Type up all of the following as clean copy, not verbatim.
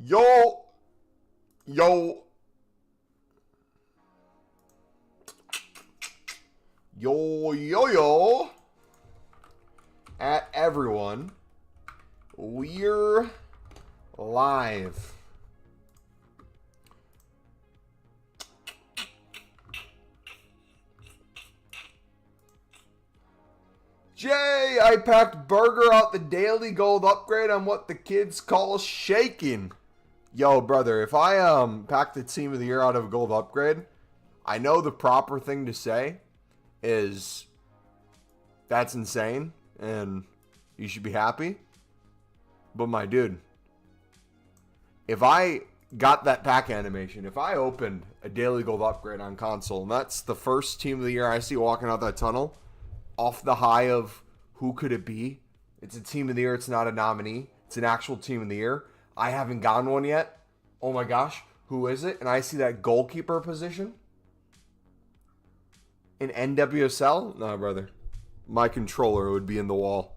Yo. Yo. Yo. At everyone. We're live. Jay, I packed burger out the daily gold upgrade on what the kids call shaking. Yo, brother, if I pack the team of the year out of a gold upgrade, I know the proper thing to say is that's insane and you should be happy. But my dude, if I got that pack animation, if I opened a daily gold upgrade on console, and that's the first team of the year I see walking out that tunnel, off the high of who could it be? It's a team of the year. It's not a nominee. It's an actual team of the year. I haven't gotten one yet. Oh my gosh, who is it? And I see that goalkeeper position in NWSL. Nah, brother. My controller would be in the wall.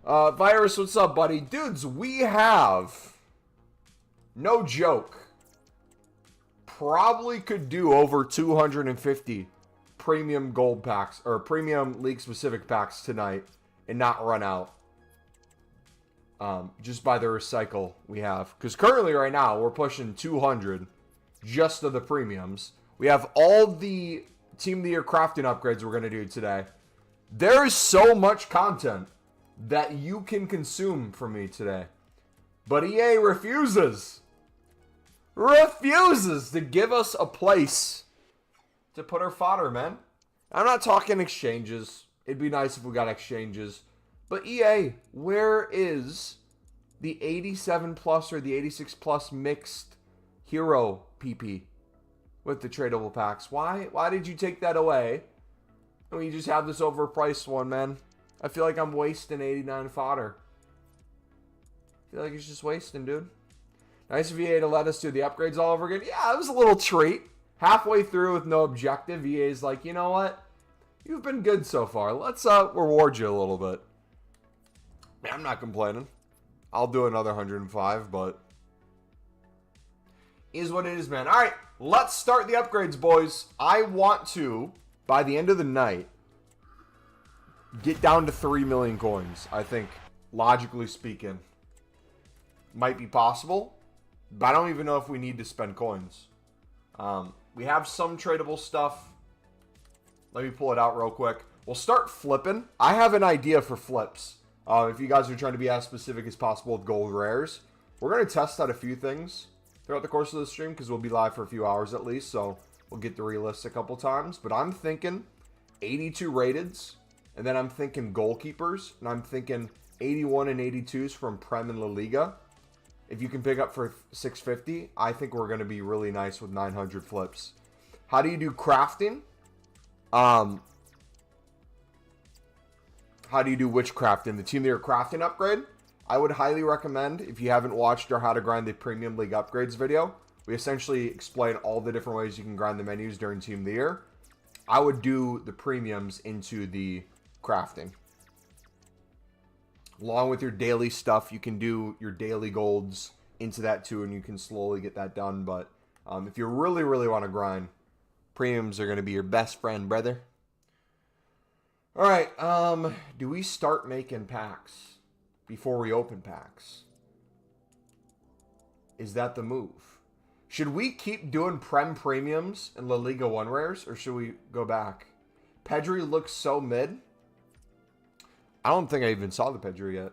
Virus, what's up, buddy? Dudes, we have, no joke, probably could do over 250 premium gold packs or premium league specific packs tonight and not run out just by the recycle we have, because currently right now we're pushing 200 just of the premiums. We have all the team of the year crafting upgrades we're going to do today. There is so much content that you can consume from me today, but EA refuses to give us a place to put our fodder, man. I'm not talking exchanges. It'd be nice if we got exchanges. But EA, where is the 87 plus or the 86 plus mixed hero PP with the tradable packs? Why did you take that away? And we just have this overpriced one, man. I feel like I'm wasting 89 fodder. I feel like it's just wasting, dude. Nice of EA to let us do the upgrades all over again. Yeah, it was a little treat. Halfway through with no objective, EA's like, you know what? You've been good so far. Let's reward you a little bit. Man, I'm not complaining. I'll do another 105, but is what it is, man. All right, let's start the upgrades, boys. I want to, by the end of the night, get down to 3 million coins. I think, logically speaking, might be possible, but I don't even know if we need to spend coins. We have some tradable stuff. Let me pull it out real quick. We'll start flipping. I have an idea for flips. If you guys are trying to be as specific as possible with gold rares, we're going to test out a few things throughout the course of the stream because we'll be live for a few hours at least, so we'll get the relists a couple times. But I'm thinking 82 rateds, and then I'm thinking goalkeepers, and I'm thinking 81 and 82s from Prem and La Liga. If you can pick up for 650, I think we're going to be really nice with 900 flips. How do you do crafting? How do you do which crafting? The Team of the Year crafting upgrade? I would highly recommend, if you haven't watched our How to Grind the Premium League Upgrades video, we essentially explain all the different ways you can grind the menus during Team of the Year. I would do the premiums into the crafting. Along with your daily stuff, you can do your daily golds into that too, and you can slowly get that done. But if you really, really want to grind, premiums are going to be your best friend, brother. All right, do we start making packs before we open packs? Is that the move? Should we keep doing Prem premiums and La Liga 1 rares, or should we go back? Pedri looks so mid. I don't think I even saw the Pedri yet.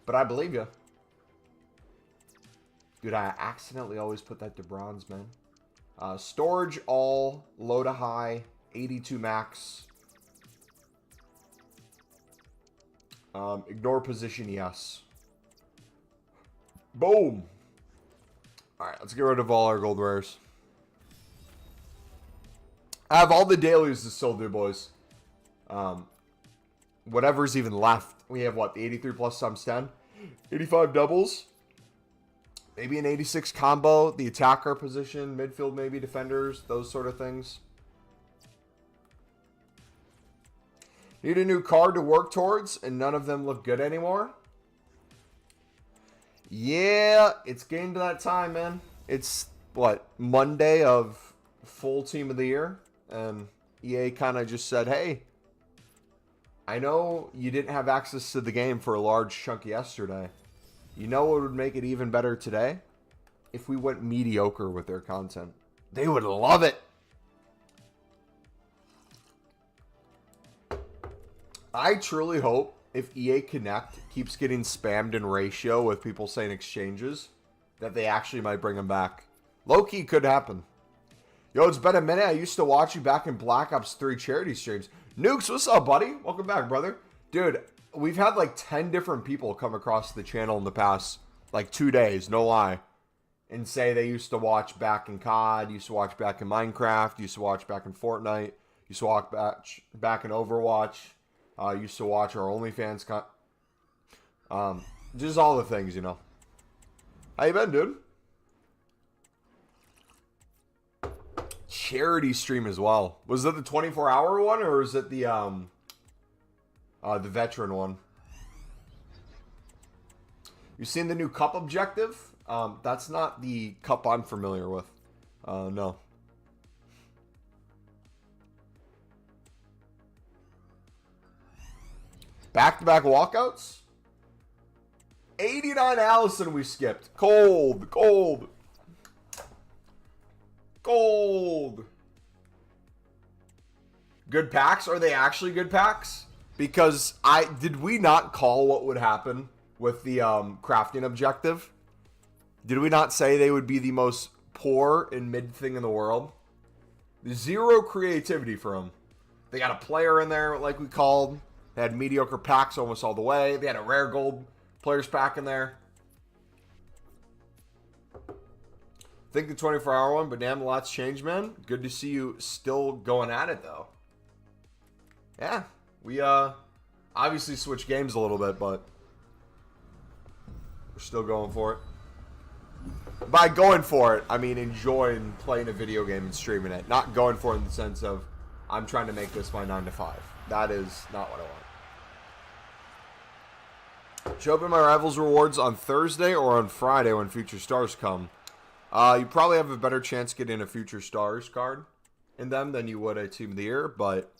But I believe you. Dude, I accidentally always put that to bronze, man. Storage all, low to high, 82 max. Ignore position, yes. Boom. Alright, let's get rid of all our gold rares. I have all the dailies to still do, boys. Whatever's even left. We have, what, the 83 plus times 10? 85 doubles. Maybe an 86 combo. The attacker position. Midfield, maybe. Defenders. Those sort of things. Need a new card to work towards, and none of them look good anymore. Yeah, it's getting to that time, man. It's, what, Monday of full team of the year? And EA kind of just said, hey, I know you didn't have access to the game for a large chunk yesterday. You know what would make it even better today? If we went mediocre with their content. They would love it. I truly hope if EA Connect keeps getting spammed in ratio with people saying exchanges, that they actually might bring them back. Low-key could happen. Yo, it's been a minute. I used to watch you back in Black Ops 3 charity streams. Nukes, what's up, buddy? Welcome back, brother. Dude, we've had like 10 different people come across the channel in the past like 2 days, no lie, and say they used to watch back in COD, used to watch back in Minecraft, used to watch back in Fortnite, used to watch back in Overwatch, used to watch our OnlyFans just all the things, you know. How you been, dude? Charity stream as well. Was it the 24-hour one or was it the veteran one? You seen the new cup objective? That's not the cup I'm familiar with. No. Back-to-back walkouts? 89 Allison we skipped. Cold. Good packs? Are they actually good packs? Because did we not call what would happen with the crafting objective? Did we not say they would be the most poor and mid thing in the world? Zero creativity for them. They got a player in there like we called. They had mediocre packs almost all the way. They had a rare gold players pack in there. I think the 24-hour one, but damn, a lot's changed, man. Good to see you still going at it, though. Yeah, we obviously switched games a little bit, but we're still going for it. By going for it, I mean enjoying playing a video game and streaming it. Not going for it in the sense of, I'm trying to make this my 9 to 5. That is not what I want. Show up in my Rivals rewards on Thursday or on Friday when Future Stars come. You probably have a better chance getting a Future Stars card in them than you would a Team of the Year, but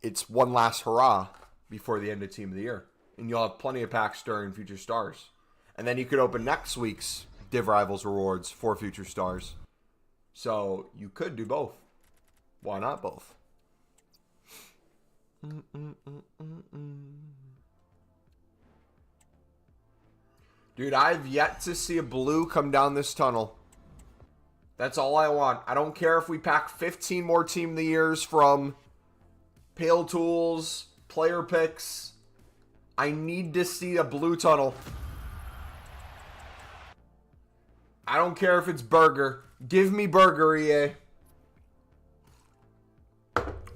it's one last hurrah before the end of Team of the Year. And you'll have plenty of packs during Future Stars. And then you could open next week's Div Rivals rewards for Future Stars. So you could do both. Why not both? Dude, I've yet to see a blue come down this tunnel. That's all I want. I don't care if we pack 15 more Team of the Years from Pale Tools, player picks. I need to see a blue tunnel. I don't care if it's Burger. Give me Burger, EA.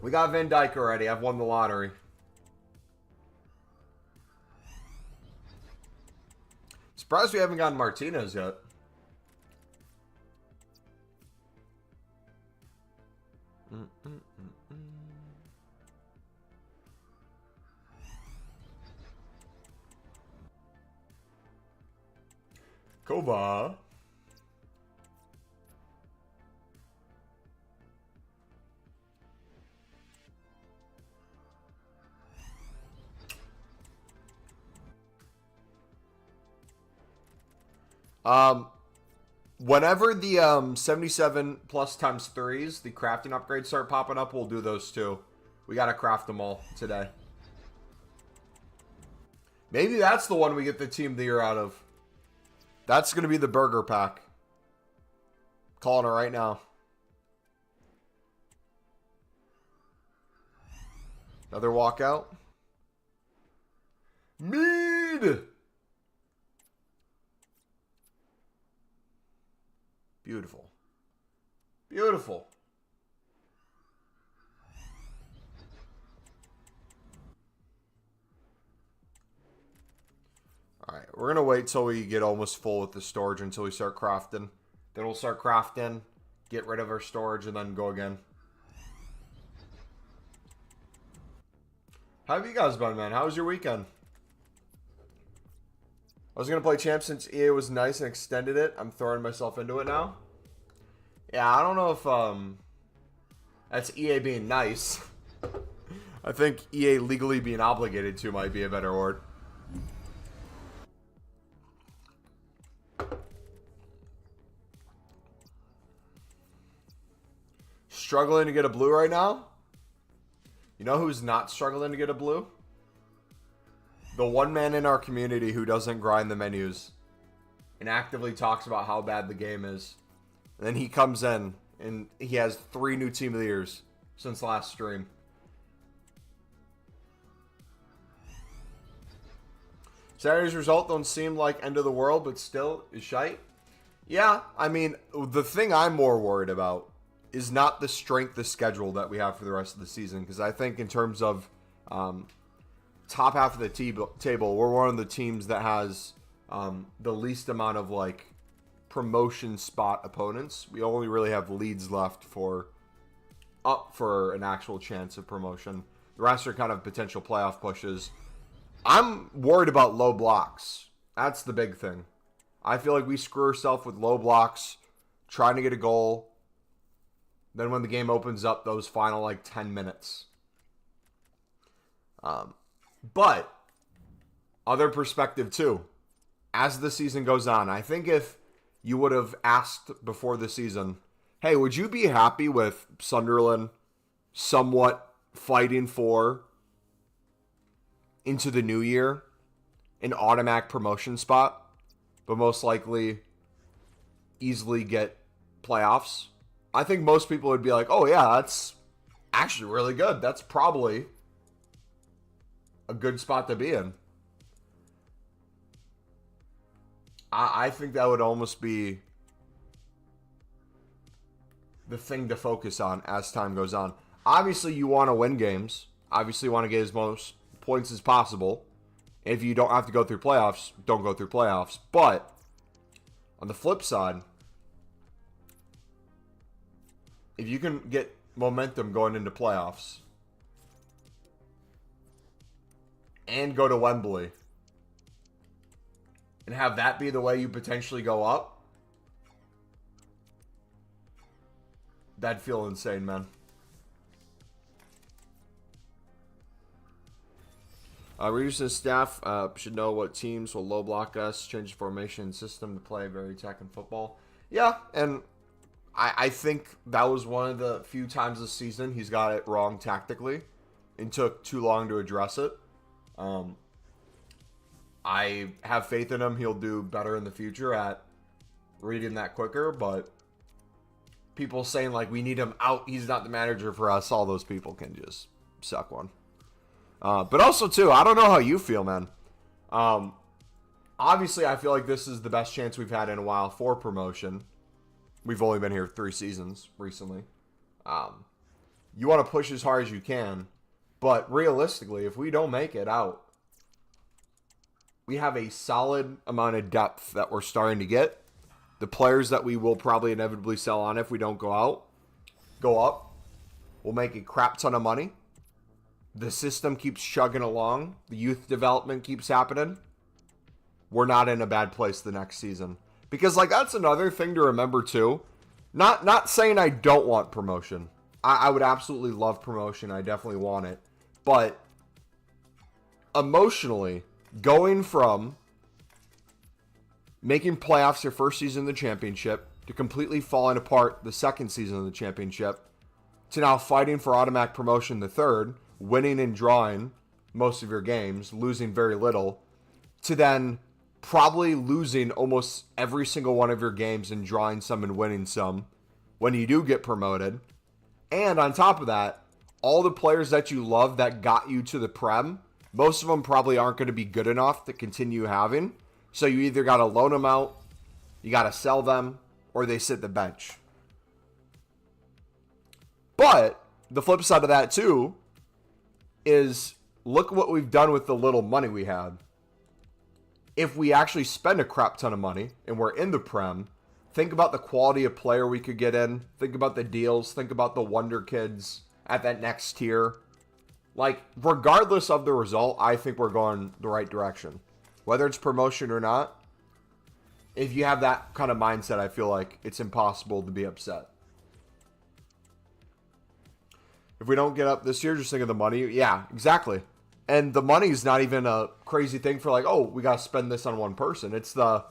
We got Van Dijk already. I've won the lottery. Surprised we haven't gotten Martinez yet. Kova. Whenever the 77 plus times 3s, the crafting upgrades start popping up, we'll do those too. We gotta craft them all today. Maybe that's the one we get the Team of the Year out of. That's gonna be the Burger pack. Calling it right now. Another walkout. Mead! Beautiful. Beautiful. Alright, we're going to wait till we get almost full with the storage until we start crafting. Then we'll start crafting, get rid of our storage, and then go again. How have you guys been, man? How was your weekend? I was going to play Champ since EA was nice and extended it. I'm throwing myself into it now. Yeah, I don't know if that's EA being nice. I think EA legally being obligated to might be a better word. Struggling to get a blue right now? You know who's not struggling to get a blue? The one man in our community who doesn't grind the menus and actively talks about how bad the game is. And then he comes in and he has 3 new team of the years since last stream. Saturday's result don't seem like end of the world, but still is shite. Yeah, I mean, the thing I'm more worried about is not the strength of schedule that we have for the rest of the season. Because I think in terms of top half of the table, we're one of the teams that has the least amount of like promotion spot opponents. We only really have leads left for an actual chance of promotion. The rest are kind of potential playoff pushes. I'm worried about low blocks. That's the big thing. I feel like we screw ourselves with low blocks, trying to get a goal. Then when the game opens up, those final like 10 minutes. But other perspective too. As the season goes on, I think if you would have asked before the season, hey, would you be happy with Sunderland somewhat fighting for into the new year an automatic promotion spot, but most likely easily get playoffs? I think most people would be like, oh yeah, that's actually really good. That's probably a good spot to be in. I think that would almost be the thing to focus on as time goes on. Obviously, you want to win games. Obviously, you want to get as most points as possible. If you don't have to go through playoffs, don't go through playoffs. But on the flip side, if you can get momentum going into playoffs and go to Wembley and have that be the way you potentially go up, that'd feel insane, man. Readers and staff should know what teams will low block us, change the formation system to play very attacking football. Yeah, and I think that was one of the few times this season he's got it wrong tactically and took too long to address it. I have faith in him. He'll do better in the future at reading that quicker, but people saying like we need him out, he's not the manager for us, all those people can just suck one. But also too, I don't know how you feel, man. Obviously I feel like this is the best chance we've had in a while for promotion. We've only been here 3 seasons recently. You want to push as hard as you can, but realistically, if we don't make it out, we have a solid amount of depth that we're starting to get. The players that we will probably inevitably sell on if we don't go up. We'll make a crap ton of money. The system keeps chugging along. The youth development keeps happening. We're not in a bad place the next season. Because, like, that's another thing to remember, too. Not saying I don't want promotion. I would absolutely love promotion. I definitely want it. But emotionally, going from making playoffs your first season in the championship to completely falling apart the second season of the championship to now fighting for automatic promotion the third, winning and drawing most of your games, losing very little, to then probably losing almost every single one of your games and drawing some and winning some when you do get promoted. And on top of that, all the players that you love that got you to the Prem, most of them probably aren't going to be good enough to continue having. So you either got to loan them out, you got to sell them, or they sit the bench. But the flip side of that too is look what we've done with the little money we had. If we actually spend a crap ton of money and we're in the Prem, think about the quality of player we could get in. Think about the deals. Think about the wonder kids at that next tier. Like, regardless of the result, I think we're going the right direction. Whether it's promotion or not, if you have that kind of mindset, I feel like it's impossible to be upset. If we don't get up this year, just think of the money. Yeah, exactly. And the money is not even a crazy thing for like, oh, we got to spend this on one person. It's the,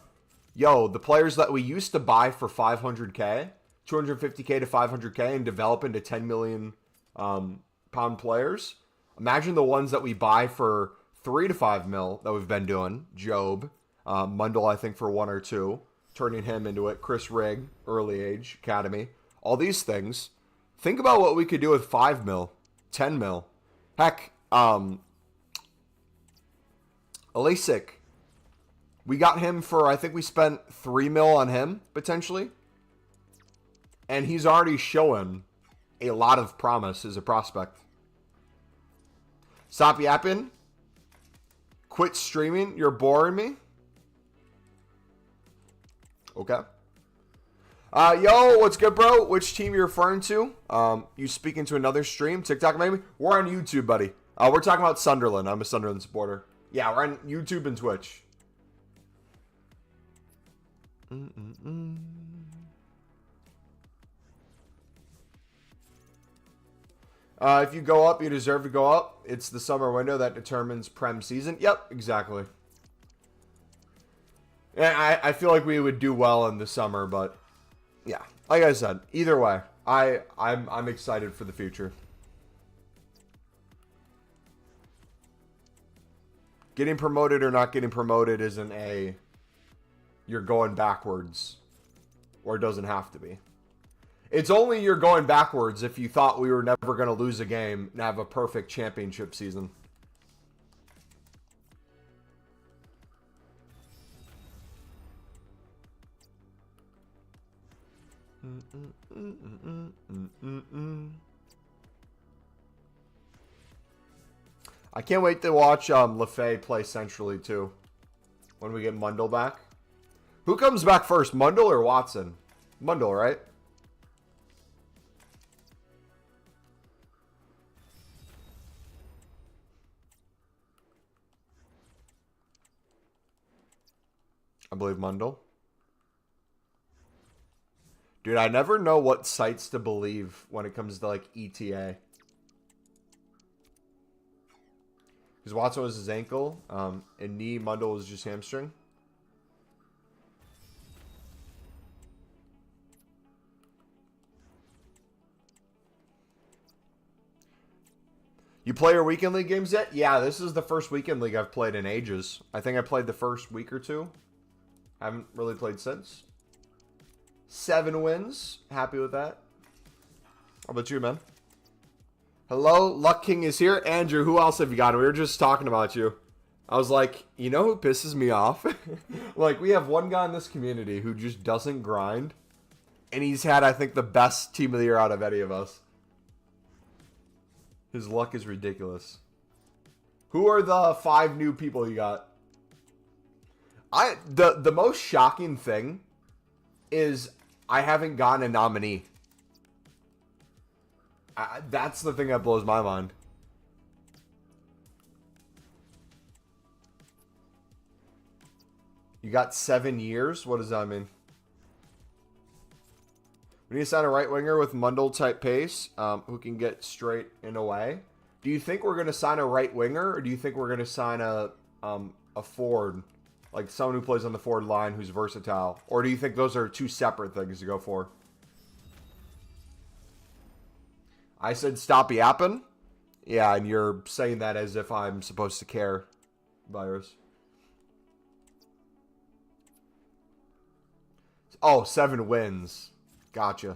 yo, the players that we used to buy for 500K, 250K to 500K and develop into 10 million pound players. Imagine the ones that we buy for 3 to 5 mil that we've been doing. Job, Mundle, I think, for 1 or 2, turning him into it. Chris Rigg, early age, academy. All these things. Think about what we could do with 5 mil, 10 mil. Heck, Alasic. We got him for, I think we spent 3 mil on him, potentially. And he's already showing a lot of promise as a prospect. Stop yapping. Quit streaming. You're boring me. Okay. Yo, what's good, bro? Which team you're referring to? You speaking to another stream? TikTok, maybe? We're on YouTube, buddy. We're talking about Sunderland. I'm a Sunderland supporter. Yeah, we're on YouTube and Twitch. If you go up, you deserve to go up. It's the summer window that determines Prem season. Yep, exactly. And I feel like we would do well in the summer, but yeah, like I said, either way, I'm excited for the future. Getting promoted or not getting promoted isn't a you're going backwards, or it doesn't have to be. It's only you're going backwards if you thought we were never going to lose a game and have a perfect championship season. I can't wait to watch LaFay play centrally too when we get Mundle back. Who comes back first, Mundle or Watson? Mundle, right? I believe Mundle. Dude, I never know what sites to believe when it comes to, like, ETA. Because Watson was his ankle, and knee, Mundle was just hamstring. You play your weekend league games yet? Yeah, this is the first weekend league I've played in ages. I think I played the first week or two. Haven't really played since. 7 wins. Happy with that. How about you, man? Hello, Luck King is here. Andrew, who else have you got? We were just talking about you. I was like, you know who pisses me off? Like, we have one guy in this community who just doesn't grind. And he's had, I think, the best team of the year out of any of us. His luck is ridiculous. Who are the 5 new people you got? The most shocking thing is I haven't gotten a nominee. That's the thing that blows my mind. You got 7 years? What does that mean? We need to sign a right winger with Mundle type pace, who can get straight and away. Do you think we're going to sign a right winger, or do you think we're going to sign a forward, like someone who plays on the forward line who's versatile, or do you think those are 2 separate things to go for? I said stop yapping. Yeah, and you're saying that as if I'm supposed to care, Virus. Oh, 7 wins. Gotcha. I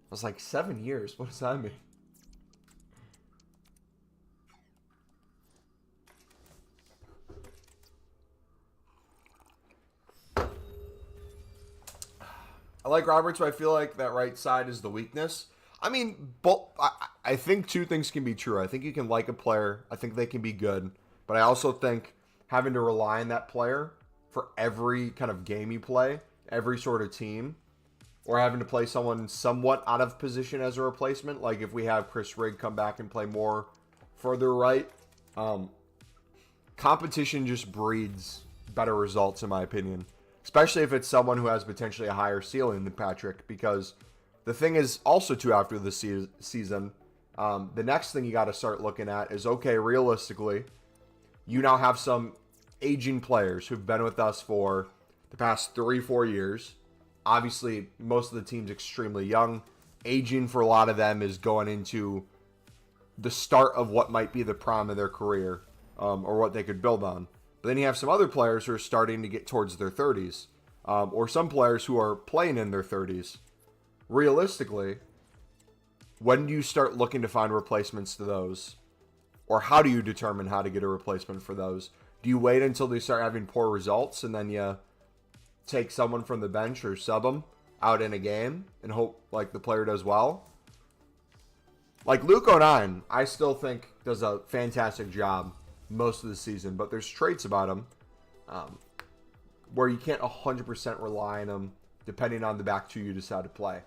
was like, 7 years? What does that mean? I like Roberts, but I feel like that right side is the weakness. I mean, I think 2 things can be true. I think you can like a player. I think they can be good. But I also think having to rely on that player for every kind of game you play, every sort of team, or having to play someone somewhat out of position as a replacement, like if we have Chris Rigg come back and play more further right, competition just breeds better results, in my opinion. Especially if it's someone who has potentially a higher ceiling than Patrick. Because the thing is also, too, after the season, the next thing you got to start looking at is, okay, realistically, you now have some aging players who've been with us for the past 3-4 years. Obviously, most of the team's extremely young. Aging for a lot of them is going into the start of what might be the prime of their career, or what they could build on. But then you have some other players who are starting to get towards their 30s, or some players who are playing in their 30s. Realistically, when do you start looking to find replacements to those? Or how do you determine how to get a replacement for those? Do you wait until they start having poor results and then you take someone from the bench or sub them out in a game and hope like the player does well? Like Luke 09, I still think does a fantastic job most of the season, but there's traits about him where you can't 100% rely on him depending on the back two you decide to play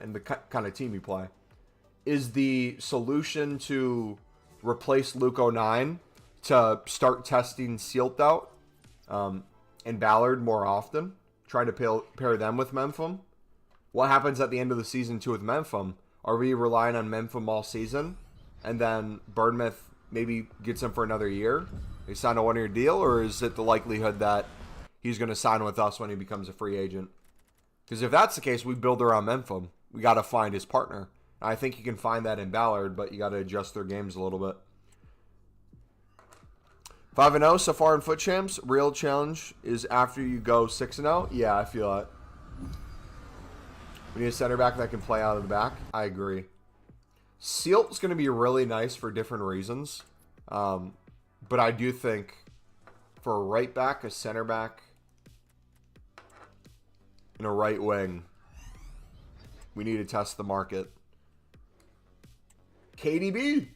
and the kind of team you play. Is the solution to replace Luke 09 to start testing Sealt out and Ballard more often? Try to pair them with Memphis? What happens at the end of the season too with Memphis? Are we relying on Memphis all season? And then Bournemouth maybe gets him for another year? They sign a one-year deal? Or is it the likelihood that he's going to sign with us when he becomes a free agent? Because if that's the case, we build around Memphis. We got to find his partner. I think you can find that in Ballard, but you got to adjust their games a little bit. 5-0 so far in Foot Champs. Real challenge is after you go 6-0. Yeah, I feel it. We need a center back that can play out of the back. I agree. Sealt's going to be really nice for different reasons. But I do think for a right back, a center back, and a right wing, we need to test the market. KDB.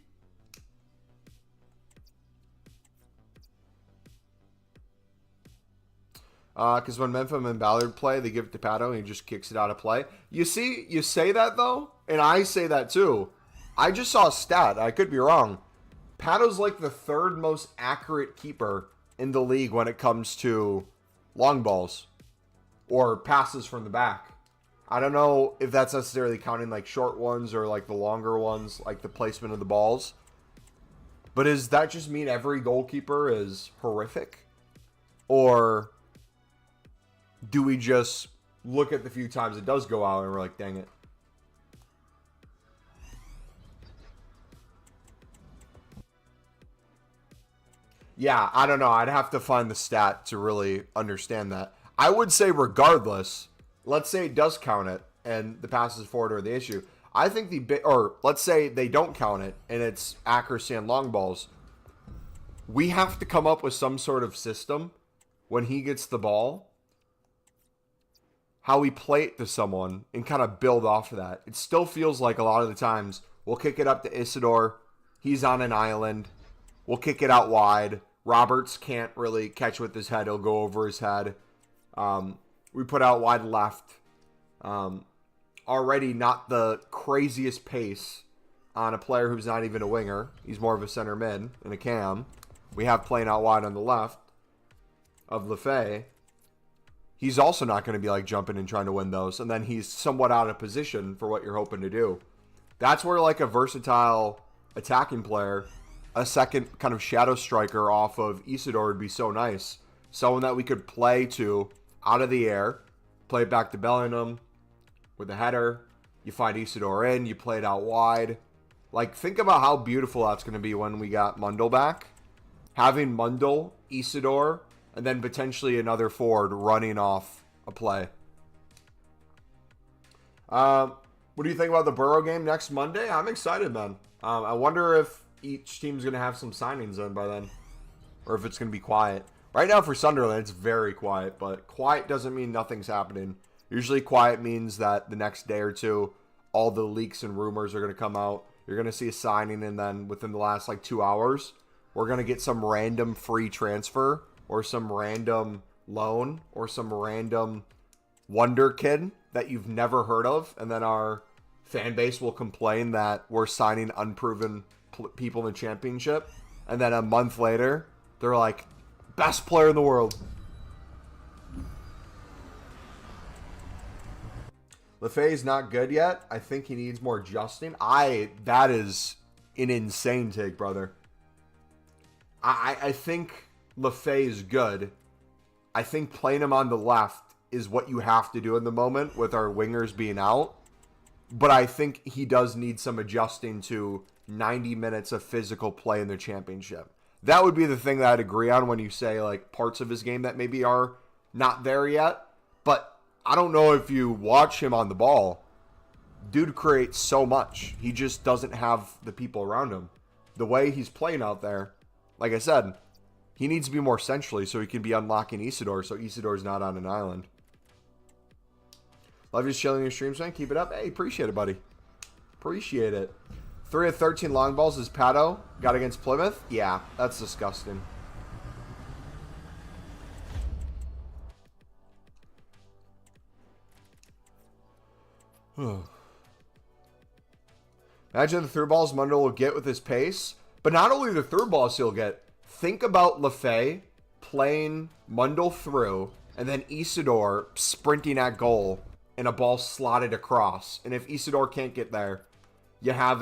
Because when Memphis and Ballard play, they give it to Pato and he just kicks it out of play. You see, you say that though, and I say that too. I just saw a stat. I could be wrong. Pato's like the third most accurate keeper in the league when it comes to long balls or passes from the back. I don't know if that's necessarily counting like short ones or like the longer ones, like the placement of the balls. But does that just mean every goalkeeper is horrific? Or do we just look at the few times it does go out and we're like, dang it? Yeah, I don't know. I'd have to find the stat to really understand that. I would say regardless, let's say it does count it and the passes forward are the issue. I think or let's say they don't count it and it's accuracy on long balls. We have to come up with some sort of system when he gets the ball, how we play it to someone and kind of build off of that. It still feels like a lot of the times we'll kick it up to Isidore. He's on an island. We'll kick it out wide. Roberts can't really catch with his head. He'll go over his head. We put out wide left. Already not the craziest pace on a player who's not even a winger. He's more of a center mid and a cam. We have playing out wide on the left of Lefay. He's also not going to be like jumping and trying to win those. And then he's somewhat out of position for what you're hoping to do. That's where like a versatile attacking player, a second kind of shadow striker off of Isidore would be so nice. Someone that we could play to out of the air, play it back to Bellingham with a header. You find Isidore in, you play it out wide. Like, think about how beautiful that's going to be when we got Mundle back. Having Mundle, Isidore, and then potentially another forward running off a play. What do you think about the Borough game next Monday? I'm excited, man. I wonder if each team's going to have some signings in by then. Or if it's going to be quiet. Right now for Sunderland, it's very quiet. But quiet doesn't mean nothing's happening. Usually quiet means that the next day or two, all the leaks and rumors are going to come out. You're going to see a signing, and then within the last like 2 hours, we're going to get some random free transfer or some random loan or some random wonder kid that you've never heard of. And then our fan base will complain that we're signing unproven people in the championship. And then a month later, They're like, best player in the world. Lefay's not good yet. I think he needs more adjusting. That is an insane take, brother. I think Lefay is good. I think playing him on the left is what you have to do in the moment with our wingers being out. But I think he does need some adjusting to 90 minutes of physical play in the championship. That would be the thing that I'd agree on when you say like parts of his game that maybe are not there yet. But I don't know if you watch him on the ball. Dude creates so much. He just doesn't have the people around him. The way he's playing out there, like I said, he needs to be more centrally so he can be unlocking Isidore so Isidore's not on an island. Love you chilling your streams, man. Keep it up. Hey, appreciate it, buddy. Appreciate it. 3 of 13 long balls is Pato. Got against Plymouth? Yeah, that's disgusting. Imagine the through balls Mundo will get with his pace. But not only the through balls he'll get. Think about Lefay playing Mundo through and then Isidore sprinting at goal and a ball slotted across. And if Isidore can't get there, you have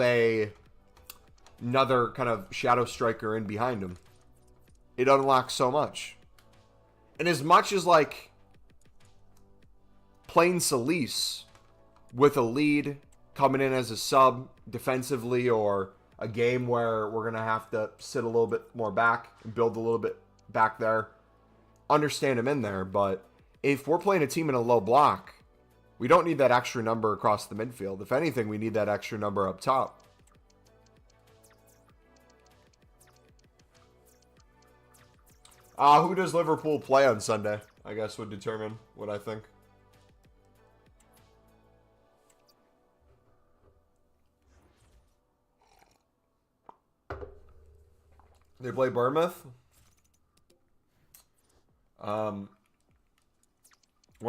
another kind of shadow striker in behind him. It unlocks so much. And as much as like playing Solis with a lead coming in as a sub defensively, or a game where we're going to have to sit a little bit more back and build a little bit back there, understand him in there. But if we're playing a team in a low block, we don't need that extra number across the midfield. If anything, we need that extra number up top. Who does Liverpool play on Sunday? I guess would determine what I think. They play Bournemouth. When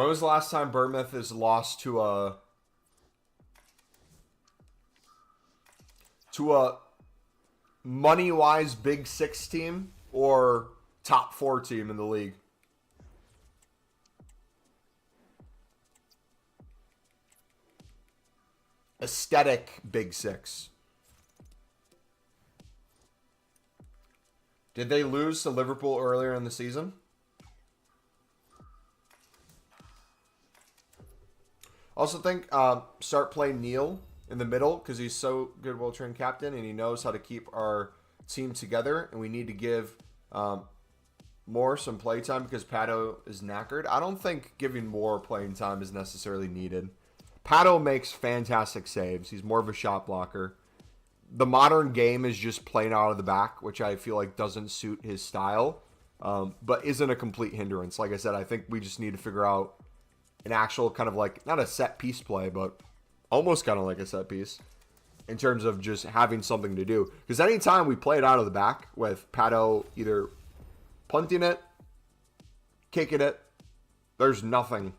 was the last time Bournemouth has lost to a money-wise Big Six team or top 4 team in the league? Aesthetic Big Six. Did they lose to Liverpool earlier in the season? Also think start playing Neil in the middle because he's so good, well-trained captain, and he knows how to keep our team together. And we need to give more some play time because Pato is knackered. I don't think giving more playing time is necessarily needed. Pato makes fantastic saves. He's more of a shot blocker. The modern game is just playing out of the back, which I feel like doesn't suit his style, but isn't a complete hindrance. Like I said, I think we just need to figure out an actual kind of like, not a set piece play, but almost kind of like a set piece in terms of just having something to do. Because anytime we play it out of the back with Pato either punting it, kicking it, there's nothing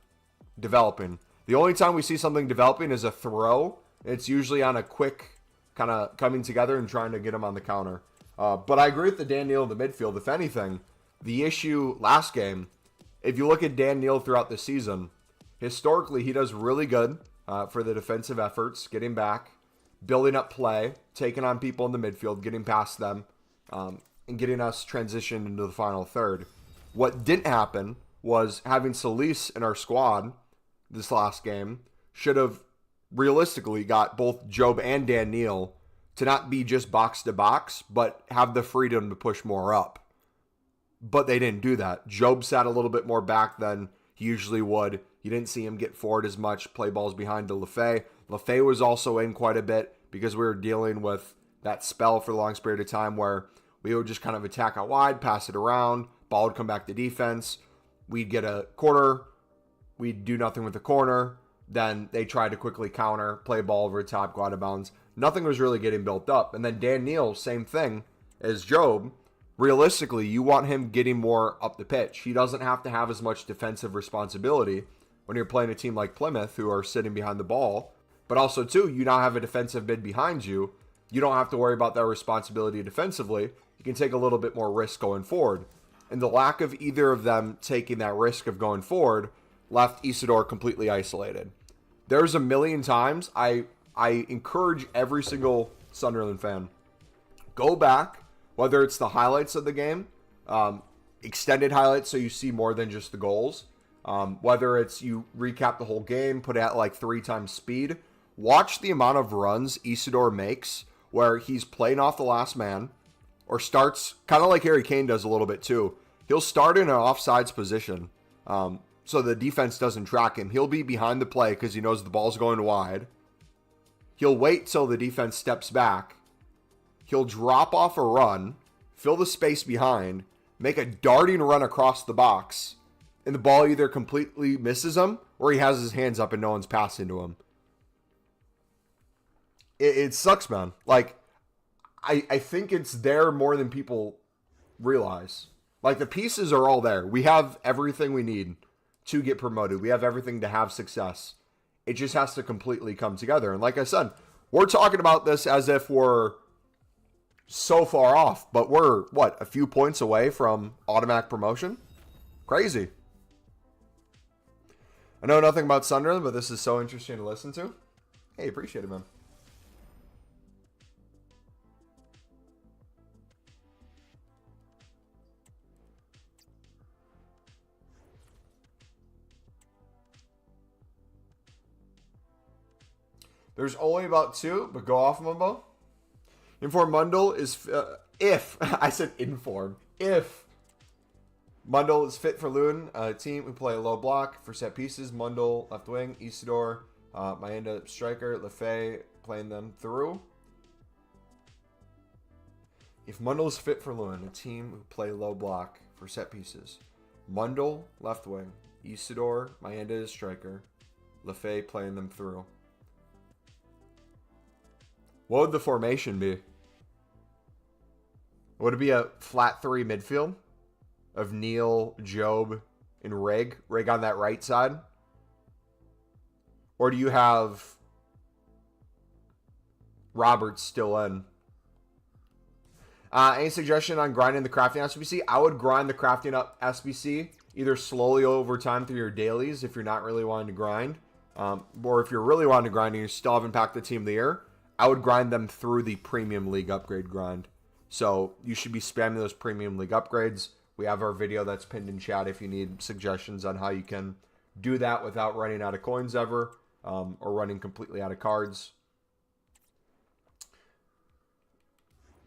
developing. The only time we see something developing is a throw. It's usually on a quick kind of coming together and trying to get him on the counter. But I agree with the Dan Neal in the midfield. If anything, the issue last game, if you look at Dan Neal throughout the season, historically he does really good for the defensive efforts, getting back, building up play, taking on people in the midfield, getting past them, and getting us transitioned into the final third. What didn't happen was having Solis in our squad this last game should have realistically got both Job and Dan Neal to not be just box to box, but have the freedom to push more up. But they didn't do that. Job sat a little bit more back than he usually would. You didn't see him get forward as much, play balls behind to Lefay. Lefay was also in quite a bit because we were dealing with that spell for the longest period of time where we would just kind of attack out wide, pass it around, ball would come back to defense. We'd get a corner. We'd do nothing with the corner. Then they tried to quickly counter, play ball over the top, go out of bounds. Nothing was really getting built up. And then Dan Neal, same thing as Job. Realistically, you want him getting more up the pitch. He doesn't have to have as much defensive responsibility when you're playing a team like Plymouth who are sitting behind the ball. But also, too, you now have a defensive mid behind you. you don't have to worry about that responsibility defensively. You can take a little bit more risk going forward. And the lack of either of them taking that risk of going forward left Isidore completely isolated. There's a million times I encourage every single Sunderland fan, go back, whether it's the highlights of the game, extended highlights so you see more than just the goals, whether it's you recap the whole game, put it at like 3 times speed, watch the amount of runs Isidore makes where he's playing off the last man, or starts, kind of like Harry Kane does a little bit too. He'll start in an offsides position, so the defense doesn't track him. He'll be behind the play because he knows the ball's going wide. He'll wait till the defense steps back. He'll drop off a run, fill the space behind, make a darting run across the box, and the ball either completely misses him or he has his hands up and no one's passing to him. It sucks, man. Like, I think it's there more than people realize. Like, the pieces are all there. We have everything we need to get promoted. We have everything to have success. It just has to completely come together. And like I said, we're talking about this as if we're so far off, but we're, what, a few points away from automatic promotion? Crazy. I know nothing about Sunderland, but this is so interesting to listen to. Hey, appreciate it, man. There's only about 2, but go off, Mumbo. Inform Mundle is, if, I said inform, if Mundle is fit for Lewin, team, we play a low block for set pieces. Mundle, left wing, Isidore, Mayenda, striker, Lefay, playing them through. If Mundle is fit for Lewin, a team who play low block for set pieces. Mundle, left wing, Isidore, Mayenda, striker, Lefay, playing them through. What would the formation be? Would it be a flat 3 midfield of Neil, Job, and Rig? Rig on that right side? Or do you have Roberts still in? Any suggestion on grinding the crafting SBC? I would grind the crafting up SBC either slowly over time through your dailies if you're not really wanting to grind. Or if you're really wanting to grind and you still haven't packed the team of the year, I would grind them through the Premium League upgrade grind. So you should be spamming those Premium League upgrades. We have our video that's pinned in chat if you need suggestions on how you can do that without running out of coins ever, or running completely out of cards.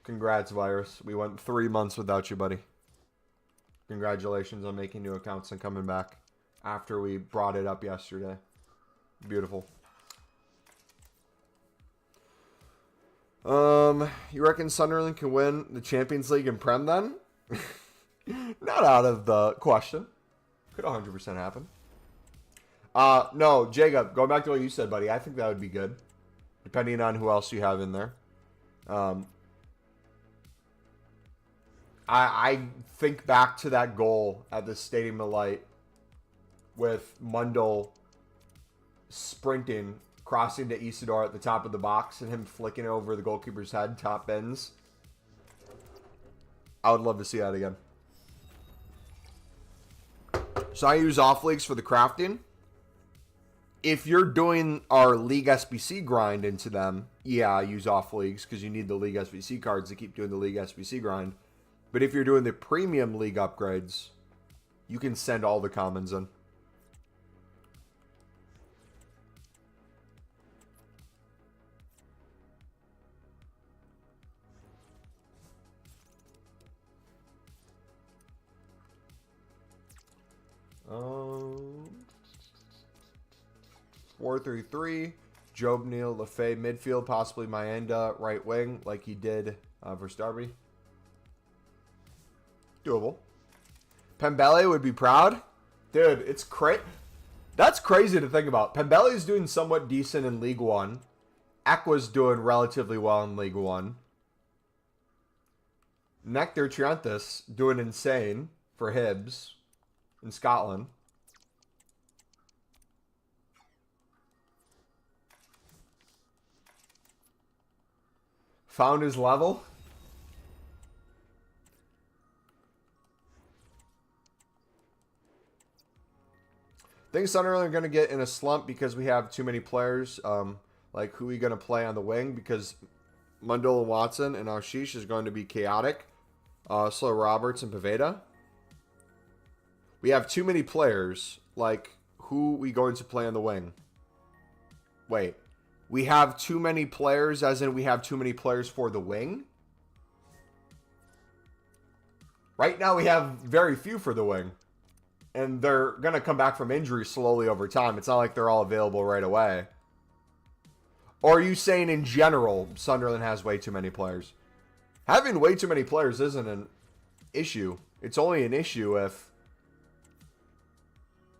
Congrats, Virus. We went 3 months without you, buddy. Congratulations on making new accounts and coming back after we brought it up yesterday. Beautiful. You reckon Sunderland can win the Champions League and Prem then? Not out of the question. Could 100% happen. No, Jacob, going back to what you said, buddy, I think that would be good. Depending on who else you have in there. I think back to that goal at the Stadium of Light with Mundle sprinting, crossing to Isidore at the top of the box, and him flicking over the goalkeeper's head, top bends. I would love to see that again. So I use off leagues for the crafting. If you're doing our League SBC grind into them, yeah, I use off leagues because you need the League SBC cards to keep doing the League SBC grind. But if you're doing the Premium League upgrades, you can send all the commons in. Um, 4-3-3. Job, Neal, Lefay, midfield, possibly Mayenda, right wing, like he did versus Derby. Doable. Pembele would be proud. Dude, it's that's crazy to think about. Pembele is doing somewhat decent in League One. Aqua's doing relatively well in League One. Nectar Trianthus doing insane for Hibs in Scotland. Found his level. I think Sunderland are going to get in a slump because we have too many players. Like, who are we going to play on the wing? Because Mundell and Watson and Ashish is going to be chaotic. So Roberts and Pavetta. We have too many players. Like, who are we going to play on the wing? Wait. We have too many players, as in we have too many players for the wing? Right now we have very few for the wing. And they're going to come back from injury slowly over time. It's not like they're all available right away. Or are you saying in general, Sunderland has way too many players? Having way too many players isn't an issue. It's only an issue if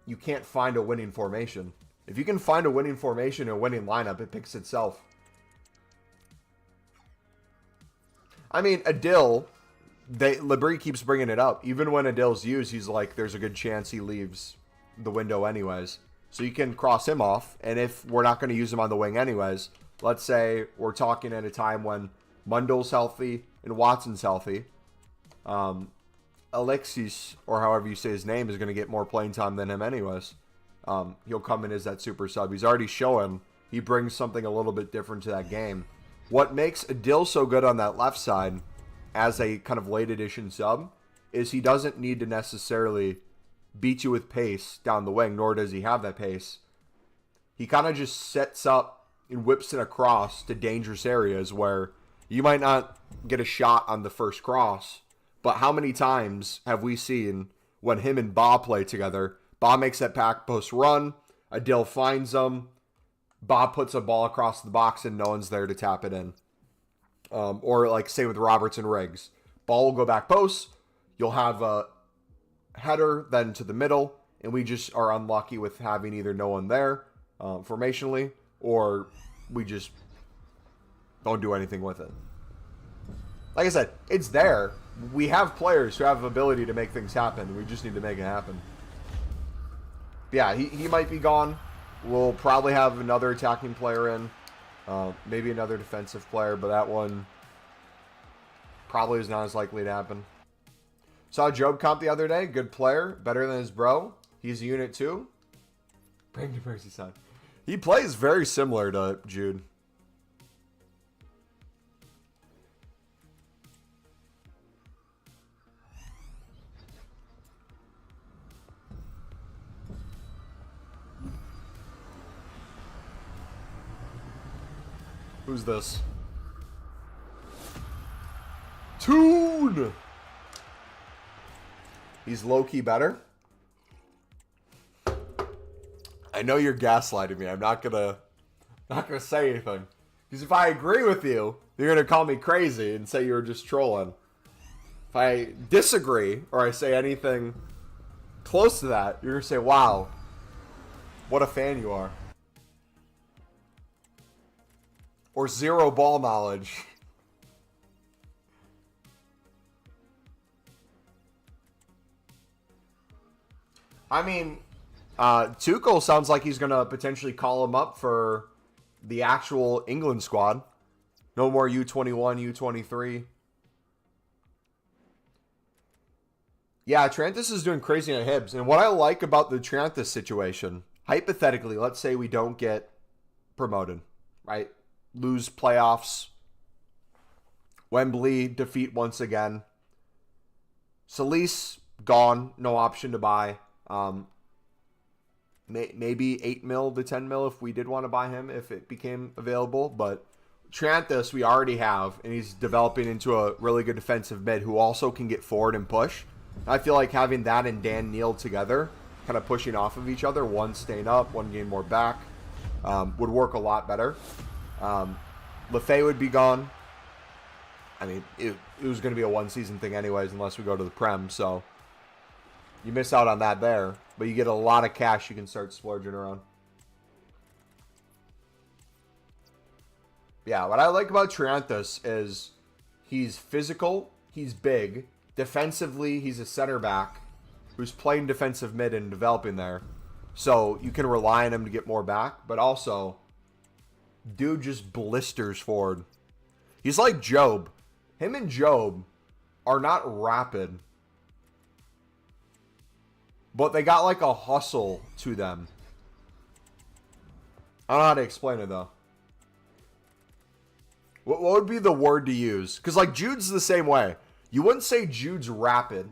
you can't find a winning formation. If you can find a winning formation and a winning lineup, it picks itself. I mean, Adil, Labrie keeps bringing it up. Even when Adil's used, he's like, there's a good chance he leaves the window anyways. So you can cross him off. And if we're not going to use him on the wing anyways, let's say we're talking at a time when Mundell's healthy and Watson's healthy. Alexis, or however you say his name, is going to get more playing time than him anyways. He'll come in as that super sub. He's already showing he brings something a little bit different to that game. What makes Adil so good on that left side as a kind of late edition sub is he doesn't need to necessarily beat you with pace down the wing, nor does he have that pace. He kind of just sets up and whips it across to dangerous areas where you might not get a shot on the first cross, but how many times have we seen when him and Ba play together, Ba makes that back post run, Adil finds him, Ba puts a ball across the box and no one's there to tap it in. Or like say with Roberts and Riggs. Ball will go back post, you'll have a header then to the middle, and we just are unlucky with having either no one there formationally, or we just don't do anything with it. Like I said, it's there. We have players who have the ability to make things happen. We just need to make it happen. Yeah, he might be gone. We'll probably have another attacking player in. Maybe another defensive player, but that one probably is not as likely to happen. Saw Job comp the other day. Good player. Better than his bro. He's a unit too. Bring to Mercy son. He plays very similar to Jude. Who's this? Toon! He's low-key better. I know you're gaslighting me. I'm not gonna say anything. Because if I agree with you, you're gonna call me crazy and say you were just trolling. If I disagree or I say anything close to that, you're gonna say, wow, what a fan you are. Or zero ball knowledge. I mean, Tuchel sounds like he's going to potentially call him up for the actual England squad. No more U21, U23. Yeah, Trantis is doing crazy on Hibs. And what I like about the Trantis situation, hypothetically, let's say we don't get promoted, right? Lose playoffs. Wembley defeat once again. Solis gone, no option to buy. Maybe 8 mil to 10 mil if we did want to buy him if it became available. But Trantis we already have, and he's developing into a really good defensive mid who also can get forward and push. I feel like having that and Dan Neal together, kind of pushing off of each other, one staying up, one getting more back, would work a lot better. LeFay would be gone. I mean, it was going to be a one-season thing anyways unless we go to the Prem, so you miss out on that there. But you get a lot of cash you can start splurging around. Yeah, what I like about Trianthus is he's physical, he's big. Defensively, he's a center back who's playing defensive mid and developing there. So you can rely on him to get more back, but also dude just blisters forward. He's like Job. Him and Job are not rapid, but they got like a hustle to them. I don't know how to explain it though. What would be the word to use? Because like Jude's the same way. You wouldn't say Jude's rapid.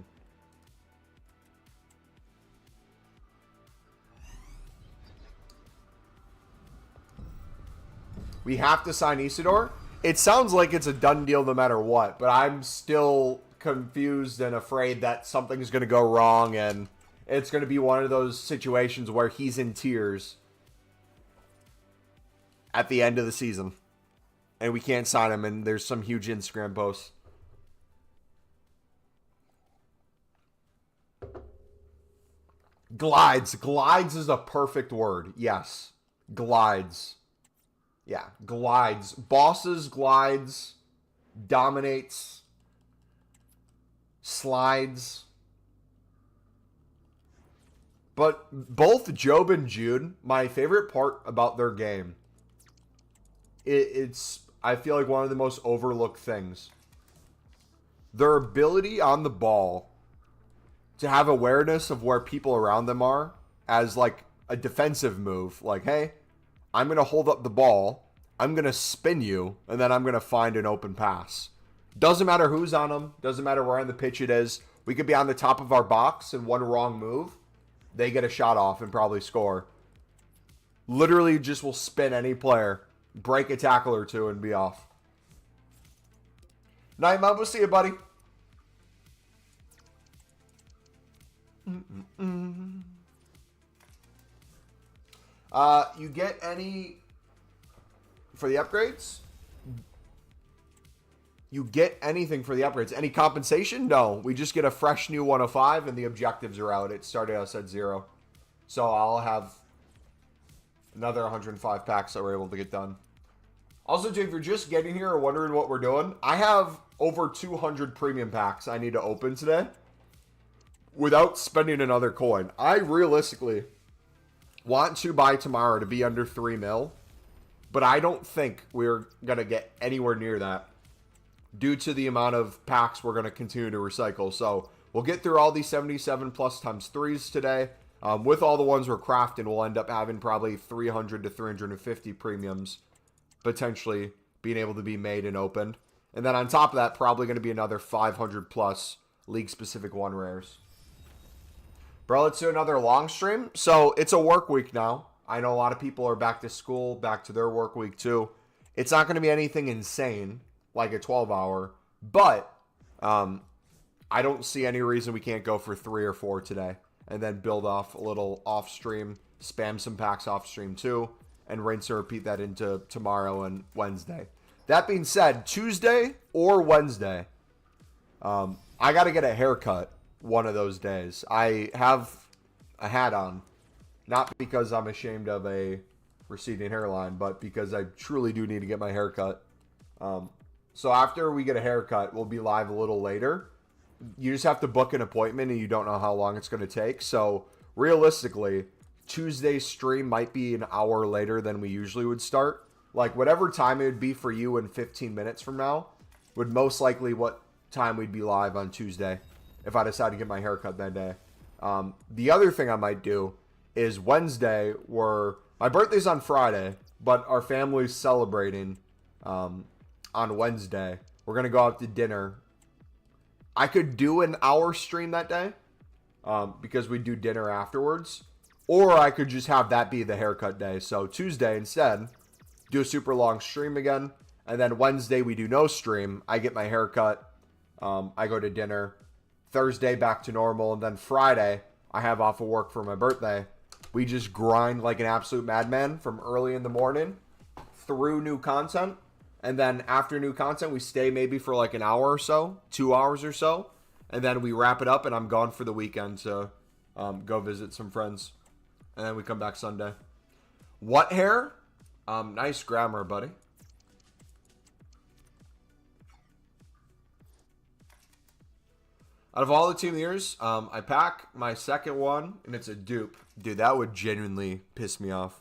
We have to sign Isidore. It sounds like it's a done deal no matter what, but I'm still confused and afraid that something's going to go wrong and it's going to be one of those situations where he's in tears at the end of the season and we can't sign him and there's some huge Instagram posts. Glides. Glides is a perfect word. Yes. Glides. Yeah, glides. Bosses, glides, dominates, slides. But both Job and Jude, my favorite part about their game, it's, I feel like, one of the most overlooked things. Their ability on the ball to have awareness of where people around them are as, like, a defensive move. Like, hey, I'm going to hold up the ball, I'm going to spin you, and then I'm going to find an open pass. Doesn't matter who's on them. Doesn't matter where on the pitch it is. We could be on the top of our box, and one wrong move, they get a shot off and probably score. Literally just will spin any player, break a tackle or two, and be off. Night, Mumbo. See you, buddy. You get any for the upgrades? You get anything for the upgrades? Any compensation? No. We just get a fresh new 105 and the objectives are out. It started us at 0. So I'll have another 105 packs that we're able to get done. Also, too, if you're just getting here or wondering what we're doing, I have over 200 premium packs I need to open today without spending another coin. I realistically want to buy tomorrow to be under 3 mil, but I don't think we're going to get anywhere near that due to the amount of packs we're going to continue to recycle. So we'll get through all these 77 plus times 3s today. With all the ones we're crafting, we'll end up having probably 300 to 350 premiums potentially being able to be made and opened. And then on top of that, probably going to be another 500 plus league-specific 1 rares. Bro, let's do another long stream. So it's a work week now. I know a lot of people are back to school, back to their work week too. It's not going to be anything insane like a 12-hour, but I don't see any reason we can't go for 3 or 4 today and then build off a little off stream, spam some packs off stream too, and rinse and repeat that into tomorrow and Wednesday. That being said, Tuesday or Wednesday, I got to get a haircut one of those days. I have a hat on, not because I'm ashamed of a receding hairline, but because I truly do need to get my hair cut. So after we get a haircut, we'll be live a little later. You just have to book an appointment and you don't know how long it's going to take. So realistically, Tuesday's stream might be an hour later than we usually would start. Like whatever time it would be for you in 15 minutes from now would most likely what time we'd be live on Tuesday if I decide to get my hair cut that day. The other thing I might do is Wednesday, where my birthday's on Friday, but our family's celebrating on Wednesday. We're going to go out to dinner. I could do an hour stream that day because we do dinner afterwards. Or I could just have that be the haircut day. So Tuesday instead, do a super long stream again. And then Wednesday we do no stream. I get my haircut. I go to dinner. Thursday back to normal. And then Friday I have off of work for my birthday. We just grind like an absolute madman from early in the morning through new content. And then after new content, we stay maybe for like an hour or so, 2 hours or so. And then we wrap it up and I'm gone for the weekend to go visit some friends. And then we come back Sunday. What hair? Nice grammar, buddy. Out of all the team years, I pack my second one, and it's a dupe. Dude, that would genuinely piss me off.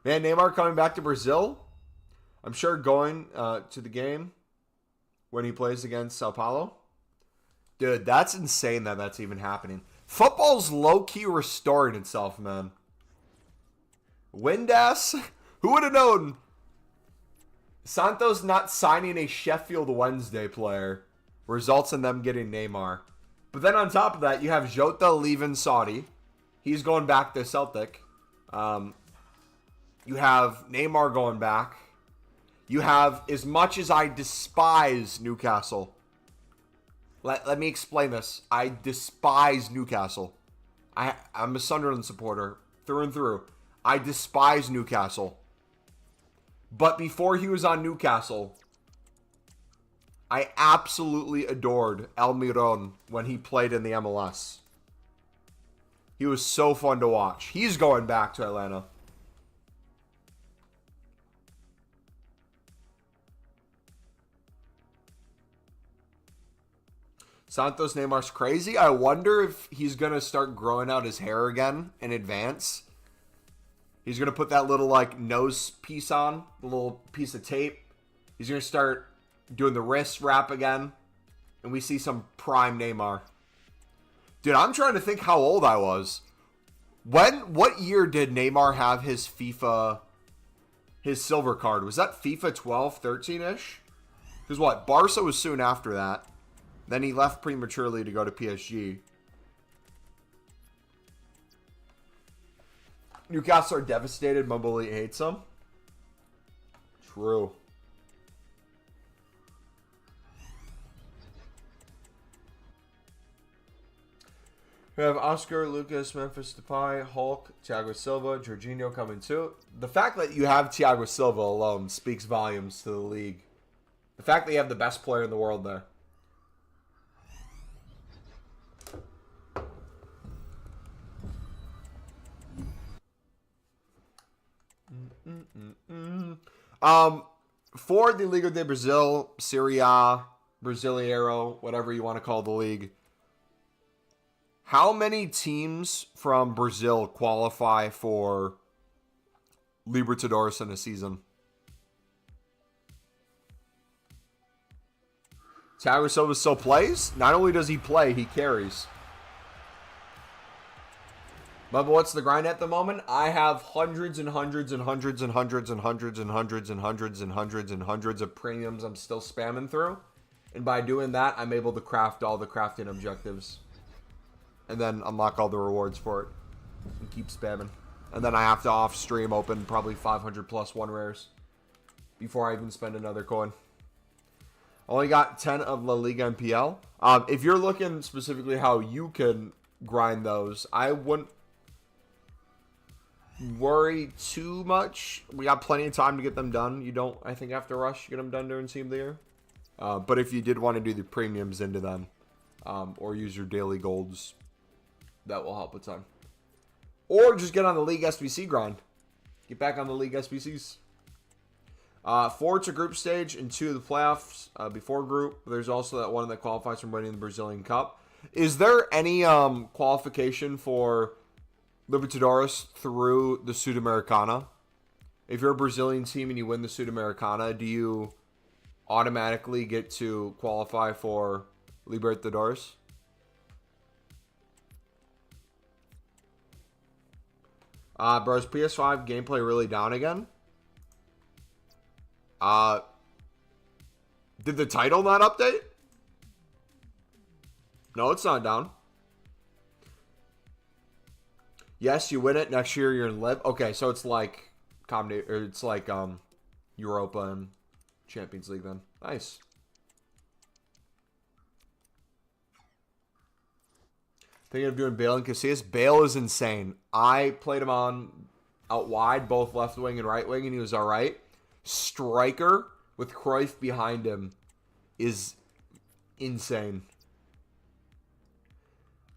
Man, Neymar coming back to Brazil? I'm sure going to the game when he plays against Sao Paulo. Dude, that's insane that that's even happening. Football's low-key restoring itself, man. Windass? Who would have known? Santos not signing a Sheffield Wednesday player results in them getting Neymar. But then on top of that, you have Jota leaving Saudi. He's going back to Celtic. You have Neymar going back. You have, as much as I despise Newcastle. Let me explain this. I despise Newcastle. I'm a Sunderland supporter through and through. I despise Newcastle. But before he was on Newcastle, I absolutely adored Almiron when he played in the MLS. He was so fun to watch. He's going back to Atlanta. Santos Neymar's crazy. I wonder if he's going to start growing out his hair again in advance. He's going to put that little, like, nose piece on, the little piece of tape. He's going to start doing the wrist wrap again. And we see some prime Neymar. Dude, I'm trying to think how old I was. What year did Neymar have his FIFA, his silver card? Was that FIFA 12, 13-ish? Because what? Barca was soon after that. Then he left prematurely to go to PSG. Newcastle are devastated. MumboElite hates them. True. We have Oscar, Lucas, Memphis Depay, Hulk, Thiago Silva, Jorginho coming too. The fact that you have Thiago Silva alone speaks volumes to the league. The fact that you have the best player in the world there. For the Liga de Brazil, Serie A, Brasileiro, whatever you want to call the league, how many teams from Brazil qualify for Libertadores in a season? Thiago Silva still plays? Not only does he play, he carries. But what's the grind at the moment? I have hundreds and hundreds and hundreds and hundreds and hundreds and hundreds and hundreds and hundreds and hundreds of premiums I'm still spamming through. And by doing that, I'm able to craft all the crafting objectives. And then unlock all the rewards for it. And keep spamming. And then I have to off-stream open probably 500 plus 1 rares. Before I even spend another coin. Only got 10 of La Liga MPL. If you're looking specifically how you can grind those, I wouldn't worry too much. We got plenty of time to get them done. You don't, I think, have to rush get them done during Team of the Year. But if you did want to do the premiums into them, or use your daily golds, that will help a ton. Or just get on the League SBC grind. Get back on the League SBCs. 4 to group stage and 2 to the playoffs before group. There's also that one that qualifies from winning the Brazilian Cup. Is there any qualification for Libertadores through the Sudamericana? If you're a Brazilian team and you win the Sudamericana, do you automatically get to qualify for Libertadores? Bros, PS5 gameplay really down again? Did the title not update? No, it's not down. Yes, you win it. Next year you're in Live. Okay, so it's like it's like Europa and Champions League then. Nice. Thinking of doing Bale and Casillas. Bale is insane. I played him on out wide, both left wing and right wing, and he was alright. Striker with Cruyff behind him is insane.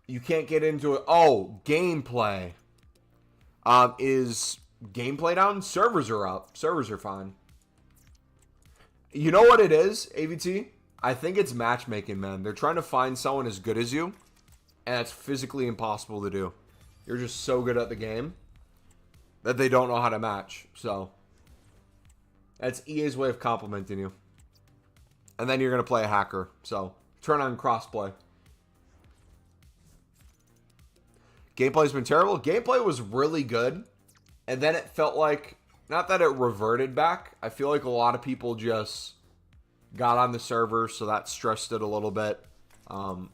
You can't get into it. Oh, gameplay. Is gameplay down? Servers are up. Servers are fine. You know what it is, AVT? I think it's matchmaking, man. They're trying to find someone as good as you, and it's physically impossible to do. You're just so good at the game that they don't know how to match. So That's EA's way of complimenting you. And then you're going to play a hacker. So, turn on crossplay. Gameplay's been terrible. Gameplay was really good. And then it felt like, not that it reverted back. I feel like a lot of people just got on the server, so that stressed it a little bit. And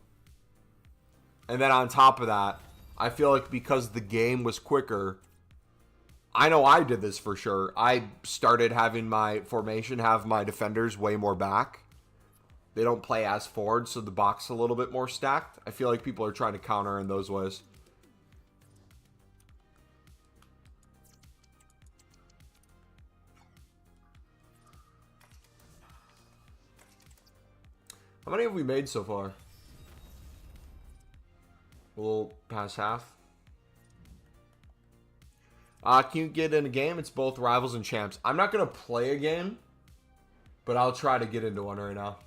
then on top of that, I feel like because the game was quicker, I know I did this for sure. I started having my formation have my defenders way more back. They don't play as forward, so the box is a little bit more stacked. I feel like people are trying to counter in those ways. How many have we made so far? A little past half. Can you get in a game? It's both rivals and champs. I'm not going to play a game, but I'll try to get into one right now.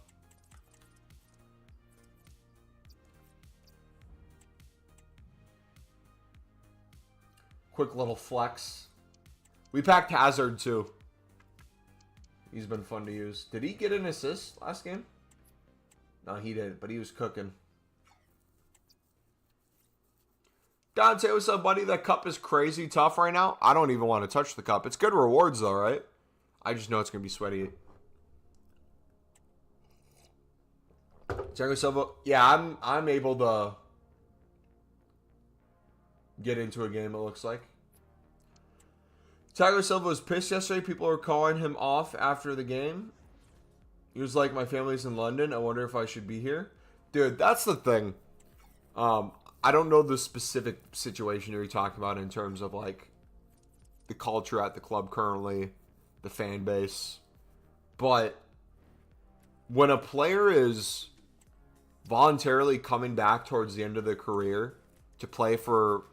Quick little flex. We packed Hazard too. He's been fun to use. Did he get an assist last game? No, he didn't, but he was cooking. Dante, what's up, buddy? That cup is crazy tough right now. I don't even want to touch the cup. It's good rewards, though, right? I just know it's going to be sweaty. Thiago Silva. Yeah, I'm able to get into a game, it looks like. Thiago Silva was pissed yesterday. People were calling him off after the game. He was like, my family's in London. I wonder if I should be here. Dude, that's the thing. I don't know the specific situation you're talking about in terms of, like, the culture at the club currently, the fan base. But when a player is voluntarily coming back towards the end of their career to play for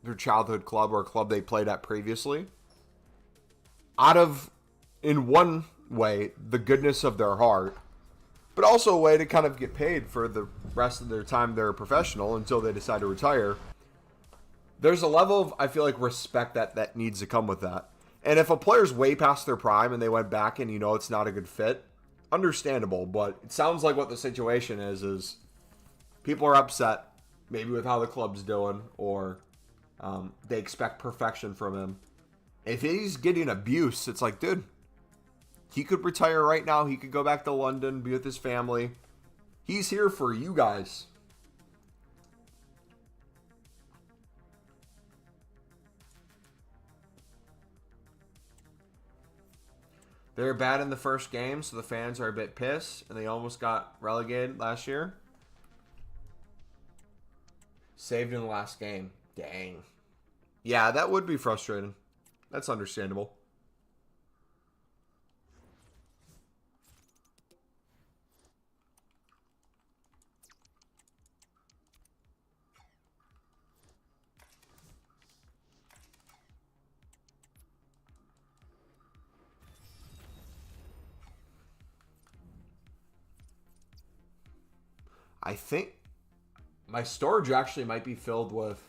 their childhood club or a club they played at previously, out of, in one way, the goodness of their heart, but also a way to kind of get paid for the rest of their time they're a professional until they decide to retire. There's a level of, I feel like, respect that needs to come with that. And if a player's way past their prime and they went back and you know it's not a good fit, understandable. But it sounds like what the situation is people are upset, maybe with how the club's doing, or they expect perfection from him. If he's getting abuse, it's like, dude, he could retire right now. He could go back to London, be with his family. He's here for you guys. They were bad in the first game, so the fans are a bit pissed, and they almost got relegated last year. Saved in the last game. Dang. Yeah, that would be frustrating. That's understandable. I think my storage actually might be filled with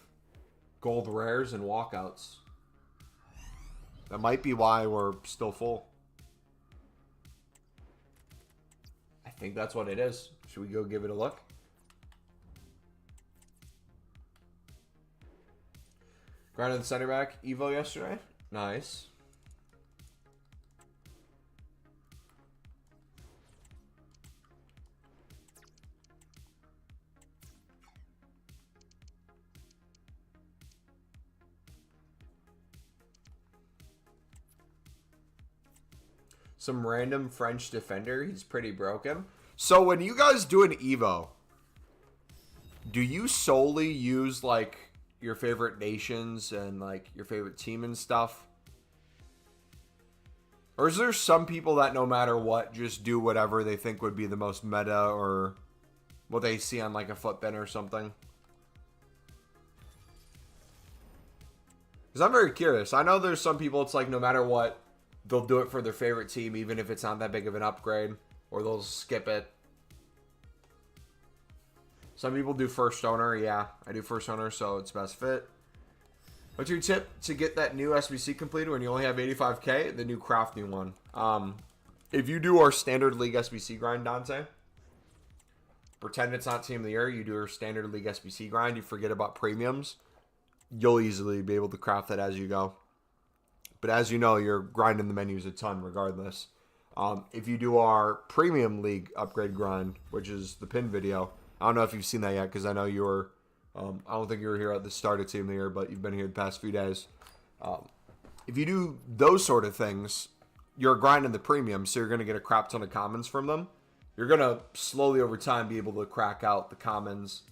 gold rares and walkouts. That might be why we're still full. I think that's what it is. Should we go give it a look? Grinded the center back Evo yesterday. Nice. Some random French defender. He's pretty broken. So when you guys do an Evo, do you solely use like your favorite nations and like your favorite team and stuff? Or is there some people that no matter what just do whatever they think would be the most meta or what they see on like a footbin or something? Because I'm very curious. I know there's some people it's like no matter what, they'll do it for their favorite team, even if it's not that big of an upgrade, or they'll skip it. Some people do first owner. Yeah, I do first owner, so it's best fit. What's your tip to get that new SBC completed when you only have 85K? The new crafting one. If you do our standard league SBC grind, Dante, pretend it's not team of the year. You do your standard league SBC grind. You forget about premiums. You'll easily be able to craft that as you go. But as you know, you're grinding the menus a ton regardless. If you do our premium league upgrade grind, which is the pin video, I don't know if you've seen that yet because I know you were, I don't think you were here at the start of team of the year, but you've been here the past few days. If you do those sort of things, you're grinding the premium, so you're going to get a crap ton of commons from them. You're going to slowly over time be able to crack out the commons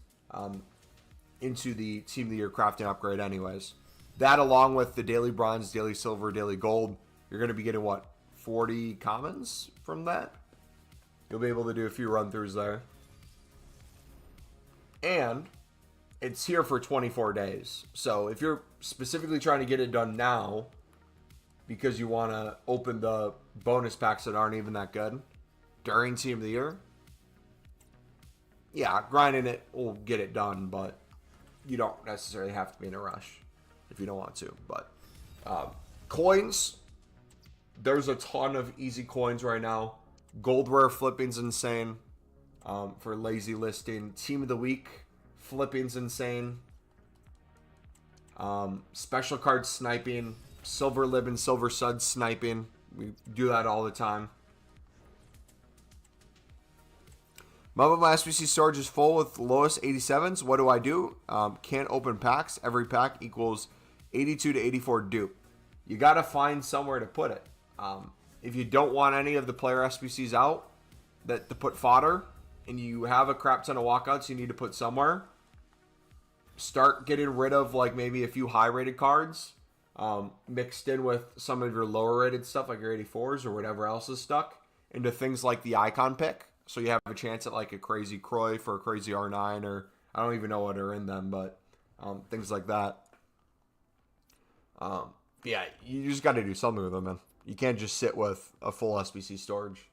into the team of the year crafting upgrade anyways. That along with the daily bronze, daily silver, daily gold, you're going to be getting what? 40 commons from that? You'll be able to do a few run-throughs there. And it's here for 24 days. So if you're specifically trying to get it done now because you want to open the bonus packs that aren't even that good during team of the year, yeah, grinding it will get it done, but you don't necessarily have to be in a rush if you don't want to. But coins, there's a ton of easy coins right now. Gold rare flipping's insane for lazy listing. Team of the week flipping's insane. Special card sniping, silver lib and silver sud sniping. We do that all the time. My SBC storage is full with the lowest 87s. What do I do? Can't open packs. Every pack equals 82 to 84 dupe. You got to find somewhere to put it. If you don't want any of the player SBCs out to put fodder, and you have a crap ton of walkouts you need to put somewhere, start getting rid of like maybe a few high rated cards mixed in with some of your lower rated stuff like your 84s or whatever else is stuck into things like the icon pick. So you have a chance at like a crazy Cruyff or a crazy R9 or I don't even know what are in them, but things like that. Yeah, you just got to do something with them, man. You can't just sit with a full SBC storage.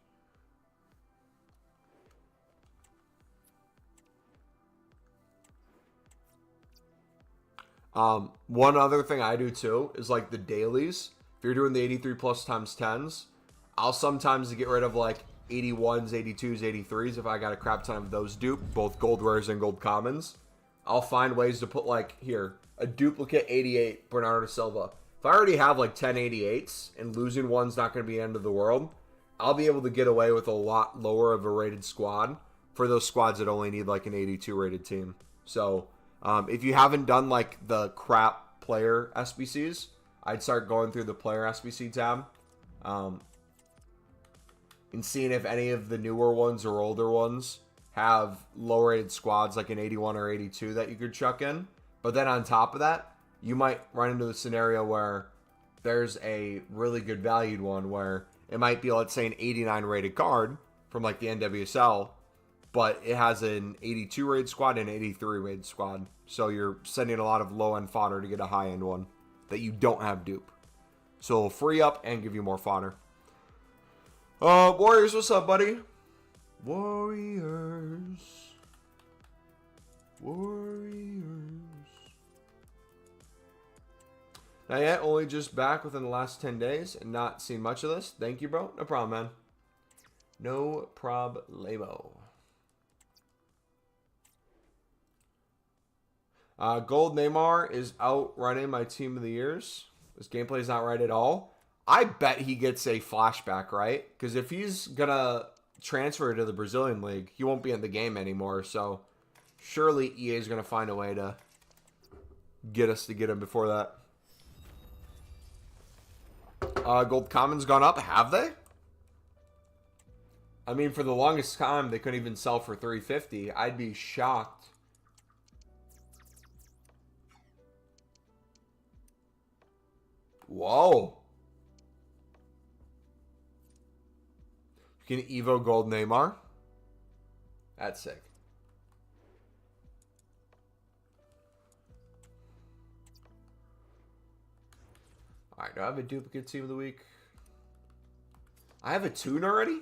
One other thing I do too is like the dailies. If you're doing the 83 plus times 10s, I'll sometimes get rid of like 81s, 82s, 83s if I got a crap ton of those dupe, both gold rares and gold commons. I'll find ways to put like here, a duplicate 88 Bernardo Silva. If I already have like 10 88s and losing one's not going to be the end of the world, I'll be able to get away with a lot lower of a rated squad for those squads that only need like an 82 rated team. So if you haven't done like the crap player SBCs, I'd start going through the player SBC tab and seeing if any of the newer ones or older ones have low rated squads like an 81 or 82 that you could chuck in. But then on top of that, you might run into the scenario where there's a really good valued one where it might be, let's say, an 89 rated card from like the NWSL, but it has an 82 rated squad and an 83 rated squad. So you're sending a lot of low end fodder to get a high end one that you don't have dupe. So it'll free up and give you more fodder. Warriors, what's up, buddy? Warriors. Not yet, only just back within the last 10 days and not seen much of this. Thank you, bro. No problem, man. No problemo. Gold Neymar is outrunning my team of the years. This gameplay is not right at all. I bet he gets a flashback, right? Because if he's going to transfer to the Brazilian league, he won't be in the game anymore. So surely EA is going to find a way to get us to get him before that. Gold Commons gone up. Have they? I mean, for the longest time, they couldn't even sell for $350. I'd be shocked. Whoa. You can Evo Gold Neymar. That's sick. Alright, do I have a duplicate team of the week? I have a tune already?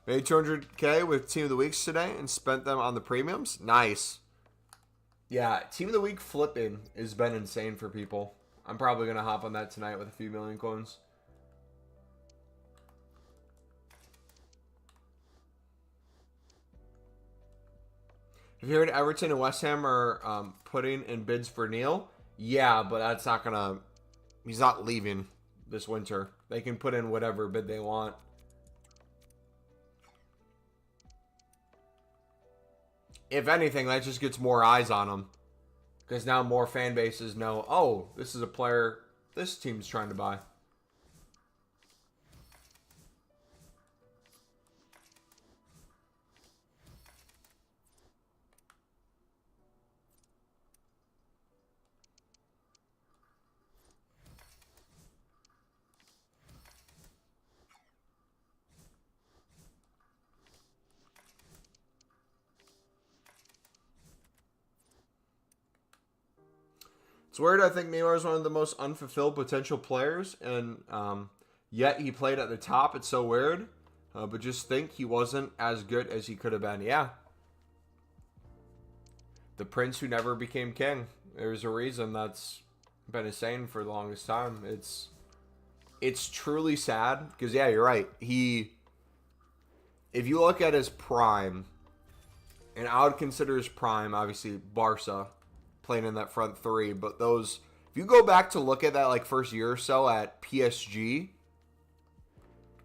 Made 200K with Team of the Weeks today and spent them on the premiums. Nice. Yeah, Team of the Week flipping has been insane for people. I'm probably going to hop on that tonight with a few million coins. Have you heard Everton and West Ham are putting in bids for Neil? Yeah, but that's not going to... He's not leaving this winter. They can put in whatever bid they want. If anything, that just gets more eyes on him. Because now more fan bases know, oh, this is a player this team's trying to buy. It's weird. I think Neymar is one of the most unfulfilled potential players, and yet he played at the top. It's so weird. But just think he wasn't as good as he could have been. Yeah. The prince who never became king. There's a reason that's been a saying for the longest time. It's truly sad because, yeah, you're right. If you look at his prime, and I would consider his prime, obviously, Barca, playing in that front three, but those, if you go back to look at that like first year or so at PSG,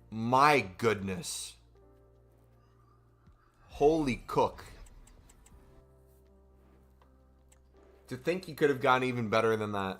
my goodness, holy cook, to think he could have gotten even better than that.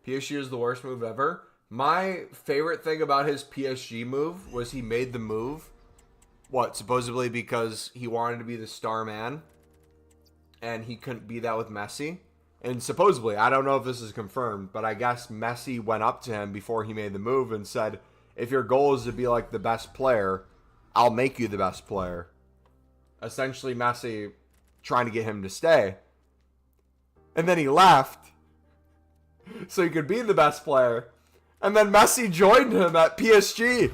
PSG is the worst move ever. My favorite thing about his PSG move was he made the move, supposedly because he wanted to be the star man, and he couldn't be that with Messi. And supposedly, I don't know if this is confirmed, but I guess Messi went up to him before he made the move and said, if your goal is to be like the best player, I'll make you the best player. Essentially, Messi trying to get him to stay. And then he left so he could be the best player. And then Messi joined him at PSG.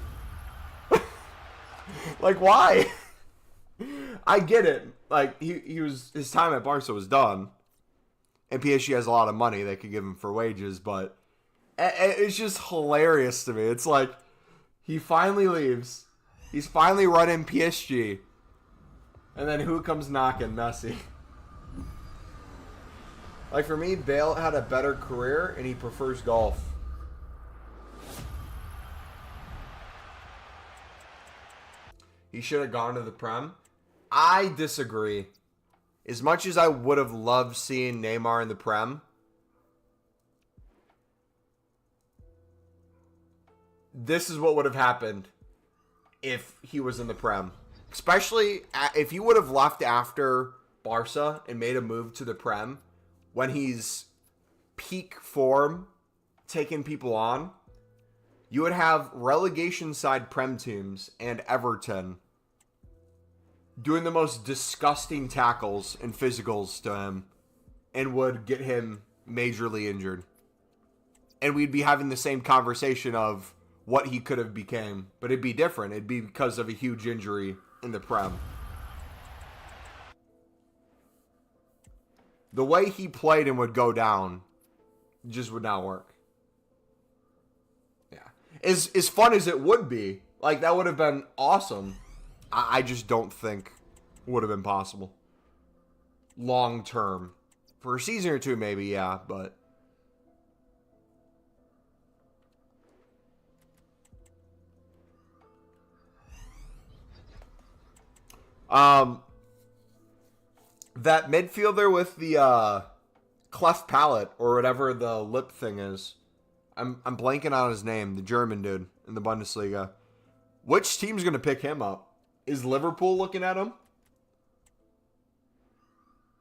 Like, why? I get it. Like, his time at Barca was done. And PSG has a lot of money they could give him for wages, but it's just hilarious to me. It's like, he finally leaves. He's finally running PSG. And then who comes knocking? Messi. Like, for me, Bale had a better career, and he prefers golf. He should have gone to the Prem. I disagree. As much as I would have loved seeing Neymar in the Prem, this is what would have happened if he was in the Prem. Especially if he would have left after Barca and made a move to the Prem when he's peak form, taking people on. You would have relegation side Prem teams and Everton doing the most disgusting tackles and physicals to him and would get him majorly injured. And we'd be having the same conversation of what he could have became. But it'd be different. It'd be because of a huge injury in the Prem. The way he played and would go down just would not work. Yeah. As fun as it would be, like, that would have been awesome. I just don't think would have been possible. Long term. For a season or two, maybe, yeah, but that midfielder with the cleft palate or whatever the lip thing is. I'm blanking on his name, the German dude in the Bundesliga. Which team's going to pick him up? Is Liverpool looking at him?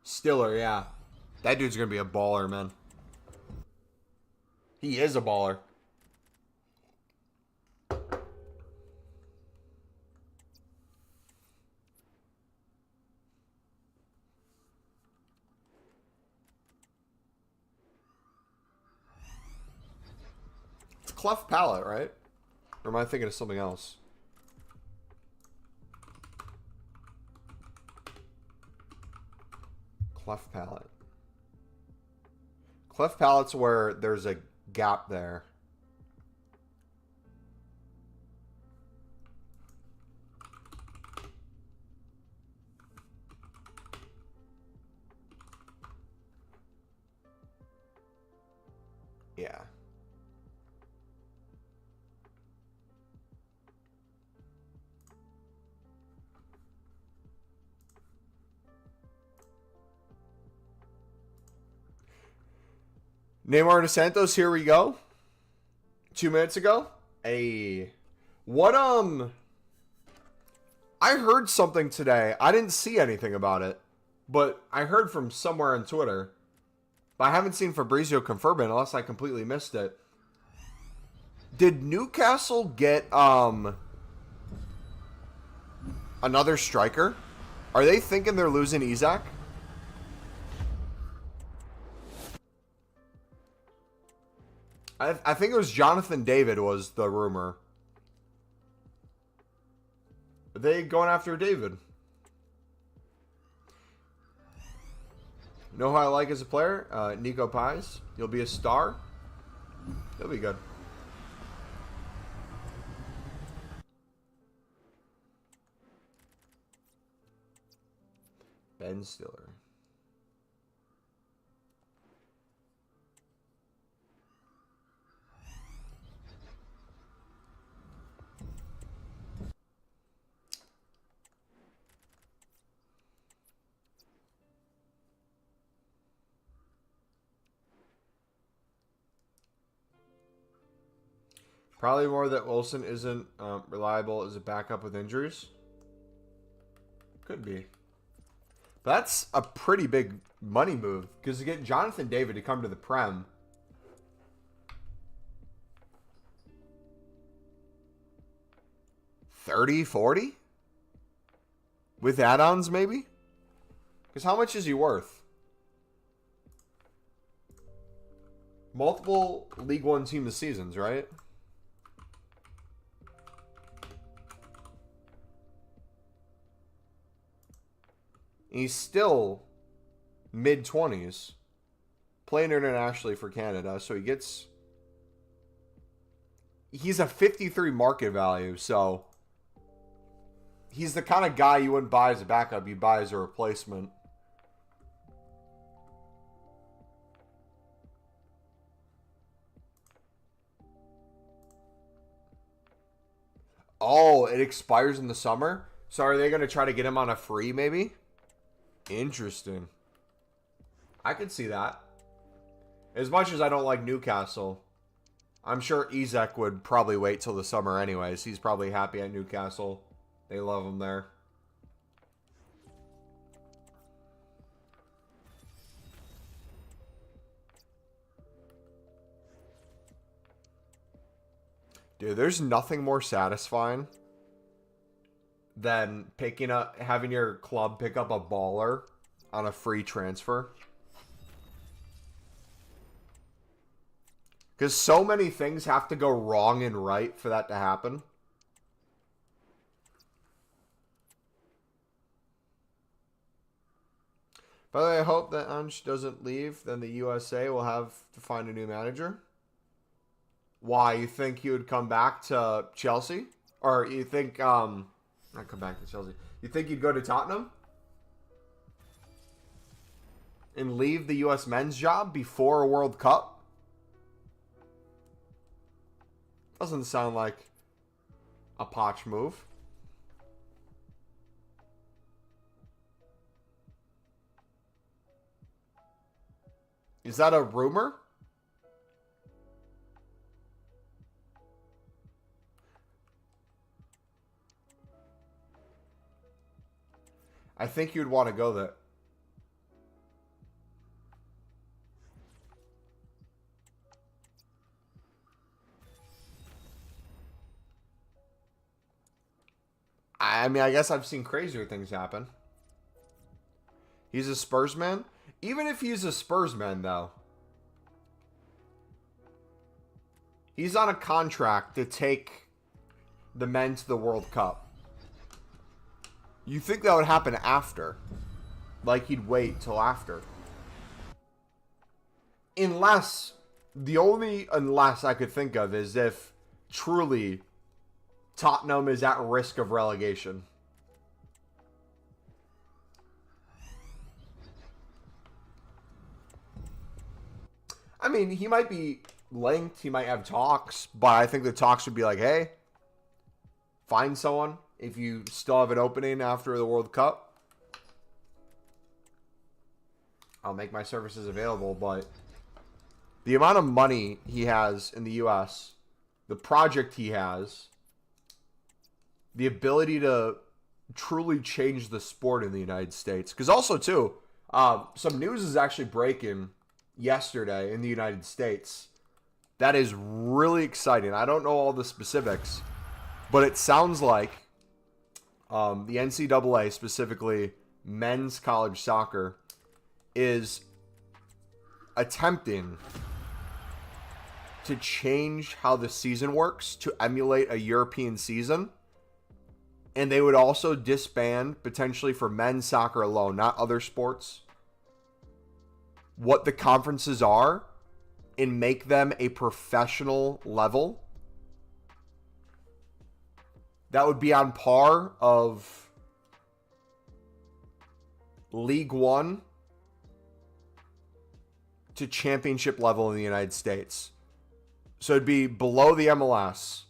Stiller, yeah. That dude's going to be a baller, man. He is a baller. It's cleft palate, right? Or am I thinking of something else? Cleft palate. Cleft palate's where there's a gap there. Yeah. Neymar dos Santos, here we go. 2 minutes ago. What, I heard something today. I didn't see anything about it, but I heard from somewhere on Twitter. But I haven't seen Fabrizio confirm it unless I completely missed it. Did Newcastle get, another striker? Are they thinking they're losing Isak? I think it was Jonathan David was the rumor. Are they going after David? Know who I like as a player? Nico Pais. You'll be a star. He'll be good. Ben Stiller. Probably more that Wilson isn't reliable as a backup with injuries. Could be. But that's a pretty big money move. Because to get Jonathan David to come to the Prem. $30, $40? With add-ons, maybe? Because how much is he worth? Multiple League One team of seasons, right? He's still mid-20s. Playing internationally for Canada. So he gets... He's a 53 market value, so... He's the kind of guy you wouldn't buy as a backup. You buy as a replacement. Oh, it expires in the summer? So are they going to try to get him on a free, maybe? Interesting. I could see that. As much as I don't like Newcastle, I'm sure Isak would probably wait till the summer anyways. He's probably happy at Newcastle. They love him there. Dude, there's nothing more satisfying than having your club pick up a baller on a free transfer. Because so many things have to go wrong and right for that to happen. By the way, I hope that Ange doesn't leave. Then the USA will have to find a new manager. Why? You think he would come back to Chelsea? Or you think, not come back to Chelsea. You think he'd go to Tottenham? And leave the US men's job before a World Cup? Doesn't sound like a Poch move. Is that a rumor? I think you'd want to go there. I mean, I guess I've seen crazier things happen. He's a Spurs man? Even if he's a Spurs man, though, he's on a contract to take the men to the World Cup. You think that would happen after? Like he'd wait till after? Unless, the only unless I could think of is if truly Tottenham is at risk of relegation. I mean, he might be linked. He might have talks. But I think the talks would be like, hey, find someone if you still have an opening after the World Cup. I'll make my services available. But the amount of money he has in the U.S., the project he has, the ability to truly change the sport in the United States. Because also, too, some news is actually breaking yesterday in the United States. That is really exciting. I don't know all the specifics, but it sounds like the NCAA, specifically men's college soccer, is attempting to change how the season works to emulate a European season. And they would also disband, potentially for men's soccer alone, not other sports, what the conferences are and make them a professional level that would be on par of League One to championship level in the United States. So it'd be below the MLS.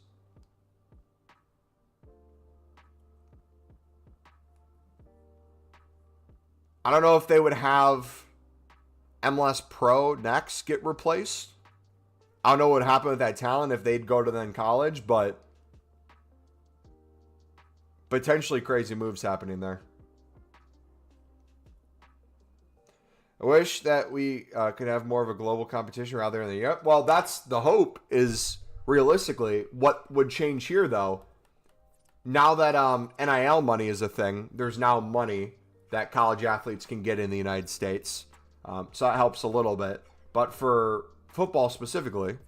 I don't know if they would have MLS Pro next get replaced. I don't know what would happen with that talent if they'd go to then college, but potentially crazy moves happening there. I wish that we could have more of a global competition rather than Europe. Well, that's the hope, is realistically what would change here, though. Now that NIL money is a thing, there's now money that college athletes can get in the United States. So that helps a little bit. But for football specifically,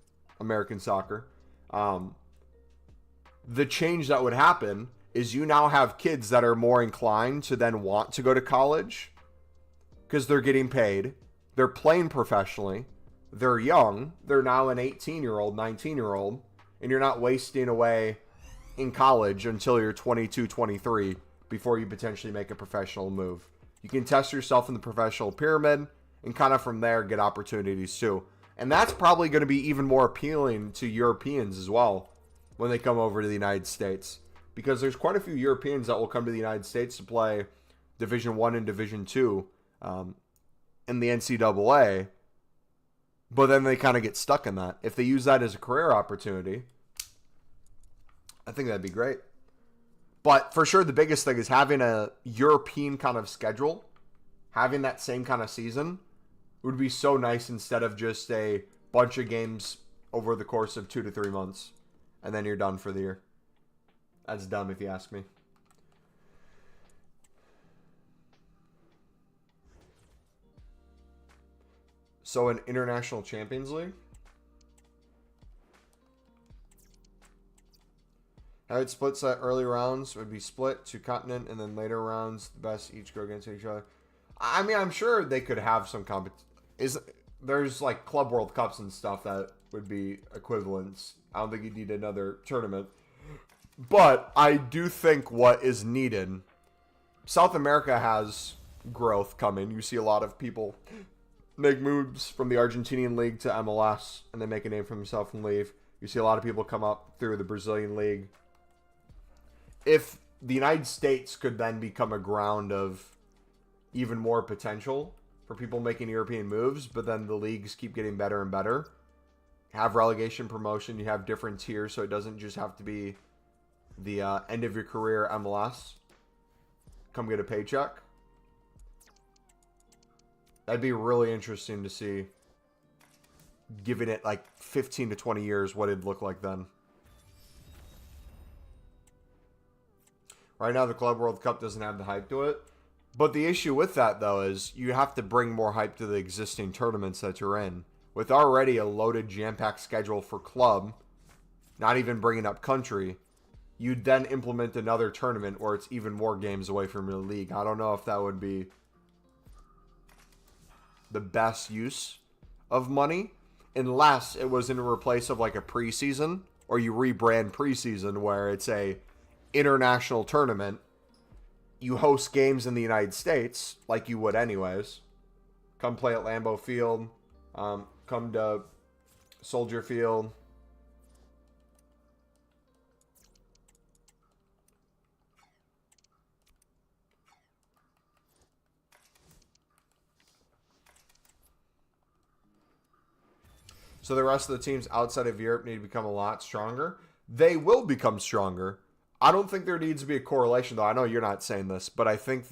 American soccer, the change that would happen is you now have kids that are more inclined to then want to go to college because they're getting paid. They're playing professionally. They're young. They're now an 18-year-old, 19-year-old, and you're not wasting away in college until you're 22, 23 before you potentially make a professional move. You can test yourself in the professional pyramid and kind of from there get opportunities too. And that's probably going to be even more appealing to Europeans as well when they come over to the United States, because there's quite a few Europeans that will come to the United States to play Division I and Division II in the NCAA, but then they kind of get stuck in that. If they use that as a career opportunity, I think that'd be great. But for sure, the biggest thing is having a European kind of schedule, having that same kind of season would be so nice instead of just a bunch of games over the course of 2 to 3 months and then you're done for the year. That's dumb if you ask me. So an International Champions League? How it splits that early rounds would be split to continent, and then later rounds, the best each go against each other. I mean, I'm sure they could have some there's like Club World Cups and stuff that would be equivalents. I don't think you need another tournament. But I do think what is needed, South America has growth coming. You see a lot of people make moves from the Argentinian league to MLS, and they make a name for themselves and leave. You see a lot of people come up through the Brazilian league. If the United States could then become a ground of even more potential for people making European moves, but then the leagues keep getting better and better, have relegation, promotion, you have different tiers, so it doesn't just have to be the end of your career MLS. Come get a paycheck. That'd be really interesting to see, giving it like 15 to 20 years, what it'd look like then. Right now, the Club World Cup doesn't have the hype to it. But the issue with that, though, is you have to bring more hype to the existing tournaments that you're in. With already a loaded jam-packed schedule for club, not even bringing up country, you'd then implement another tournament where it's even more games away from the league. I don't know if that would be the best use of money, unless it was in replace of like a preseason, or you rebrand preseason where it's a international tournament. You host games in the United States like you would anyways. Come play at Lambeau Field. Come to Soldier Field. So the rest of the teams outside of Europe need to become a lot stronger. They will become stronger. I don't think there needs to be a correlation, though. I know you're not saying this, but I think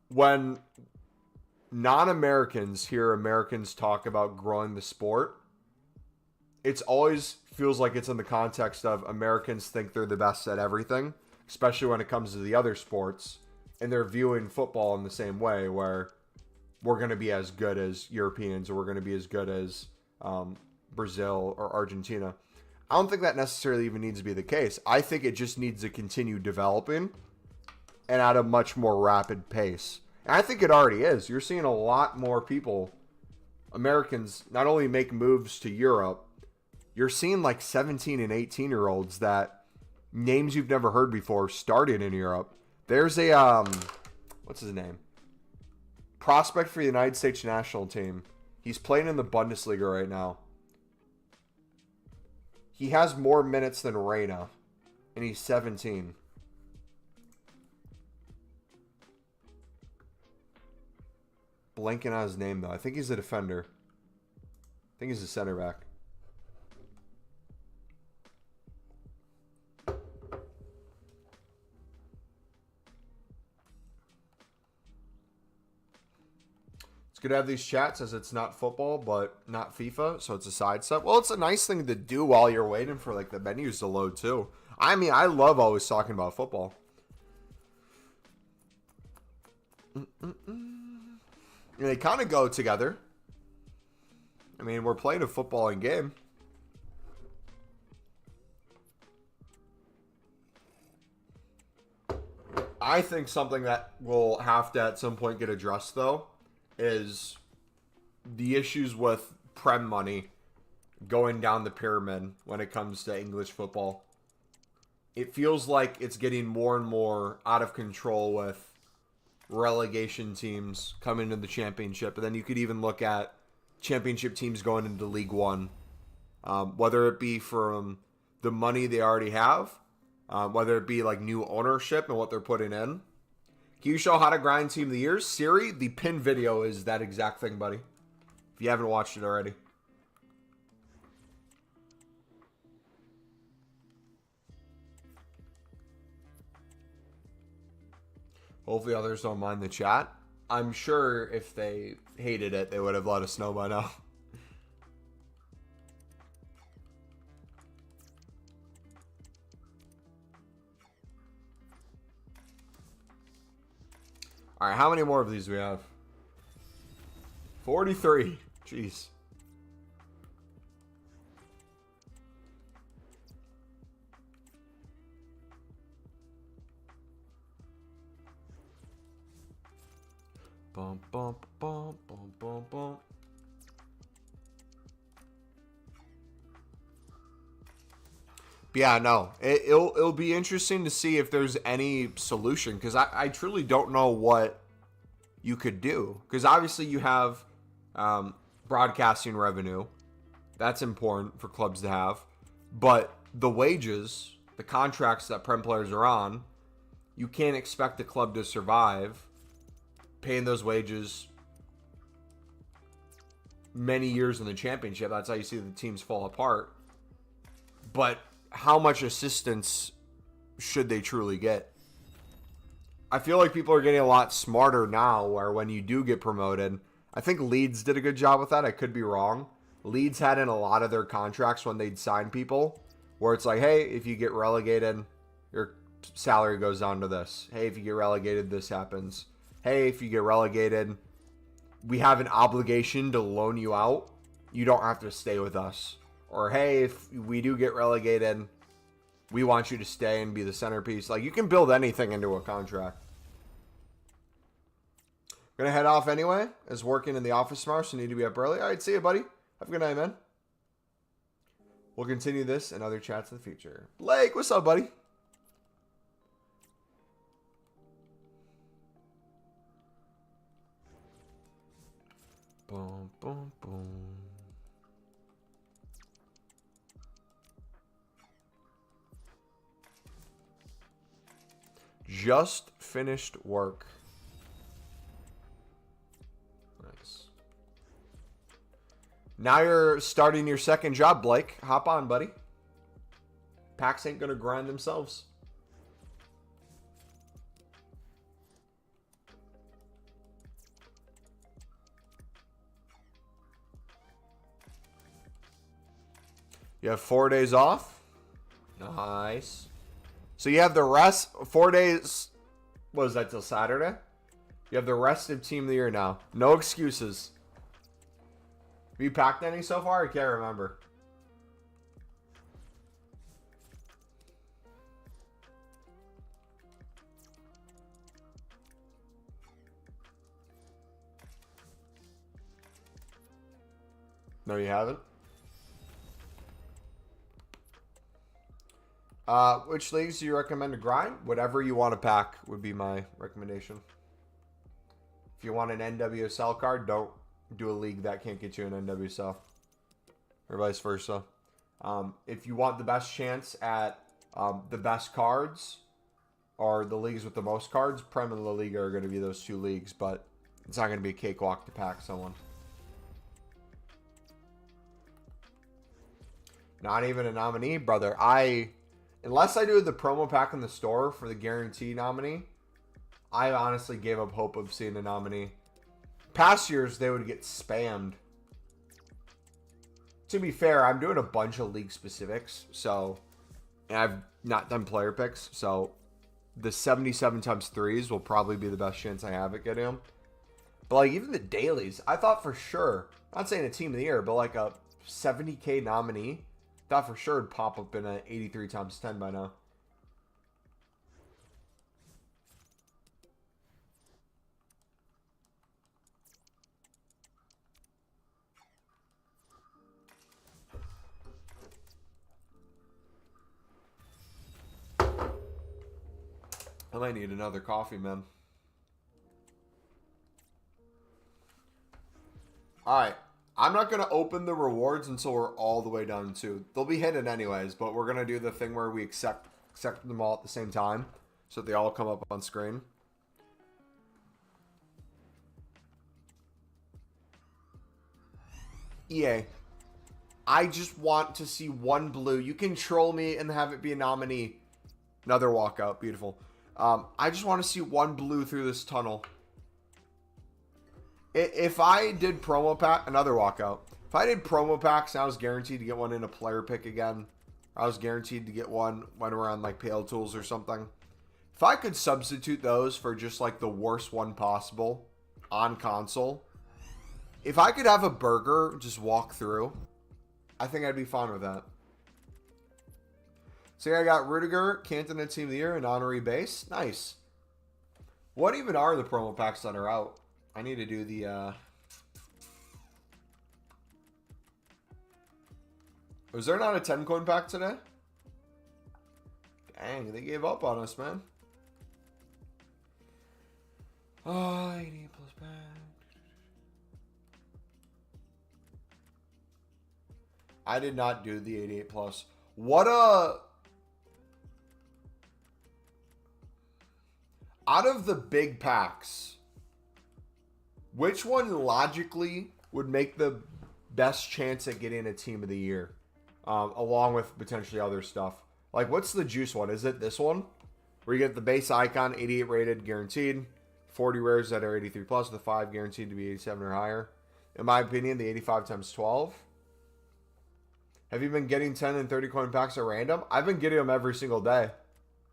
when non-Americans hear Americans talk about growing the sport, it's always feels like it's in the context of Americans think they're the best at everything, especially when it comes to the other sports, and they're viewing football in the same way, where we're going to be as good as Europeans, or we're going to be as good as Brazil or Argentina. I don't think that necessarily even needs to be the case. I think it just needs to continue developing and at a much more rapid pace. And I think it already is. You're seeing a lot more people, Americans, not only make moves to Europe, you're seeing like 17 and 18-year-olds that names you've never heard before started in Europe. There's a, what's his name? Prospect for the United States national team. He's playing in the Bundesliga right now. He has more minutes than Reyna, and he's 17. Blanking on his name, though. I think he's a defender. I think he's a center back. It's good to have these chats as it's not football, but not FIFA, so it's a side step. Well, it's a nice thing to do while you're waiting for like the menus to load too. I mean, I love always talking about football. And they kind of go together. I mean, we're playing a footballing game. I think something that will have to at some point get addressed, though, is the issues with Prem money going down the pyramid when it comes to English football. It feels like it's getting more and more out of control with relegation teams coming into the championship. And then you could even look at championship teams going into League One, whether it be from the money they already have, whether it be like new ownership and what they're putting in. Can you show how to grind Team of the Year? Siri, the pin video is that exact thing, buddy. If you haven't watched it already. Hopefully others don't mind the chat. I'm sure if they hated it, they would have let us know by now. All right, how many more of these do we have? 43. Jeez. Bum, bum, bum, bum, bum, bum. But yeah, no. It'll be interesting to see if there's any solution, because I truly don't know what you could do. Because obviously you have broadcasting revenue. That's important for clubs to have. But the wages, the contracts that Prem players are on, you can't expect the club to survive paying those wages many years in the championship. That's how you see the teams fall apart. But how much assistance should they truly get? I feel like people are getting a lot smarter now, where when you do get promoted, I think Leeds did a good job with that. I could be wrong. Leeds had in a lot of their contracts when they'd sign people, where it's like, hey, if you get relegated, your salary goes down to this. Hey, if you get relegated, this happens. Hey, if you get relegated, we have an obligation to loan you out. You don't have to stay with us. Or, hey, if we do get relegated, we want you to stay and be the centerpiece. Like, you can build anything into a contract. Gonna head off anyway. Is working in the office tomorrow, so need to be up early. All right, see you, buddy. Have a good night, man. We'll continue this and other chats in the future. Blake, what's up, buddy? Boom, boom, boom. Just finished work. Nice. Now you're starting your second job, Blake. Hop on, buddy. Packs ain't gonna grind themselves. You have 4 days off. Nice. So you have the rest, 4 days, what is that, till Saturday? You have the rest of Team of the Year now. No excuses. Have you packed any so far? I can't remember. No, you haven't? Which leagues do you recommend to grind? Whatever you want to pack would be my recommendation. If you want an NWSL card, don't do a league that can't get you an NWSL. Or vice versa. If you want the best chance at the best cards, or the leagues with the most cards, Prem and La Liga are going to be those two leagues, but it's not going to be a cakewalk to pack someone. Not even a nominee, brother. Unless I do the promo pack in the store for the guarantee nominee, I honestly gave up hope of seeing a nominee. Past years, they would get spammed. To be fair, I'm doing a bunch of league specifics, so, and I've not done player picks, so the 77 times threes will probably be the best chance I have at getting them. But like even the dailies, I thought for sure, not saying a team of the year, but like a 70K nominee, thought for sure it'd pop up in an 83 times 10 by now. I might need another coffee, man. Alright. I'm not going to open the rewards until we're all the way done, too. They'll be hidden anyways, but we're going to do the thing where we accept them all at the same time, so that they all come up on screen. EA. I just want to see one blue. You can troll me and have it be a nominee. Another walkout. Beautiful. I just want to see one blue through this tunnel. If I did promo pack, another walkout. If I did promo packs and I was guaranteed to get one in a player pick again, I was guaranteed to get one when we're on like Pale Tools or something. If I could substitute those for just like the worst one possible on console, if I could have a burger just walk through, I think I'd be fine with that. So I got Rudiger, Cantona Team of the Year, and honorary base. Nice. What even are the promo packs that are out? I need to do the, Was there not a 10 coin pack today? Dang, they gave up on us, man. Oh, 88 plus pack. I did not do the 88 plus. What a... Out of the big packs, which one logically would make the best chance at getting a Team of the Year? Along with potentially other stuff. Like, what's the juice one? Is it this one? Where you get the base icon, 88 rated, guaranteed. 40 rares that are 83 plus, the 5 guaranteed to be 87 or higher. In my opinion, the 85 times 12. Have you been getting 10 and 30 coin packs at random? I've been getting them every single day.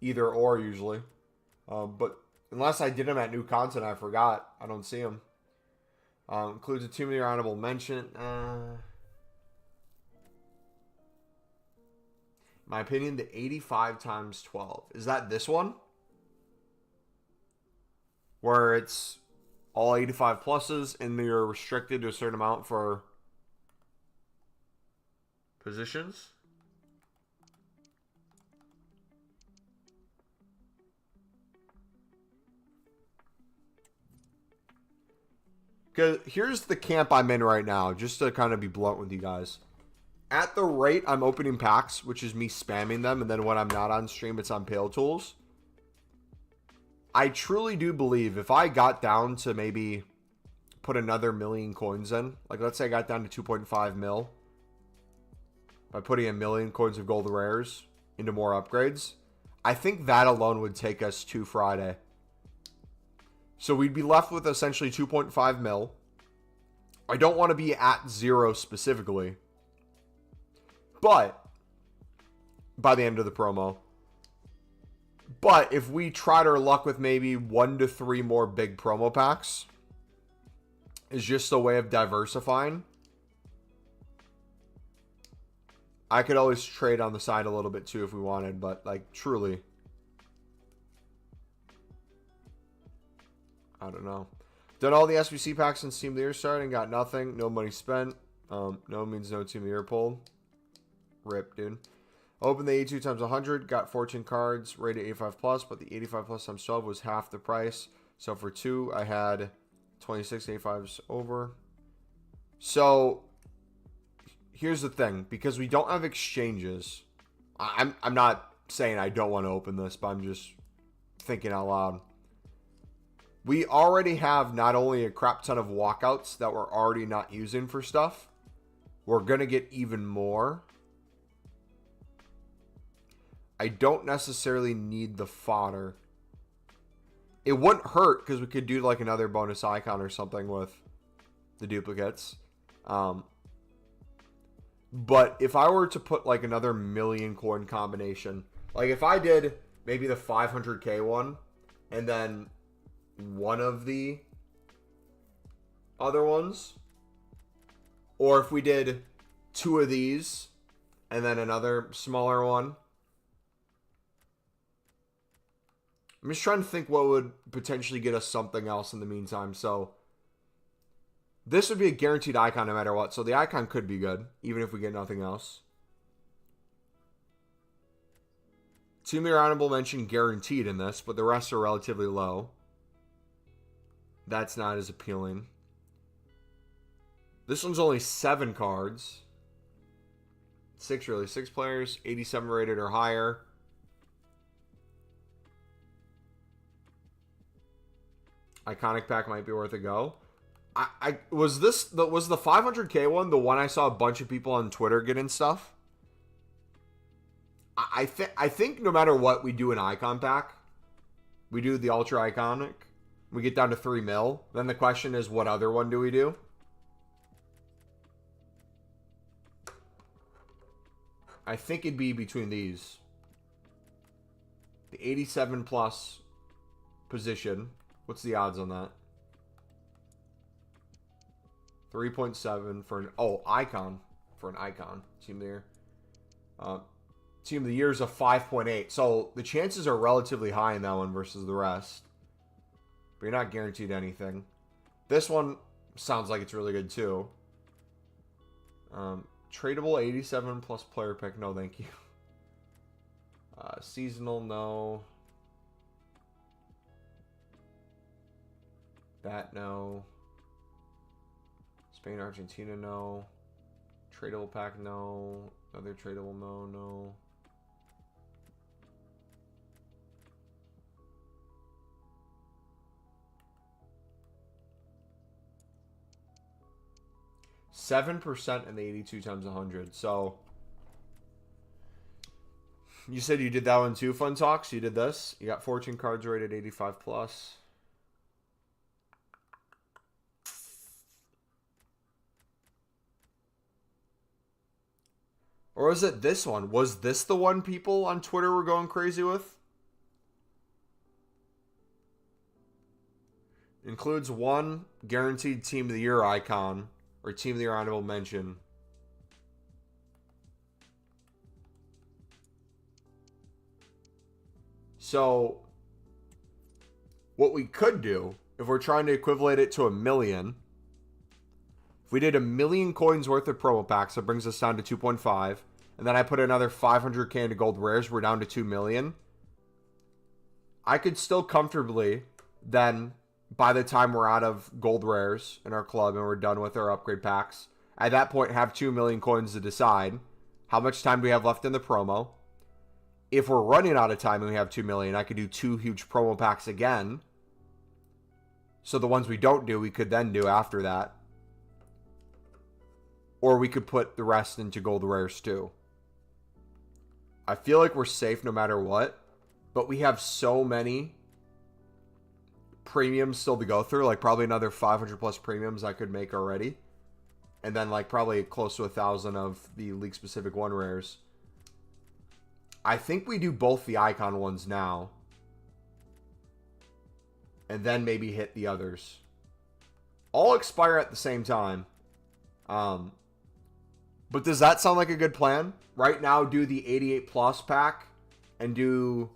either or usually. But unless I did them at new content, I forgot. I don't see them. Includes a 2 million honorable mention. My opinion, the 85 times 12. Is that this one? Where it's all 85 pluses and you're restricted to a certain amount for positions? Because here's the camp I'm in right now, just to kind of be blunt with you guys. At the rate I'm opening packs, which is me spamming them, and then when I'm not on stream, it's on Pale Tools. I truly do believe if I got down to maybe put another million coins in, like let's say I got down to 2.5 mil, by putting a million coins of gold rares into more upgrades, I think that alone would take us to Friday. So we'd be left with essentially 2.5 mil. I don't want to be at 0 specifically, but by the end of the promo. But if we tried our luck with maybe 1 to 3 more big promo packs, is just a way of diversifying. I could always trade on the side a little bit too if we wanted, but like truly, I don't know. Done all the SBC packs since Team of the Year started and got nothing. No money spent. No means no Team of the Year pulled. Rip, dude. Opened the 82 times 100. Got 14 cards. Rated 85 plus, but the 85 plus times 12 was half the price. So for 2, I had 26 85s over. So here's the thing. Because we don't have exchanges. I'm not saying I don't want to open this, but I'm just thinking out loud. We already have not only a crap ton of walkouts that we're already not using for stuff, we're going to get even more. I don't necessarily need the fodder. It wouldn't hurt because we could do like another bonus icon or something with the duplicates. But if I were to put like another million coin combination, like if I did maybe the 500k one and then one of the other ones, or if we did 2 of these and then another smaller one. I'm just trying to think what would potentially get us something else in the meantime. So this would be a guaranteed icon no matter what. So the icon could be good even if we get nothing else. Team of the Year honorable mention guaranteed in this, but the rest are relatively low. That's not as appealing. This one's only 7 cards. 6 really. 6 players. 87 rated or higher. Iconic pack might be worth a go. Was the 500k one the one I saw a bunch of people on Twitter getting stuff? I think no matter what we do an icon pack, we do the ultra iconic. We get down to 3 mil. Then the question is, what other one do we do? I think it'd be between these. The 87 plus position. What's the odds on that? 3.7 for an icon. For an icon. Team of the Year. Team of the Year is a 5.8. So the chances are relatively high in that one versus the rest. But you're not guaranteed anything. This one sounds like it's really good too. Tradable 87 plus player pick. No, thank you. Seasonal, no. That, no. Spain, Argentina, no. Tradable pack, no. Another tradable, no. 7% in the 82 times 100. So you said you did that one too, Fun Talks. You did this. You got 14 cards rated 85 plus. Or was it this one? Was this the one people on Twitter were going crazy with? includes one guaranteed Team of the Year icon or Team of the Year honorable mention. So what we could do, if we're trying to equivalent it to 1 million, if we did 1 million coins worth of promo packs, that brings us down to 2.5. And then I put another 500k into gold rares, we're down to 2 million. I could still comfortably then, by the time we're out of gold rares in our club and we're done with our upgrade packs, at that point have 2 million coins to decide how much time do we have left in the promo. If we're running out of time and we have 2 million, I could do 2 huge promo packs again. So the ones we don't do, we could then do after that. Or we could put the rest into gold rares too. I feel like we're safe no matter what. But we have so many premiums still to go through. Like probably another 500 plus premiums I could make already. And then like probably close to 1,000 of the league specific one rares. I think we do both the icon ones now. And then maybe hit the others. All expire at the same time. But does that sound like a good plan? Right now, do the 88 plus pack and do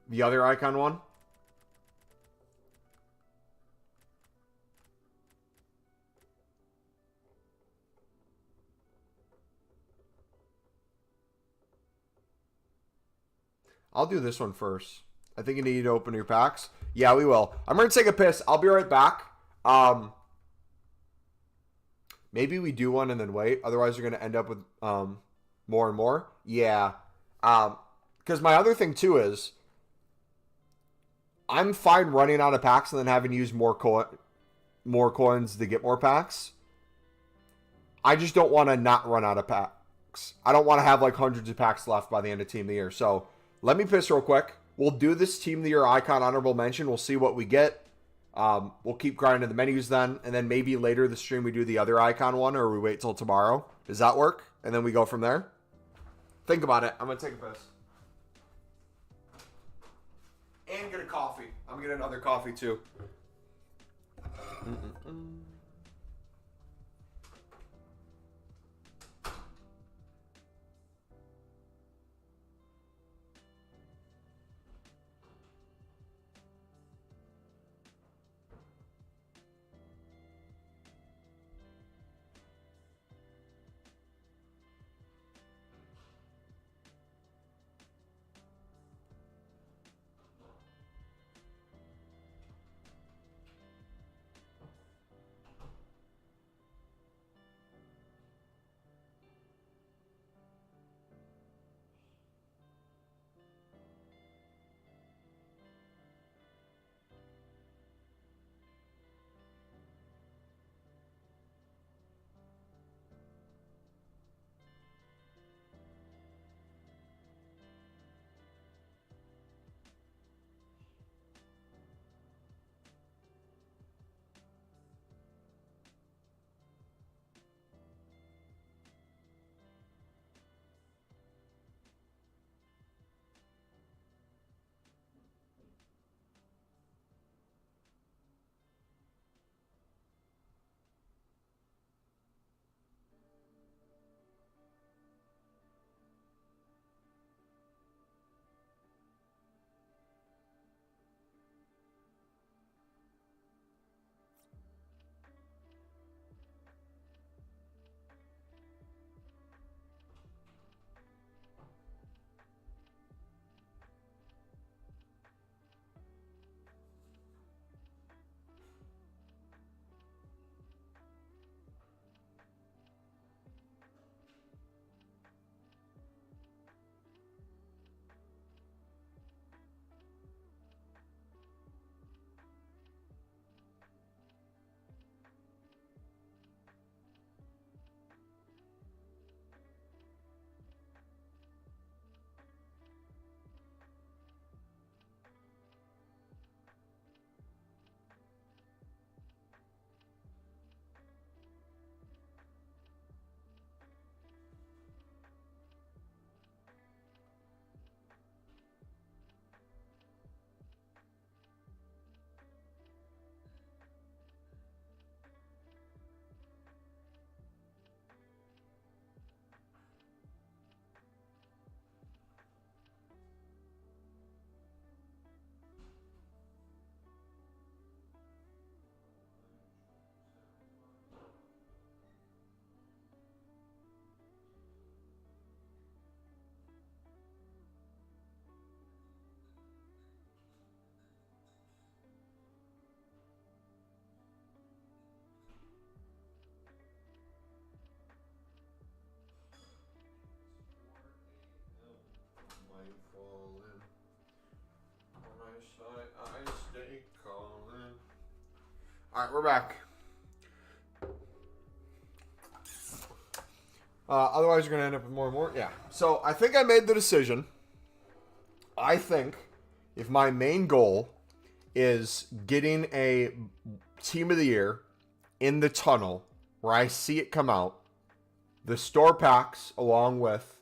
the other icon one. I'll do this one first. I think you need to open your packs. Yeah, we will. I'm going to take a piss. I'll be right back. Maybe we do one and then wait. Otherwise, you're going to end up with more and more. Yeah. Because my other thing, too, is I'm fine running out of packs and then having to use more coins to get more packs. I just don't want to not run out of packs. I don't want to have like hundreds of packs left by the end of Team of the Year. So let me piss real quick. We'll do this Team of the Year icon honorable mention. We'll see what we get. We'll keep grinding the menus then. And then maybe later the stream we do the other icon one or we wait till tomorrow. Does that work? And then we go from there? Think about it. I'm going to take a piss. And get a coffee. I'm going to get another coffee too. All right, we're back. Otherwise, you're going to end up with more and more. Yeah. So I think I made the decision. I think if my main goal is getting a team of the year in the tunnel where I see it come out, the store packs along with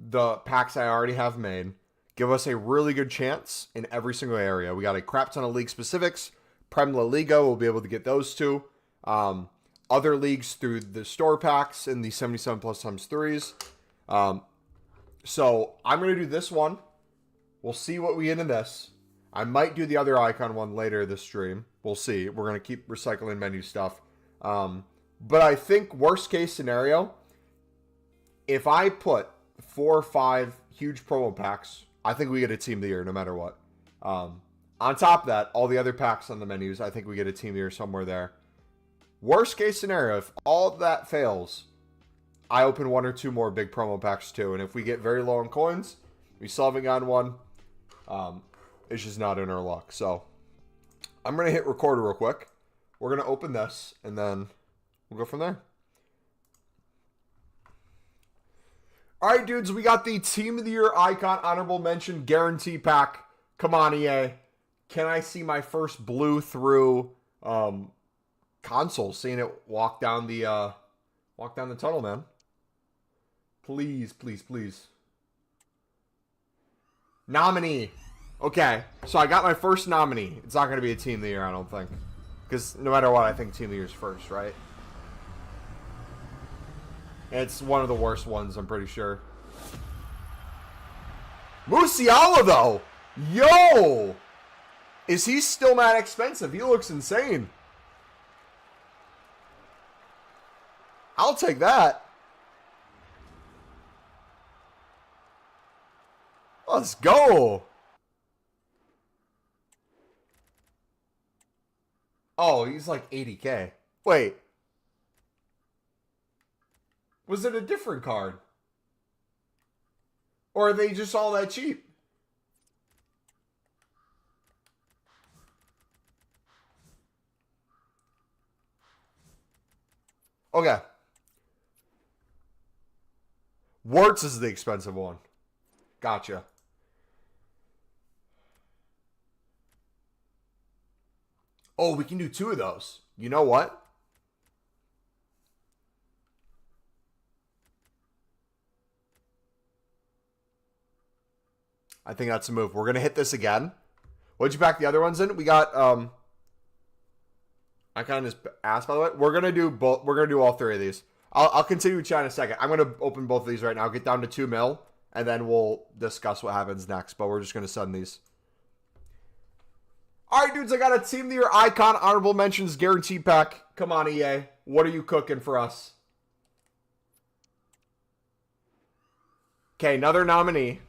the packs I already have made give us a really good chance in every single area. We got a crap ton of league specifics. Prem La Liga, we'll be able to get those two. Other leagues through the store packs and the 77 plus times threes. So I'm going to do this one. We'll see what we get in this. I might do the other icon one later this stream. We'll see. We're going to keep recycling menu stuff. But I think worst case scenario, if I put 4 or 5 huge promo packs, I think we get a team of the year no matter what. On top of that, all the other packs on the menus, I think we get a team of the year somewhere there. Worst case scenario, if all that fails, I open 1 or 2 more big promo packs too. And if we get very low on coins, we still haven't gotten one. It's just not in our luck. So I'm going to hit record real quick. We're going to open this and then we'll go from there. All right, dudes, we got the Team of the Year Icon Honorable Mention Guarantee Pack. Come on, EA. Can I see my first blue through console? Seeing it walk down the tunnel, man. Please, please, please. Nominee. Okay, so I got my first nominee. It's not going to be a Team of the Year, I don't think. Because no matter what, I think Team of the Year is first, right? It's one of the worst ones, I'm pretty sure. Musiala, though! Yo! Is he still that expensive? He looks insane. I'll take that. Let's go! Oh, he's like 80K. Wait. Was it a different card? Or are they just all that cheap? Okay. Wirtz is the expensive one. Gotcha. Oh, we can do 2 of those. You know what? I think that's a move. We're going to hit this again. What'd you pack the other ones in? We got, I kind of just asked, by the way. We're going to do both. We're going to do all 3 of these. I'll continue with chat in a second. I'm going to open both of these right now. Get down to 2 mil, and then we'll discuss what happens next. But we're just going to send these. All right, dudes. I got a Team of the Year Icon Honorable Mentions Guarantee Pack. Come on, EA. What are you cooking for us? Okay, another nominee.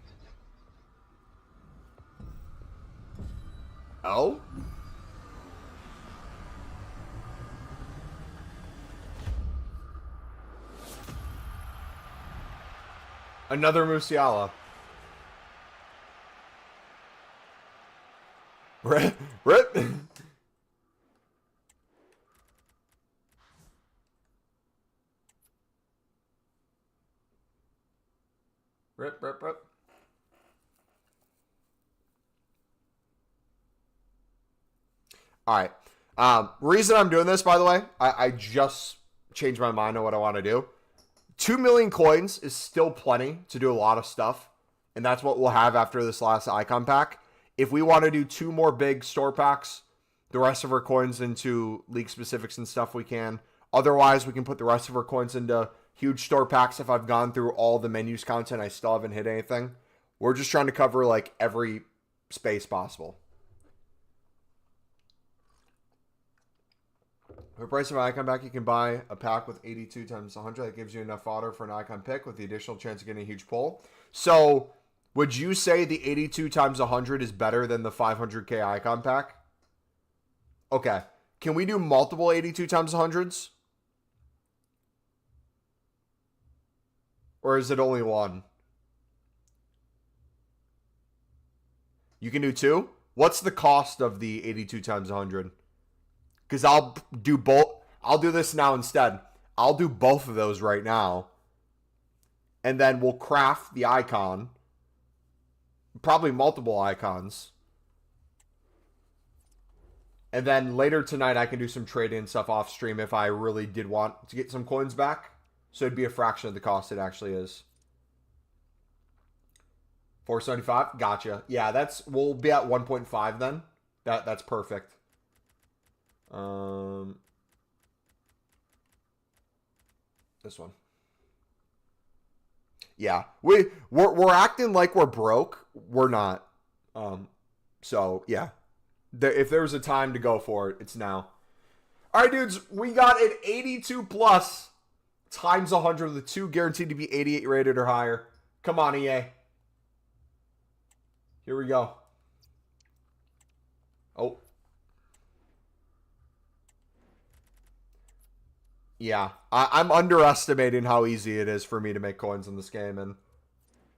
Oh? Another Musiala. Rip. Rip. Rip, rip, rip. All right. Reason I'm doing this, by the way, I just changed my mind on what I want to do. 2 million coins is still plenty to do a lot of stuff, and that's what we'll have after this last icon pack. If we want to do 2 more big store packs, the rest of our coins into league specifics and stuff, we can. Otherwise, we can put the rest of our coins into huge store packs. If I've gone through all the menus content, I still haven't hit anything. We're just trying to cover like every space possible. For the price of an icon pack, you can buy a pack with 82 times 100. That gives you enough fodder for an icon pick with the additional chance of getting a huge pull. So, would you say the 82 times 100 is better than the 500k icon pack? Okay. Can we do multiple 82 times 100s? Or is it only one? You can do 2? What's the cost of the 82 times 100? Because I'll do both. I'll do this now instead. I'll do both of those right now. And then we'll craft the icon. Probably multiple icons. And then later tonight, I can do some trading stuff off stream if I really did want to get some coins back. So it'd be a fraction of the cost it actually is. 475? Gotcha. Yeah, we'll be at 1.5 then. That's perfect. This one. Yeah, we're acting like we're broke. We're not. So yeah, if there was a time to go for it, it's now. All right, dudes, we got an 82 plus times 100 with the 2 guaranteed to be 88 rated or higher. Come on, EA. Here we go. Oh. Yeah, I'm underestimating how easy it is for me to make coins in this game and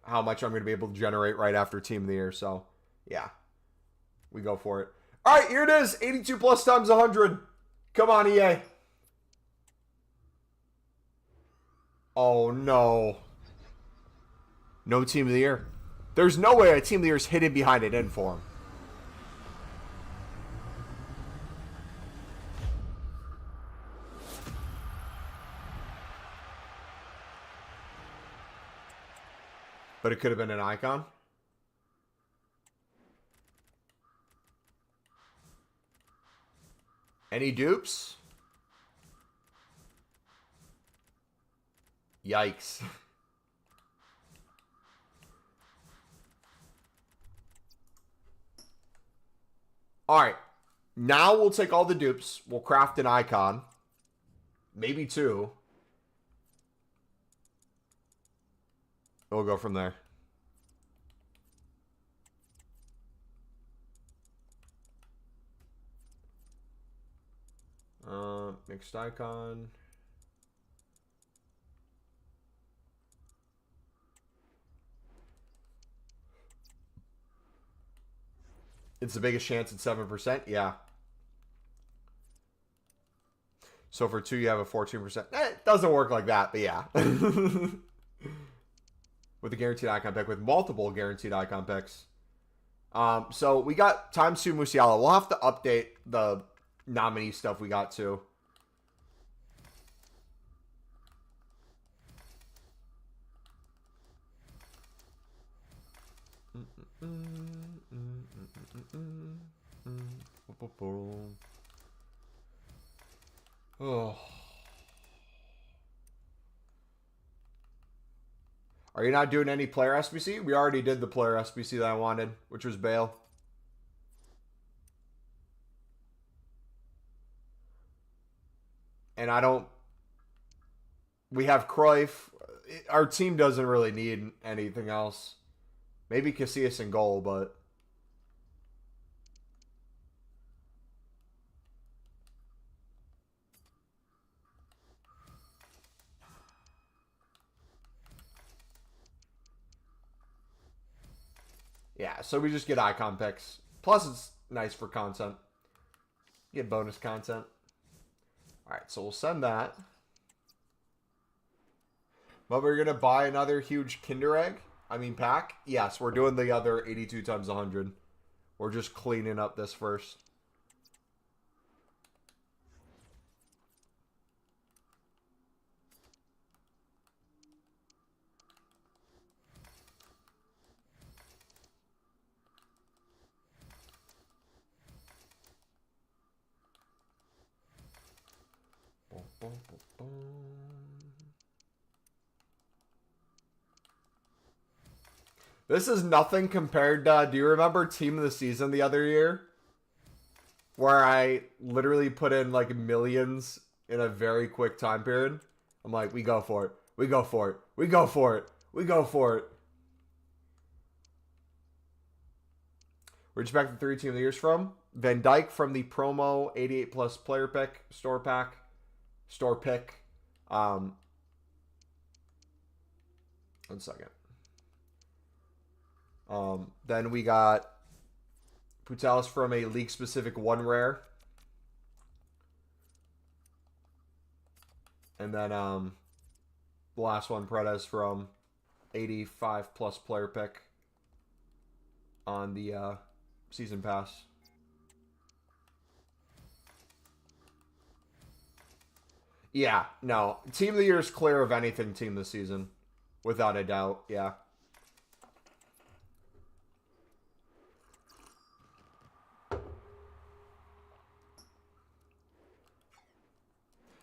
how much I'm going to be able to generate right after Team of the Year. So, yeah, we go for it. All right, here it is. 82 plus times 100. Come on, EA. Oh, no. No Team of the Year. There's no way a Team of the Year is hidden behind an inform. But it could have been an icon. Any dupes? Yikes. All right. Now we'll take all the dupes. We'll craft an icon. Maybe 2. We'll go from there. Mixed icon. It's the biggest chance at 7%. Yeah. So for 2, you have a 14%. It doesn't work like that, but yeah. With a guaranteed icon pick, with multiple guaranteed icon picks. So we got times 2 Musiala. We'll have to update the nominee stuff we got too. Oh. Are you not doing any player SBC? We already did the player SBC that I wanted, which was Bale. And I don't... We have Cruyff. Our team doesn't really need anything else. Maybe Casillas in goal, but... Yeah, so we just get icon picks. Plus, it's nice for content. Get bonus content. All right, so we'll send that. But we're going to buy another huge Kinder Egg. I mean, pack. Yes, we're doing the other 82 times 100. We're just cleaning up this first. This is nothing compared to, do you remember Team of the Season the other year? Where I literally put in like millions in a very quick time period. I'm like, we go for it. We go for it. We go for it. We go for it. Where'd you back the 3 Team of the Years from? Van Dijk from the promo 88 plus player pick, store pack, store pick. 1 second. Then we got Putelis from a league specific 1 rare. And then the last one, Paredes from 85 plus player pick on the season pass. Yeah, no. Team of the year is clear of anything team this season. Without a doubt, yeah.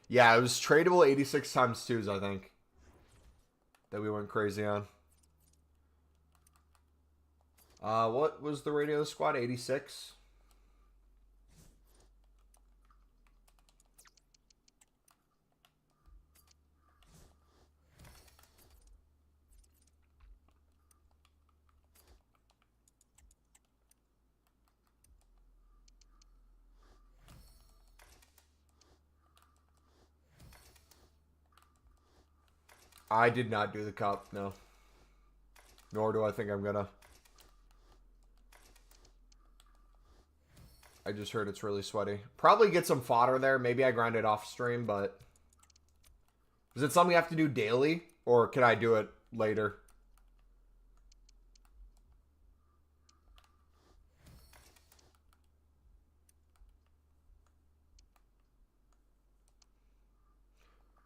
Yeah, it was tradable 86 times 2s, I think. That we went crazy on. What was the rating of the squad? 86? I did not do the cup, no. Nor do I think I'm gonna. I just heard it's really sweaty. Probably get some fodder there. Maybe I grind it off stream, but... Is it something you have to do daily? Or can I do it later?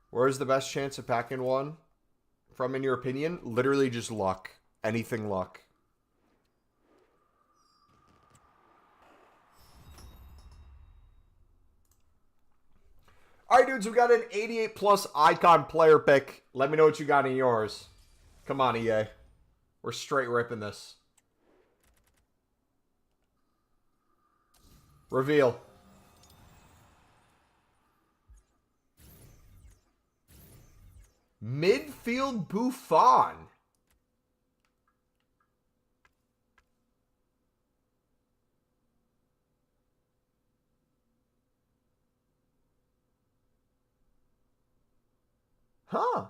Where's the best chance of packing one? From, in your opinion? Literally just luck. Anything luck. Alright, dudes, we got an 88 plus icon player pick. Let me know what you got in yours. Come on, EA. We're straight ripping this. Reveal. Midfield Buffon. Huh.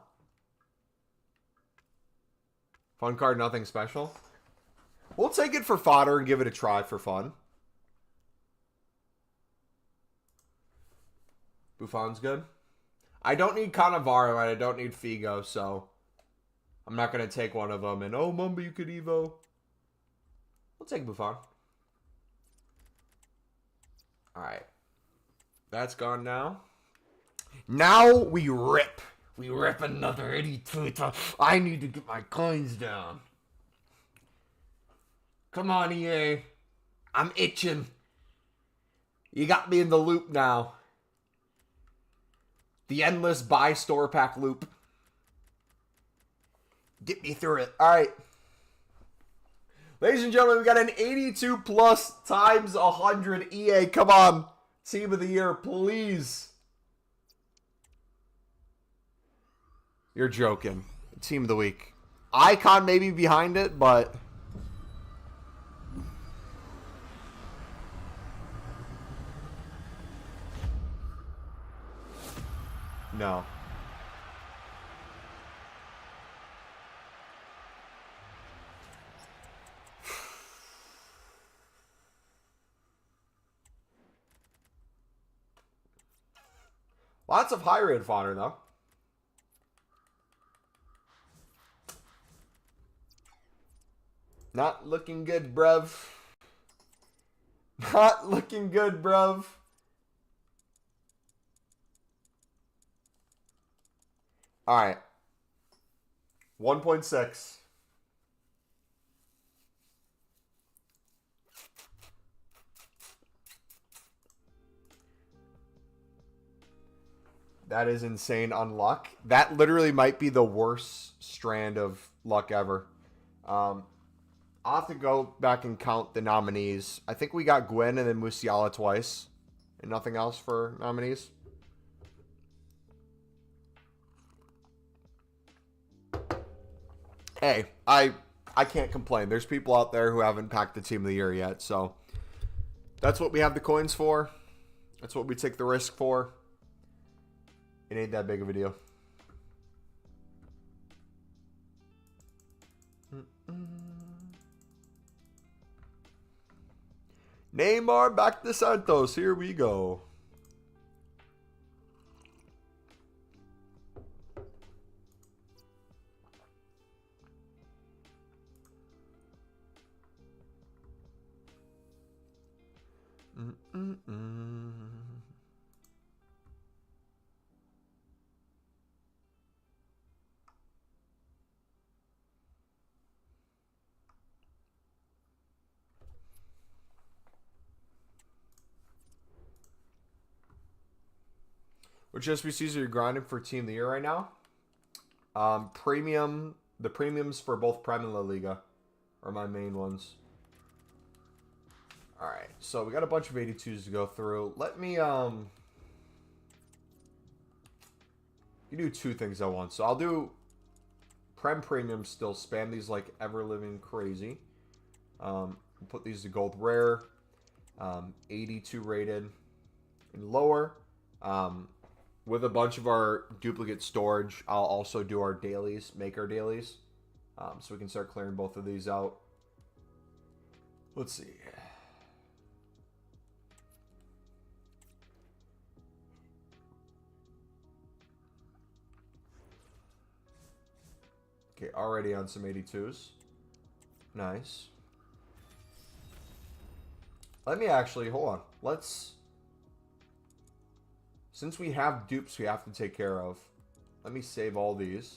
Fun card, nothing special. We'll take it for fodder and give it a try for fun. Buffon's good. I don't need Cannavaro and I don't need Figo, so I'm not going to take one of them. And, oh, Mumbo, you could Evo. We'll take Buffon. All right. That's gone now. Now we rip. We rip another 82. I need to get my coins down. Come on, EA. I'm itching. You got me in the loop now. The endless buy store pack loop. Get me through it. All right. Ladies and gentlemen, we got an 82 plus times 100 EA. Come on. Team of the year, please. You're joking. Team of the week. Icon maybe behind it, but... No. Lots of high-rated fodder, though. Not looking good, bruv. Not looking good, bruv. All right. 1.6. That is insane unluck. That literally might be the worst strand of luck ever. I'll have to go back and count the nominees. I think we got Gwen and then Musiala twice. And nothing else for nominees. Hey, I can't complain. There's people out there who haven't packed the team of the year yet. So that's what we have the coins for. That's what we take the risk for. It ain't that big of a deal. Neymar back to Santos. Here we go. Which SBCs are you grinding for Team of the Year right now? Premium. The premiums for both Prem and La Liga are my main ones. Alright, so we got a bunch of 82s to go through. Let me, you do two things at once. So I'll do Prem Premium still. Spam these like ever living crazy. Put these to Gold Rare. 82 rated and lower. With a bunch of our duplicate storage, I'll also do our dailies, make our dailies. So we can start clearing both of these out. Let's see. Okay, already on some 82s. Nice. Let me actually, hold on. Let's, since we have dupes we have to take care of, let me save all these.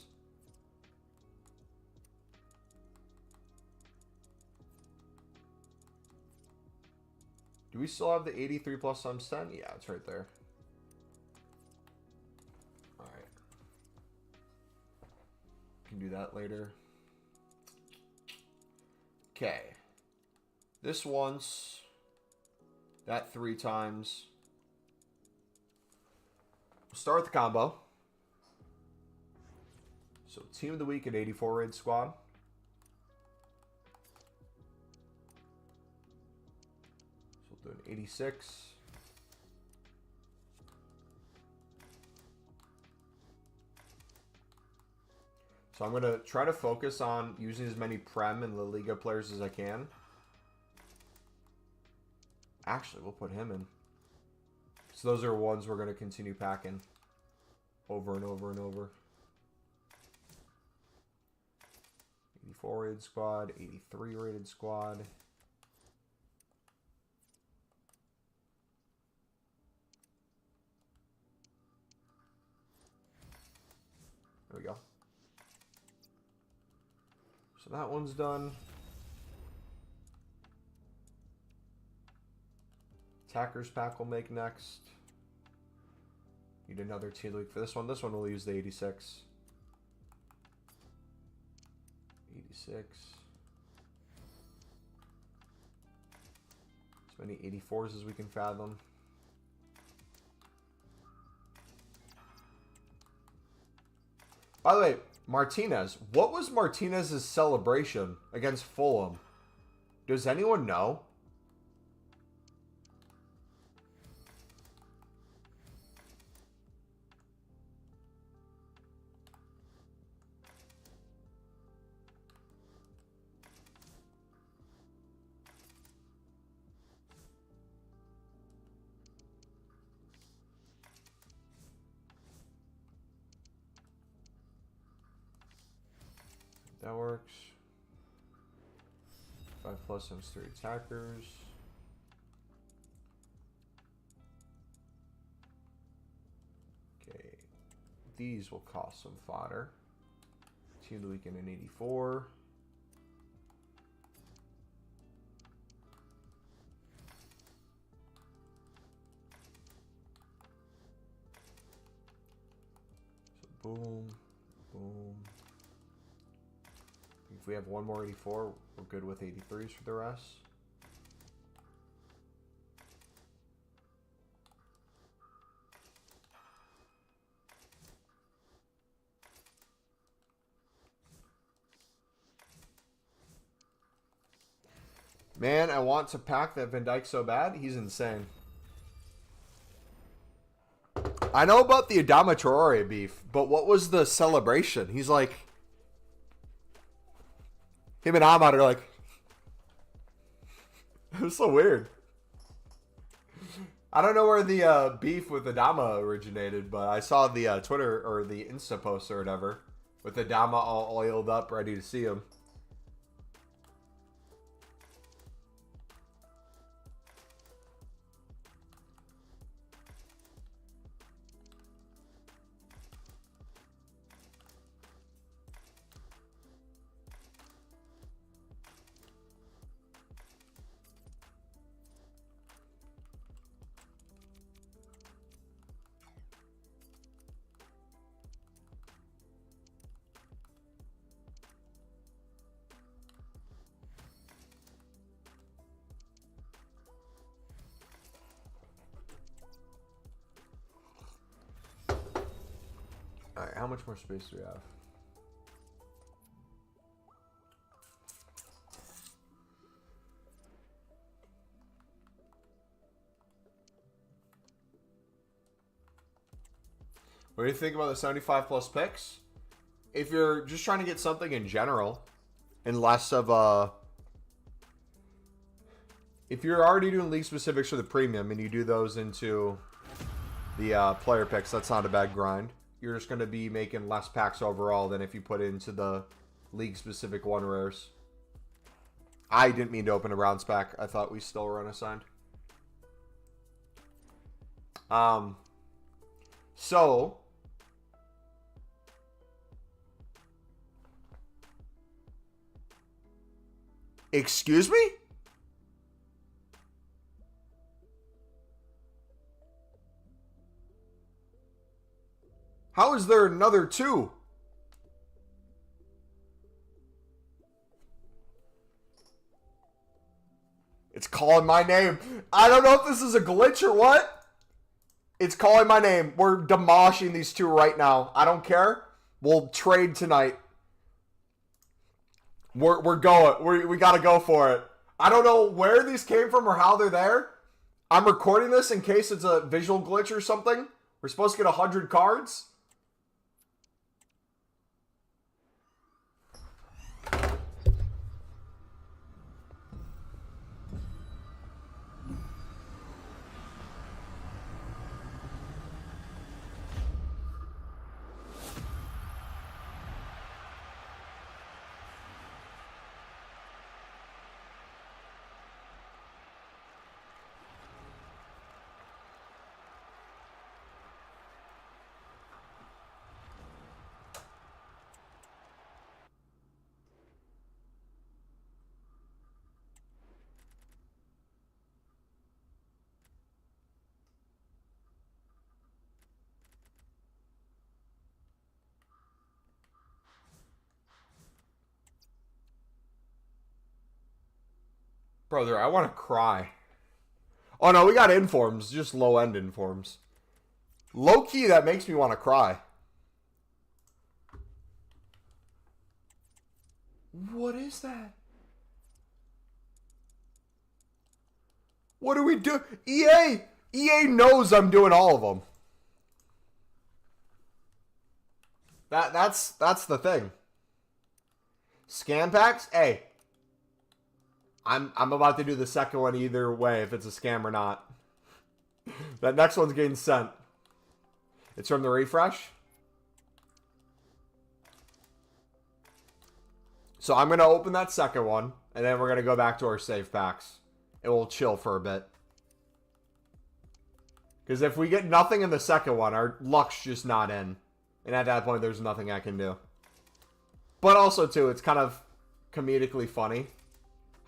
Do we still have the 83 plus times 10? Yeah, it's right there. Alright. Can do that later. Okay. This once. That 3 times. We'll start with the combo. So Team of the Week at 84 raid squad. So we'll do an 86. So I'm going to try to focus on using as many Prem and La Liga players as I can. Actually, we'll put him in. So those are ones we're going to continue packing over and over and over. 84 rated squad, 83 rated squad. There we go. So that one's done. Attackers pack will make next. Need another Team of the Week for this one. This one will use the 86. 86. As many 84s as we can fathom. By the way, Martinez. What was Martinez's celebration against Fulham? Does anyone know? That works. 5 plus times 3 attackers. Okay. These will cost some fodder. Team of the Weekend in 84. So boom, boom. If we have one more 84, we're good with 83s for the rest. Man, I want to pack that Van Dijk so bad. He's insane. I know about the Adama Traore beef, but what was the celebration? He's like... Him and Ahmad are like... It was so weird. I don't know where the beef with Adama originated, but I saw the Twitter or the Insta post or whatever with Adama all oiled up, ready to see him. Alright, how much more space do we have? What do you think about the 75 plus picks? If you're just trying to get something in general, and less of a... If you're already doing league specifics for the premium, and you do those into the player picks, that's not a bad grind. You're just going to be making less packs overall than if you put it into the league specific one rares. I didn't mean to open a Browns pack. I thought we still were unassigned. So... Excuse me? How is there another 2? It's calling my name. I don't know if this is a glitch or what. It's calling my name. We're demolishing these 2 right now. I don't care. We'll trade tonight. We're going. We got to go for it. I don't know where these came from or how they're there. I'm recording this in case it's a visual glitch or something. We're supposed to get 100 cards. Brother, I want to cry. Oh no, we got informs. Just low-end informs. Low-key, that makes me want to cry. What is that? What do we do? EA! EA knows I'm doing all of them. That's the thing. Scan packs? Hey. I'm about to do the second one either way, if it's a scam or not. That next one's getting sent. It's from the refresh. So I'm going to open that second one, and then we're going to go back to our save packs. It will chill for a bit. Because if we get nothing in the second one, our luck's just not in. And at that point, there's nothing I can do. But also, too, it's kind of comedically funny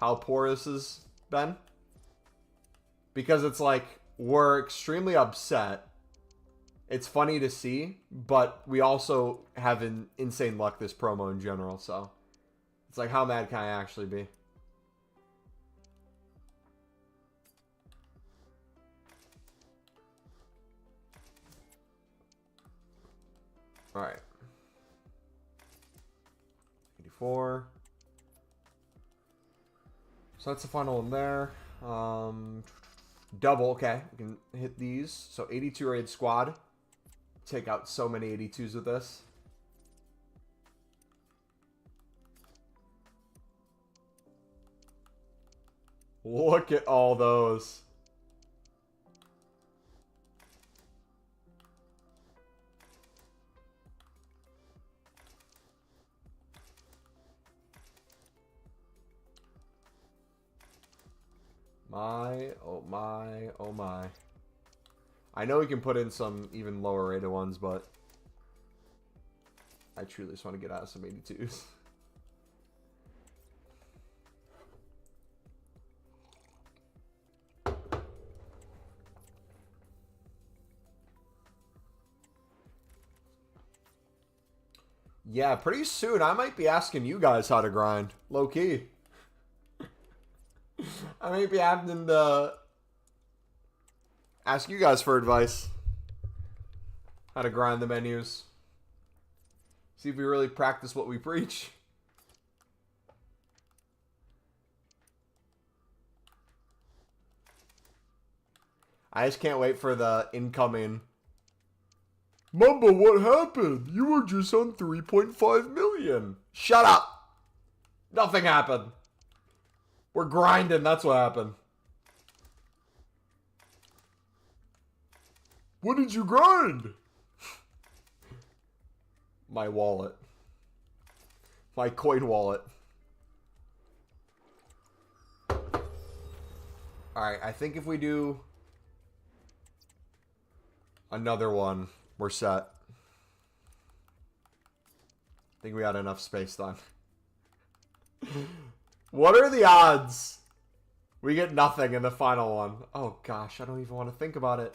how poor this has been. Because it's like, we're extremely upset. It's funny to see, but we also have an insane luck this promo in general, so. It's like, how mad can I actually be? Alright. 84. So that's the final one there. Double, okay. We can hit these. So 82 raid squad. Take out so many 82s with this. Look at all those. My, oh my, oh my. I know we can put in some even lower rated ones, but I truly just want to get out of some 82s. Yeah, pretty soon I might be asking you guys how to grind. Low key. I might be having to ask you guys for advice. How to grind the menus. See if we really practice what we preach. I just can't wait for the incoming. Mumbo, what happened? You were just on 3.5 million. Shut up. Nothing happened. We're grinding. That's what happened. What did you grind? My wallet. My coin wallet. Alright, I think if we do another one, we're set. I think we got enough space done. What are the odds we get nothing in the final one? Oh gosh, I don't even want to think about it.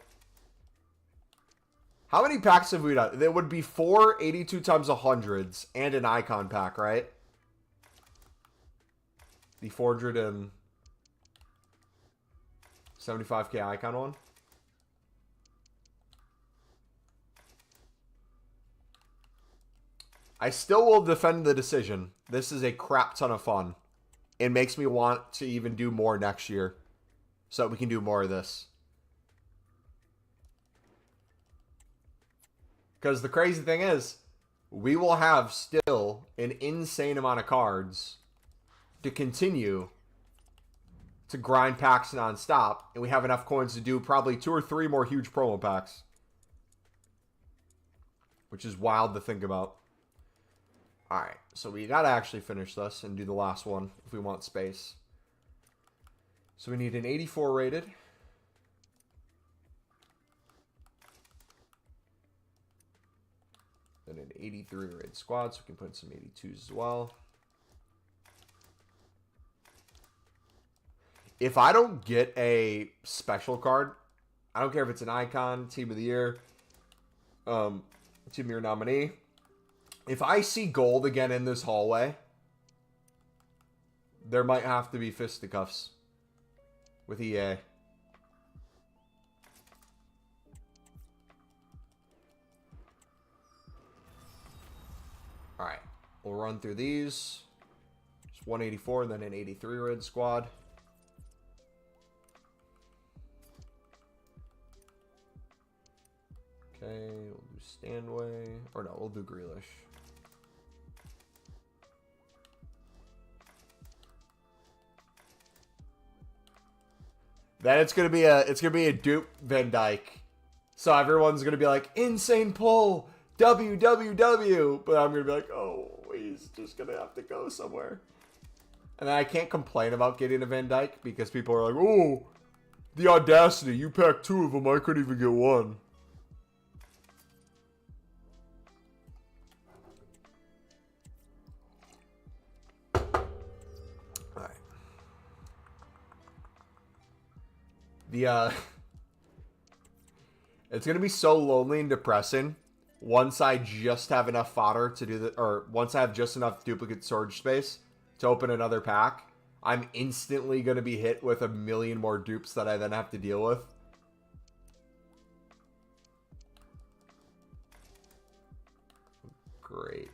How many packs have we done? There would be 4 82 times 100s and an icon pack, right? The 475k icon one. I still will defend the decision. This is a crap ton of fun. It makes me want to even do more next year, so that we can do more of this. Because the crazy thing is, we will have still an insane amount of cards to continue to grind packs nonstop, and we have enough coins to do probably 2 or 3 more huge promo packs. Which is wild to think about. Alright, so we gotta actually finish this and do the last one if we want space. So we need an 84 rated. Then an 83 rated squad, so we can put in some 82s as well. If I don't get a special card, I don't care if it's an icon, team of the year, team of the year nominee. If I see gold again in this hallway, there might have to be fisticuffs with EA. Alright, we'll run through these. Just 184 and then an 83 red squad. Okay, we'll do Stanway. Or no, we'll do Grealish. Then it's gonna be a dupe Van Dyke. So everyone's gonna be like, insane pull, WWW. But I'm gonna be like, oh, he's just gonna have to go somewhere. And then I can't complain about getting a Van Dyke because people are like, oh, the audacity, you packed 2 of them, I couldn't even get 1. It's gonna be so lonely and depressing once I just have enough fodder to do the, or once I have just enough duplicate storage space to open another pack. I'm instantly gonna be hit with a million more dupes that I then have to deal with. Great.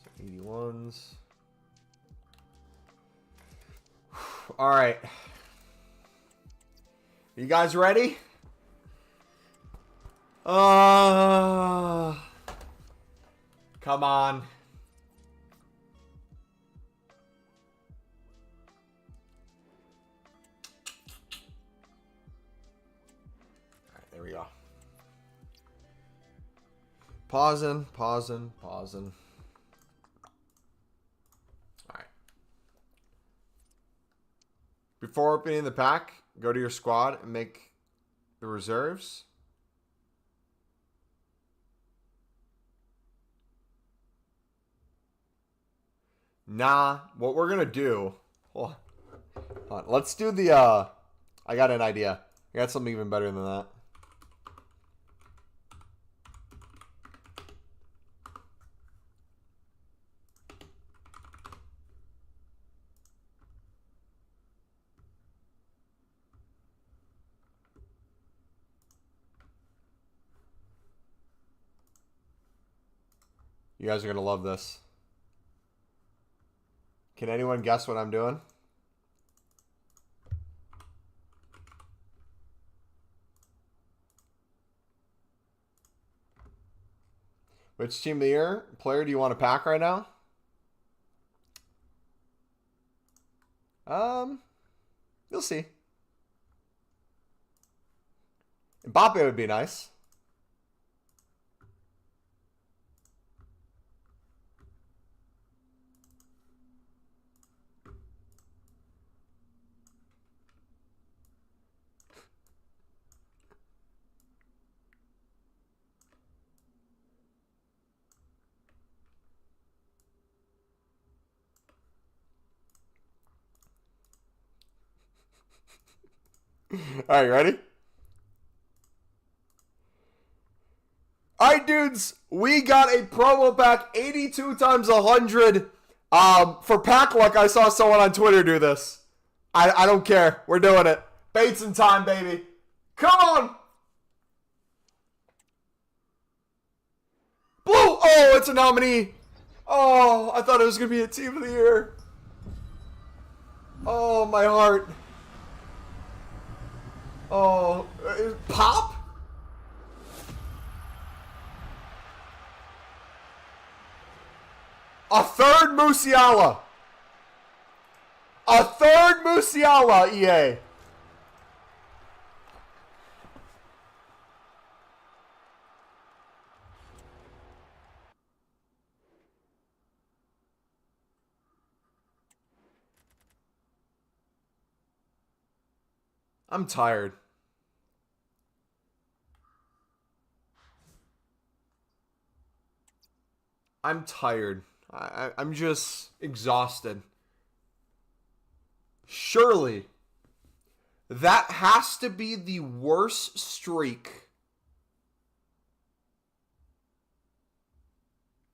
So 81s. All right. You guys ready? Come on. There we go. Pausing. All right. Before opening the pack, go to your squad and make the reserves. Nah, what we're gonna do. Hold on. Let's do the. I got an idea. I got something even better than that. You guys are going to love this. Can anyone guess what I'm doing? Which team of the year player do you want to pack right now? You'll see. Mbappe would be nice. All right, ready? All right, dudes, we got a promo pack 82 times 100. For pack luck, I saw someone on Twitter do this. I don't care. We're doing it. Bates in time, baby. Come on. Blue. Oh, it's a nominee. Oh, I thought it was going to be a team of the year. Oh, my heart. Oh, Pop? A third Musiala. A third Musiala, EA. I'm tired. I'm tired. I'm just exhausted. Surely, that has to be the worst streak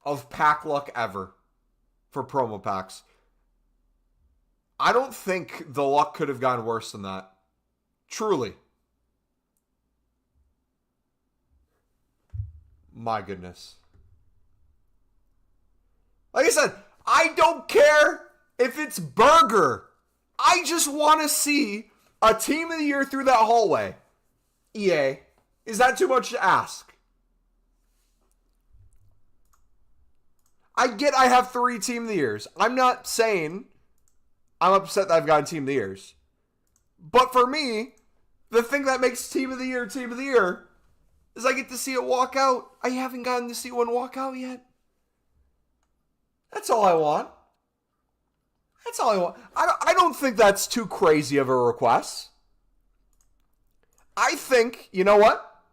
of pack luck ever for promo packs. I don't think the luck could have gone worse than that. Truly. My goodness. Like I said, I don't care if it's Burger. I just want to see a team of the year through that hallway. EA, is that too much to ask? I get I have 3 team of the years. I'm not saying I'm upset that I've gotten team of the years. But for me, the thing that makes team of the year is I get to see it walk out. I haven't gotten to see one walk out yet. That's all I want. That's all I want. I don't think that's too crazy of a request. I think, you know what?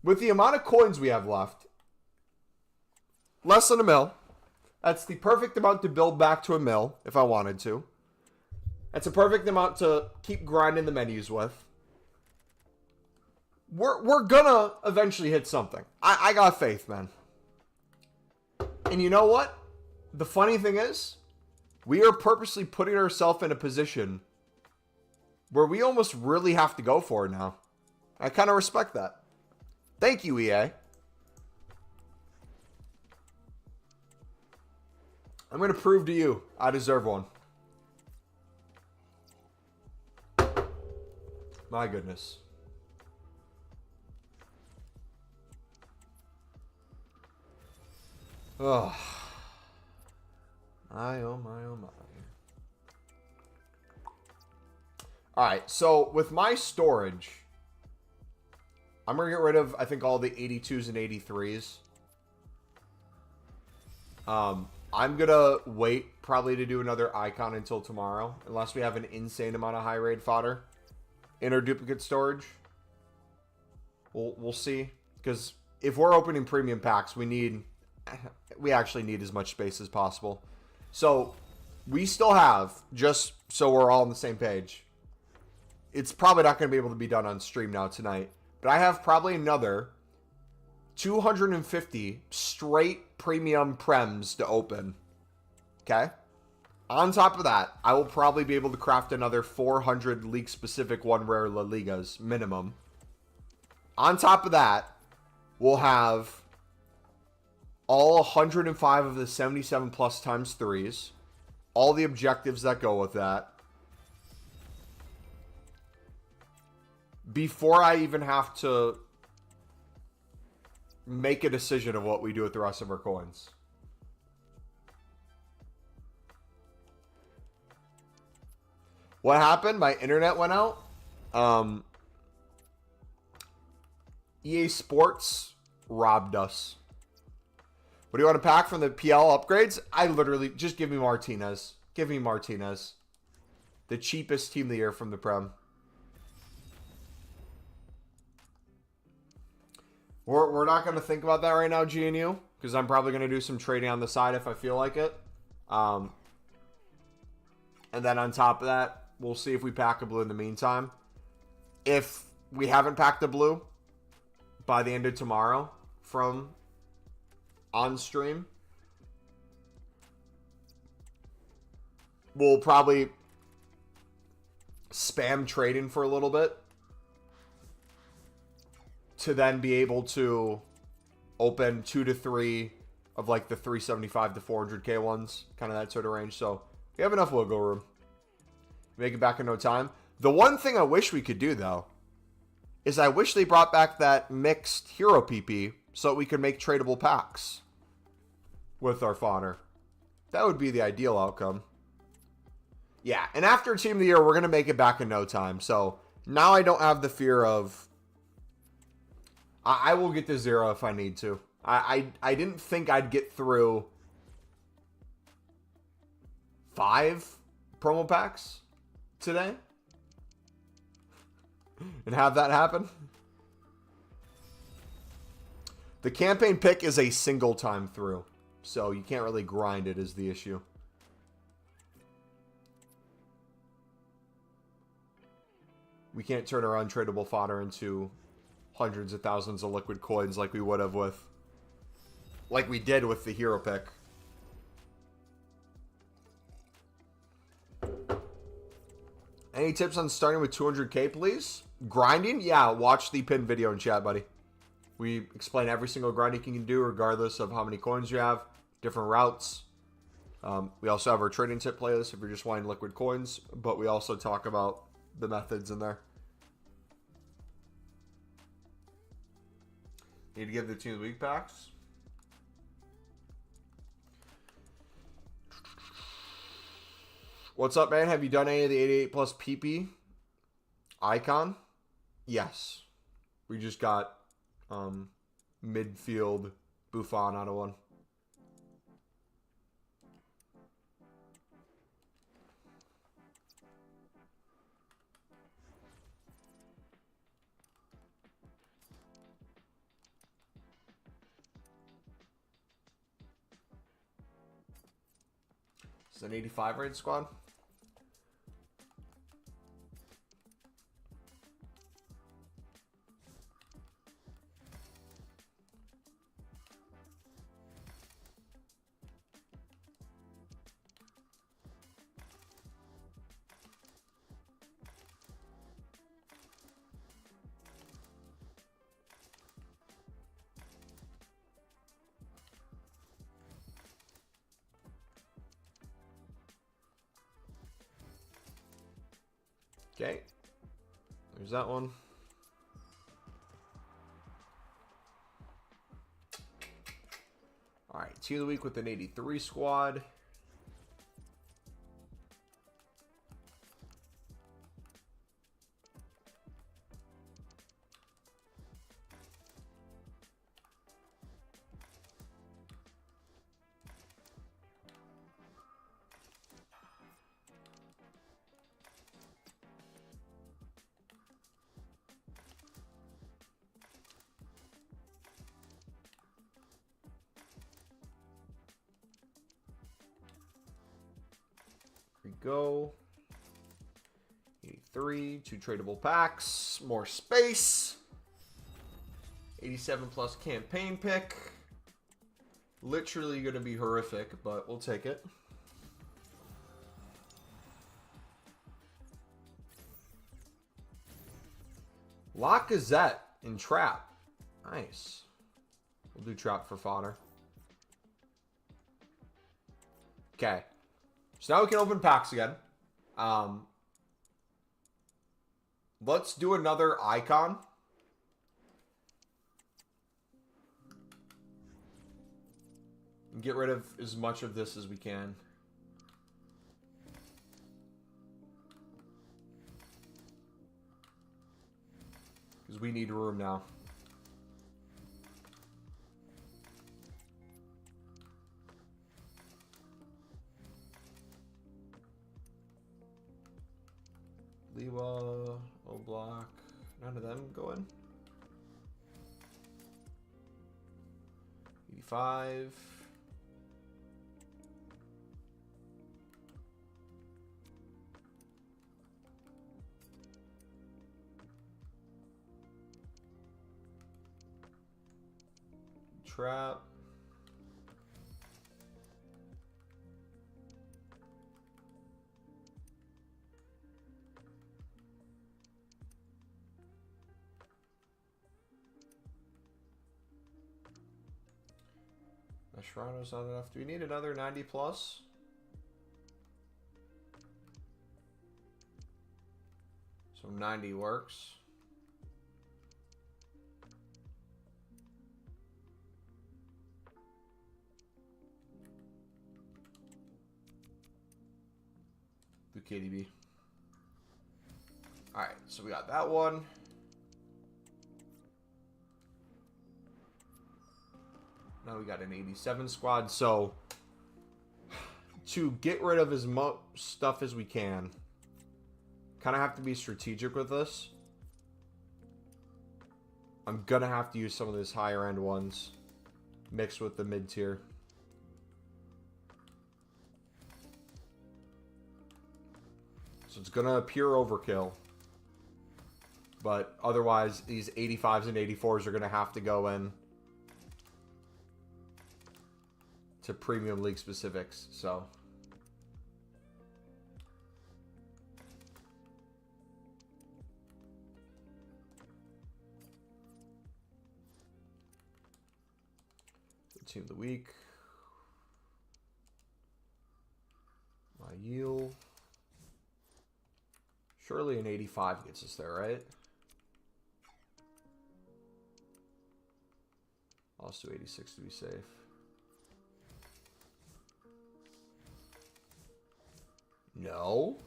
With the amount of coins we have left, less than a mil, that's the perfect amount to build back to a mil if I wanted to. That's a perfect amount to keep grinding the menus with. We're gonna eventually hit something. I got faith, man. And you know what? The funny thing is, we are purposely putting ourselves in a position where we almost really have to go for it now. I kind of respect that. Thank you, EA. I'm going to prove to you I deserve one. My goodness. Oh. My, oh my, oh my. Alright, so with my storage, I'm going to get rid of, I think, all the 82s and 83s. I'm going to wait probably to do another icon until tomorrow, unless we have an insane amount of high raid fodder in our duplicate storage. We'll see, because if we're opening premium packs, we actually need as much space as possible. So we still have, just so we're all on the same page, it's probably not going to be able to be done on stream now tonight, but I have probably another 250 straight premium prems to open. Okay? On top of that, I will probably be able to craft another 400 league-specific one rare La Ligas minimum. On top of that, we'll have all 105 of the 77 plus times threes, all the objectives that go with that, before I even have to make a decision of what we do with the rest of our coins. What happened? My internet went out. EA Sports robbed us. What do you want to pack from the PL upgrades? I literally, just give me Martinez. Give me Martinez. The cheapest team of the year from the Prem. We're not going to think about that right now, GNU, because I'm probably going to do some trading on the side if I feel like it. And then on top of that, we'll see if we pack a blue in the meantime. If we haven't packed a blue by the end of tomorrow from on stream, we'll probably spam trading for a little bit to then be able to open 2 to 3 of like the 375 to 400k ones, kind of that sort of range. So we have enough wiggle room. Make it back in no time. The one thing I wish we could do though is I wish they brought back that mixed hero PP so we could make tradable packs with our fodder. That would be the ideal outcome. Yeah, and after Team of the Year, we're going to make it back in no time. So now I don't have the fear of... I will get to 0 if I need to. I didn't think I'd get through 5 promo packs today and have that happen. The campaign pick is a single time through, so you can't really grind it is the issue. We can't turn our untradeable fodder into hundreds of thousands of liquid coins like we would have with, like we did with the hero pick. Any tips on starting with 200k, please? Grinding? Yeah, watch the pinned video in chat, buddy. We explain every single grind you can do regardless of how many coins you have, different routes. We also have our trading tip playlist if you're just wanting liquid coins, but we also talk about the methods in there. Need to give the Team of the Week packs. What's up, man? Have you done any of the 88 plus PP icon? Yes. We just got midfield Buffon out of one. It's an 85 rated squad. Okay, there's that one. All right, Team of the Week with an 83 squad. Go 83, 2 tradable packs, more space, 87 plus campaign pick. Literally going to be horrific, but we'll take it. Lacazette in trap. Nice. We'll do trap for fodder. Okay. So now we can open packs again. Let's do another icon. Get rid of as much of this as we can. Because we need room now. Lewa, Oblak, none of them go in. 85. Trap. Mascherano's not enough. Do we need another 90 plus? So 90 works. The KDB. Alright, so we got that one. Now we got an 87 squad. So, to get rid of as much stuff as we can, kind of have to be strategic with this. I'm going to have to use some of these higher end ones mixed with the mid tier. So it's going to appear overkill. But otherwise, these 85s and 84s are going to have to go in to premium league specifics. So team of the week. My yield. Surely an 85 gets us there, right? I'll do 86 to be safe. No.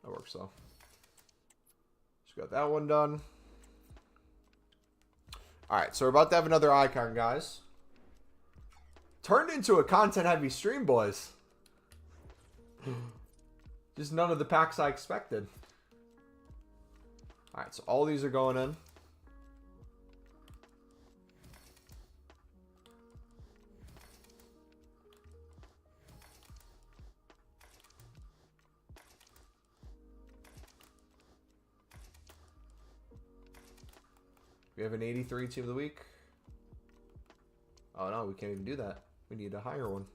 That works though. Just got that one done. Alright, so we're about to have another icon, guys. Turned into a content-heavy stream, boys. Just none of the packs I expected. Alright, so all these are going in. We have an 83 team of the week. Oh no, we can't even do that. We need a higher one.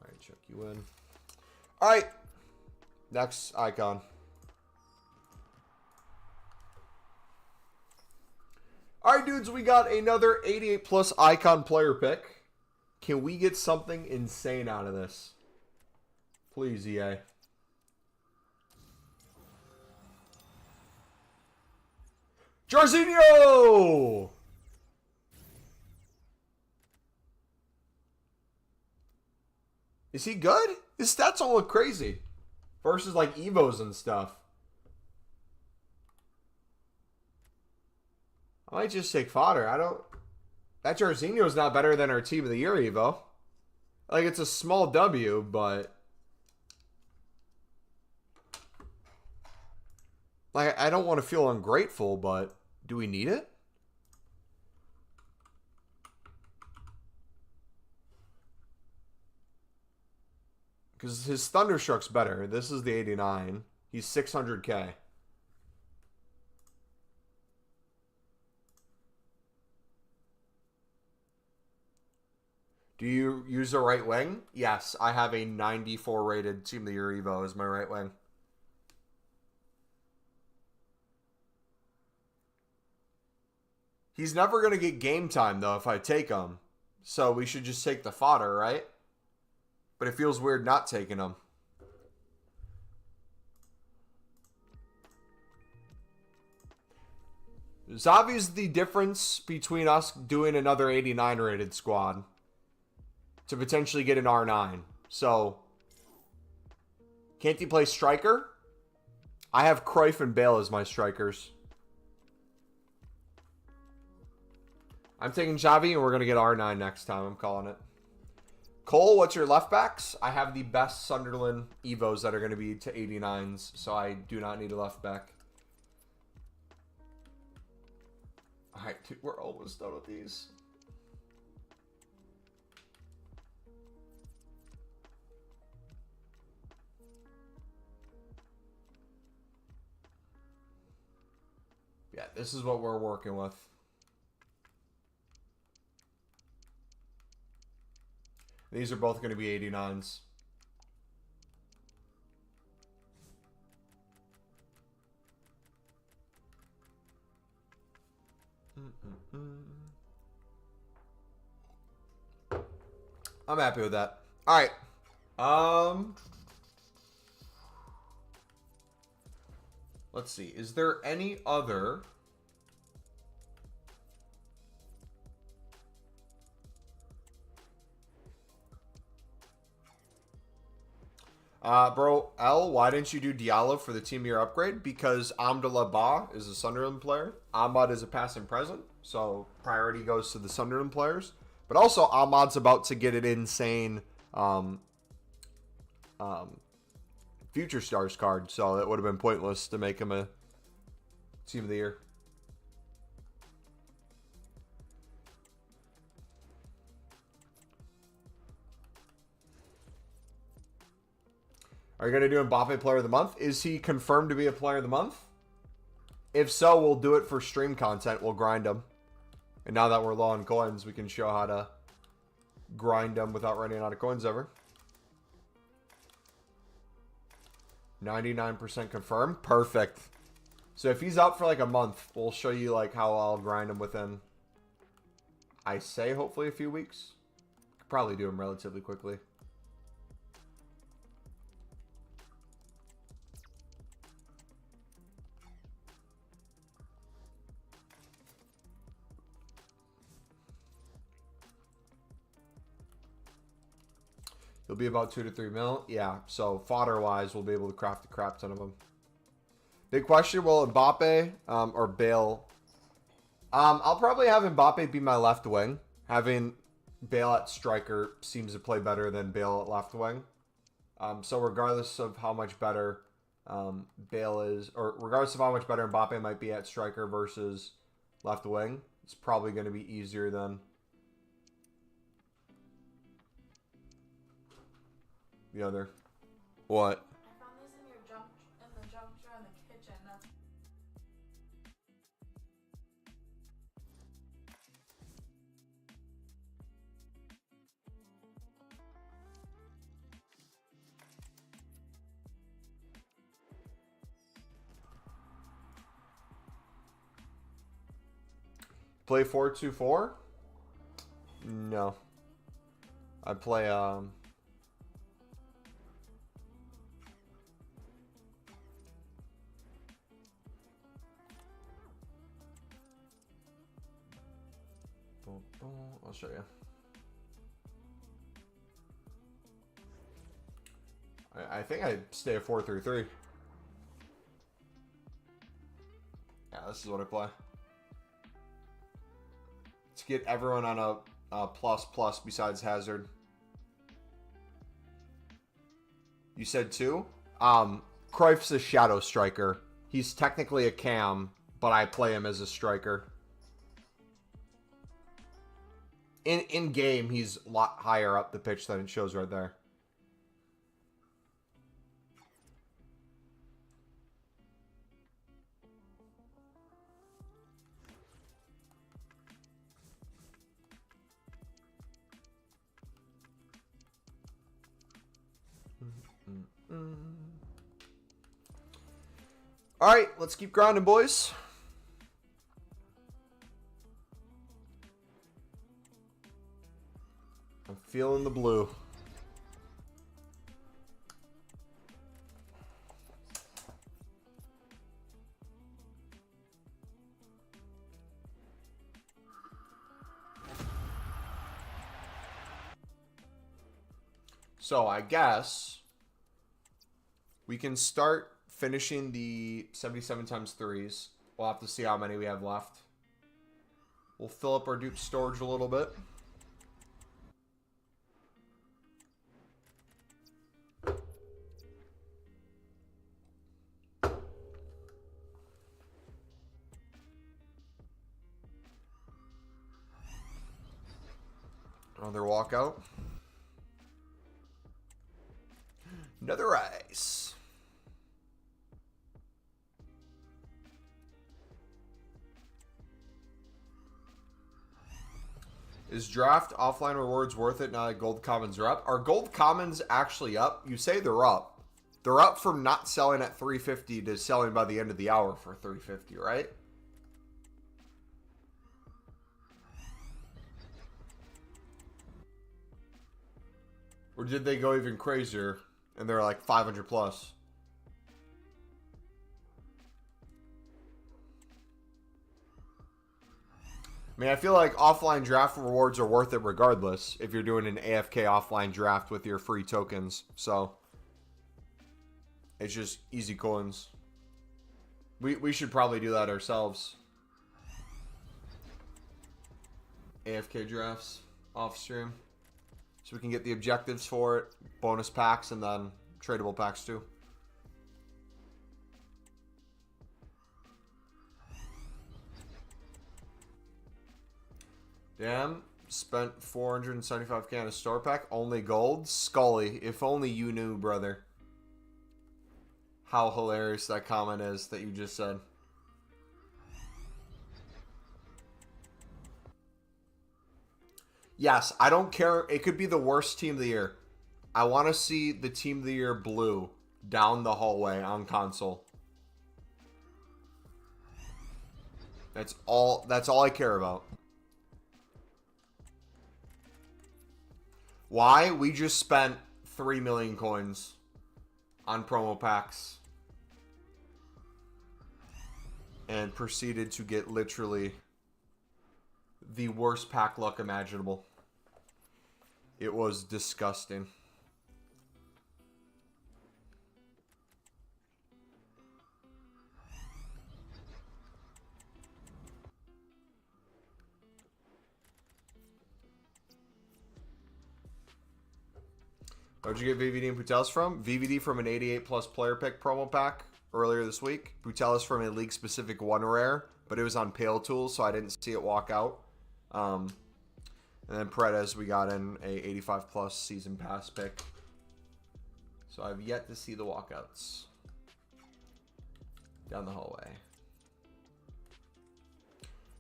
Alright, check you in. Alright. Next icon. Alright, dudes, we got another 88 plus icon player pick. Can we get something insane out of this? Please, EA. Jarzinho! Is he good? His stats don't look crazy. Versus like Evos and stuff. I might just take fodder. I don't... That Jarzinho's not better than our Team of the Year Evo. Like, it's a small W, but... Like, I don't want to feel ungrateful, but do we need it? Because his Thunderstruck's better. This is the 89. He's 600k. Do you use a right wing? Yes, I have a 94 rated Team of the Year Evo as my right wing. He's never going to get game time, though, if I take him. So we should just take the fodder, right? But it feels weird not taking him. Xavi's the difference between us doing another 89 rated squad to potentially get an R9. So, can't he play striker? I have Cruyff and Bale as my strikers. I'm taking Xavi, and we're going to get R9 next time. I'm calling it. Cole, what's your left backs? I have the best Sunderland Evos that are going to be to 89s, so I do not need a left back. Alright, dude, we're almost done with these. Yeah, this is what we're working with. These are both going to be 89s. I'm happy with that. All right. Let's see. Is there any other... bro, L, why didn't you do Diallo for the team year upgrade? Because Amdallah Ba is a Sunderland player. Ahmad is a past and present. So priority goes to the Sunderland players. But also, Ahmad's about to get an insane Future Stars card. So it would have been pointless to make him a team of the year. Are you going to do Mbappe Player of the Month? Is he confirmed to be a Player of the Month? If so, we'll do it for stream content. We'll grind him. And now that we're low on coins, we can show how to grind them without running out of coins ever. 99% confirmed. Perfect. So if he's out for like a month, we'll show you like how I'll grind him within, I say, hopefully a few weeks. Could probably do him relatively quickly. He'll be about 2 to 3 mil. Yeah, so fodder-wise, we'll be able to craft a crap ton of them. Big question, will Mbappe or Bale... I'll probably have Mbappe be my left wing. Having Bale at striker seems to play better than Bale at left wing. So regardless of how much better Bale is, or regardless of how much better Mbappe might be at striker versus left wing, it's probably going to be easier than... the other. What? I found these in the junk drawer in the kitchen. That's Play 4-2-4? No. I play I'll show you. I think I stay a 4-3-3. Yeah, this is what I play. To get everyone on a plus besides Hazard. You said 2? Cruyff's a shadow striker. He's technically a cam, but I play him as a striker. In game, he's a lot higher up the pitch than it shows right there. All right, let's keep grinding, boys. I'm feeling the blue. So I guess we can start finishing the 77 times threes. We'll have to see how many we have left. We'll fill up our dupe storage a little bit. Another walkout. Another ice. Is draft offline rewards worth it now that gold commons are up? Are gold commons actually up? You say they're up. They're up from not selling at 350 to selling by the end of the hour for 350, right? Or did they go even crazier and they're like 500 plus? I mean, I feel like offline draft rewards are worth it regardless if you're doing an AFK offline draft with your free tokens. So, it's just easy coins. We should probably do that ourselves. AFK drafts off stream. So we can get the objectives for it, bonus packs, and then tradable packs too. Damn, spent 475k on a store pack, only gold? Scully, if only you knew, brother. How hilarious that comment is that you just said. Yes, I don't care. It could be the worst team of the year. I want to see the team of the year blue down the hallway on console. That's all I care about. Why? We just spent 3 million coins on promo packs and proceeded to get literally the worst pack luck imaginable. It was disgusting. Where'd you get VVD and Putelis from? VVD from an 88 plus player pick promo pack earlier this week. Putelis from a league specific one rare, but it was on Pale Tools, so I didn't see it walk out. And then Paredes, we got in a 85 plus season pass pick. So I've yet to see the walkouts down the hallway.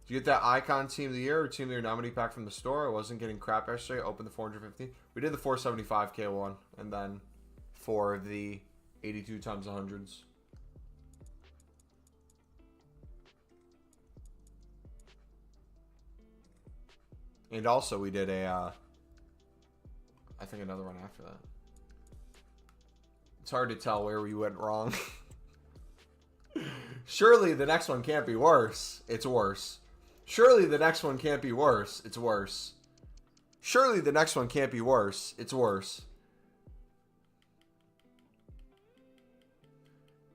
Did you get that Icon Team of the Year or Team of the Year nominee pack from the store? I wasn't getting crap yesterday. Opened the 450. We did the 475k one, and then for the 82 times 100s. And also we did a, I think another one after that. It's hard to tell where we went wrong. Surely the next one can't be worse. It's worse. Surely the next one can't be worse. It's worse. Surely the next one can't be worse. It's worse.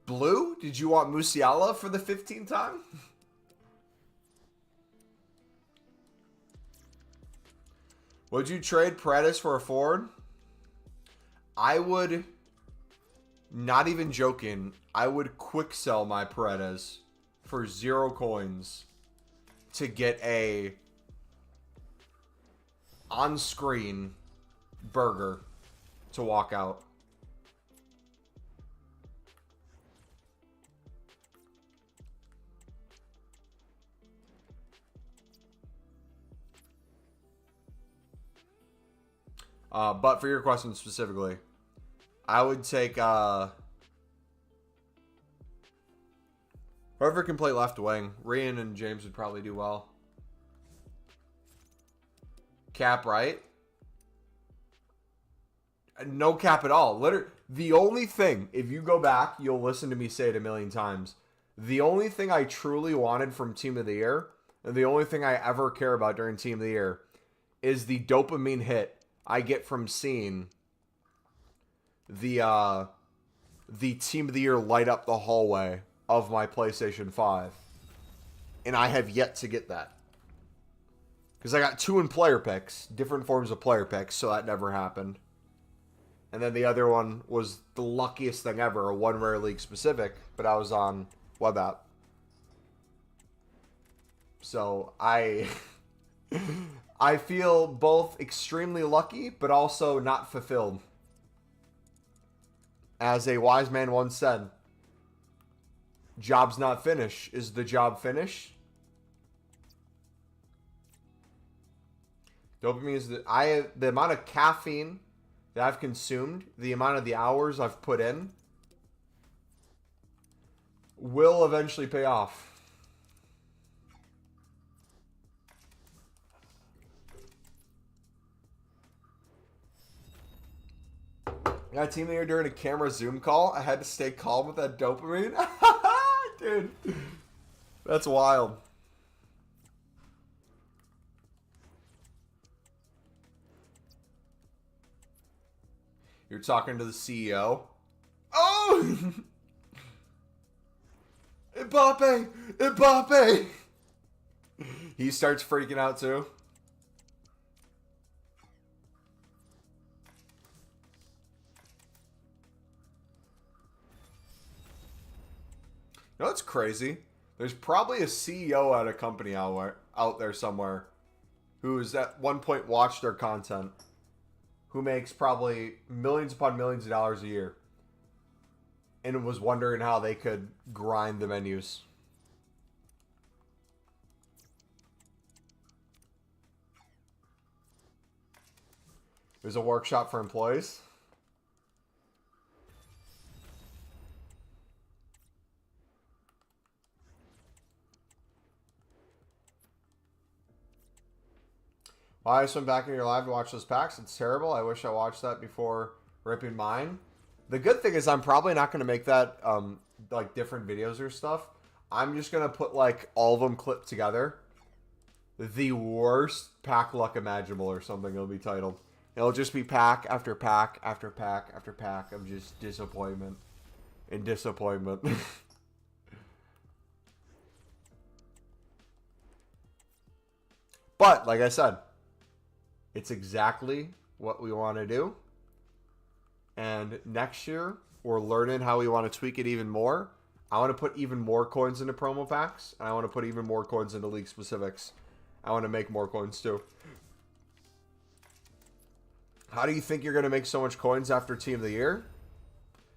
Blue? Did you want Musiala for the 15th time? Would you trade Paredes for a forward? I would, not even joking, I would quick sell my Paredes for 0 coins to get a on-screen burger to walk out. But for your question specifically, I would take Whoever can play left wing. Rian and James would probably do well. Cap right. No cap at all. Literally, the only thing, if you go back, you'll listen to me say it a million times. The only thing I truly wanted from Team of the Year, and the only thing I ever care about during Team of the Year, is the dopamine hit I get from seeing the Team of the Year light up the hallway of my PlayStation 5. And I have yet to get that. Because I got 2 in player picks, different forms of player picks, so that never happened. And then the other one was the luckiest thing ever, a 1 rare league specific, but I was on web app. So I feel both extremely lucky, but also not fulfilled. As a wise man once said, job's not finished. Is the job finished? Dopamine is the amount of caffeine that I've consumed, the amount of the hours I've put in, will eventually pay off. Got a team here during a camera Zoom call. I had to stay calm with that dopamine. Dude, that's wild. You're talking to the CEO. Oh! Mbappe! Mbappe! He starts freaking out too. You know what's crazy? There's probably a CEO at a company out there somewhere who's at one point watched their content, who makes probably millions upon millions of dollars a year, and was wondering how they could grind the menus. There's a workshop for employees. Well, I just went back in your live to watch those packs. It's terrible. I wish I watched that before ripping mine. The good thing is I'm probably not going to make that like different videos or stuff. I'm just going to put like all of them clipped together. The worst pack luck imaginable or something it'll be titled. It'll just be pack after pack after pack after pack of just disappointment and disappointment. But like I said, it's exactly what we want to do. And next year, we're learning how we want to tweak it even more. I want to put even more coins into promo packs. And I want to put even more coins into league specifics. I want to make more coins too. How do you think you're going to make so much coins after Team of the Year?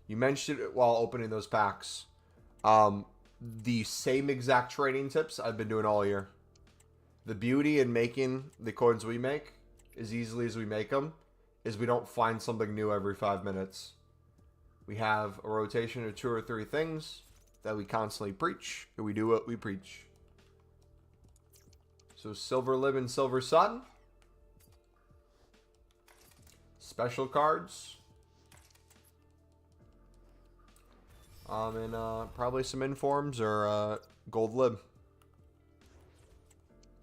You mentioned it while opening those packs. The same exact trading tips I've been doing all year. The beauty in making the coins we make, as easily as we make them, is we don't find something new every 5 minutes. We have a rotation of 2 or 3 things that we constantly preach, and we do what we preach. So Silver Lib and Silver Sun. Special cards. And probably some informs or Gold Lib.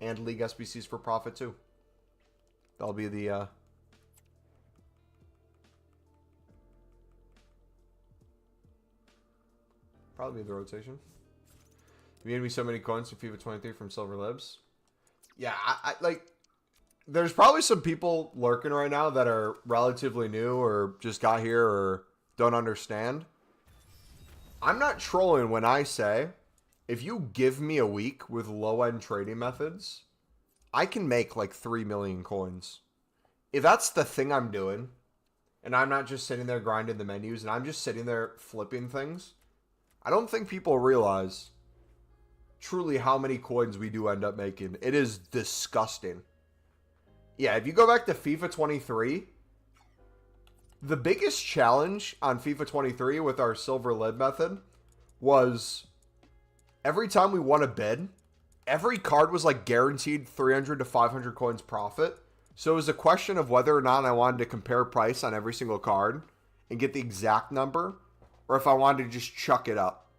And League SBCs for profit too. That'll be the probably the rotation. You made me so many coins for FIFA 23 from Silver Libs. Yeah, I like. There's probably some people lurking right now that are relatively new or just got here or don't understand. I'm not trolling when I say, if you give me a week with low-end trading methods, I can make like 3 million coins. If that's the thing I'm doing, and I'm not just sitting there grinding the menus, and I'm just sitting there flipping things, I don't think people realize truly how many coins we do end up making. It is disgusting. Yeah, if you go back to FIFA 23, the biggest challenge on FIFA 23 with our Silver Lib method was every time we won a bid, every card was like guaranteed 300 to 500 coins profit. So it was a question of whether or not I wanted to compare price on every single card and get the exact number, or if I wanted to just chuck it up.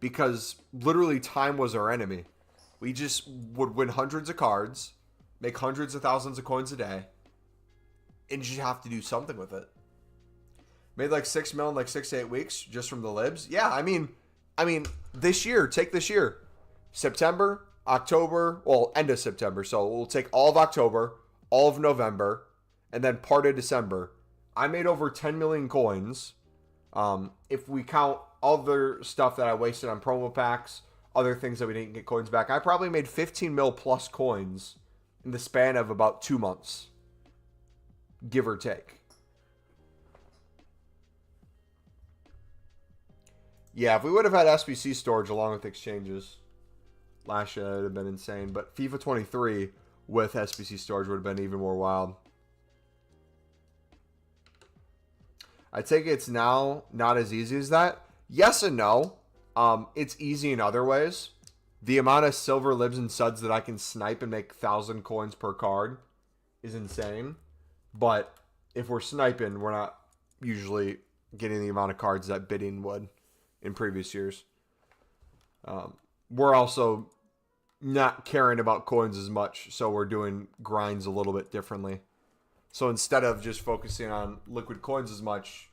Because literally time was our enemy. We just would win hundreds of cards, make hundreds of thousands of coins a day, and you just have to do something with it. Made like 6 mil in like 6 to 8 weeks just from the libs. Yeah, I mean, this year, take this year. September, October, well, end of September. So we'll take all of October, all of November, and then part of December. I made over 10 million coins. If we count other stuff that I wasted on promo packs, other things that we didn't get coins back, I probably made 15 mil plus coins in the span of about 2 months. Give or take. Yeah, if we would have had SBC storage along with exchanges, last year it would have been insane. But FIFA 23 with SBC storage would have been even more wild. I take it it's now not as easy as that. Yes and no. It's easy in other ways. The amount of silver libs and suds that I can snipe and make 1,000 coins per card is insane. But if we're sniping, we're not usually getting the amount of cards that bidding would in previous years. We're also not caring about coins as much, so we're doing grinds a little bit differently. So instead of just focusing on liquid coins as much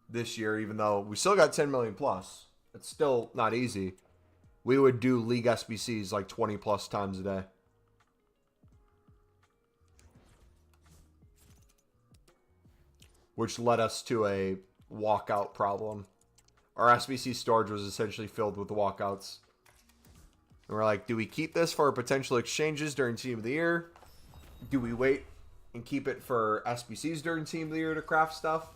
this year, even though we still got 10 million plus, it's still not easy. We would do league SBCs like 20 plus times a day. Which led us to a walkout problem. Our SBC storage was essentially filled with walkouts. And we're like, do we keep this for potential exchanges during Team of the Year? Do we wait and keep it for SBCs during Team of the Year to craft stuff?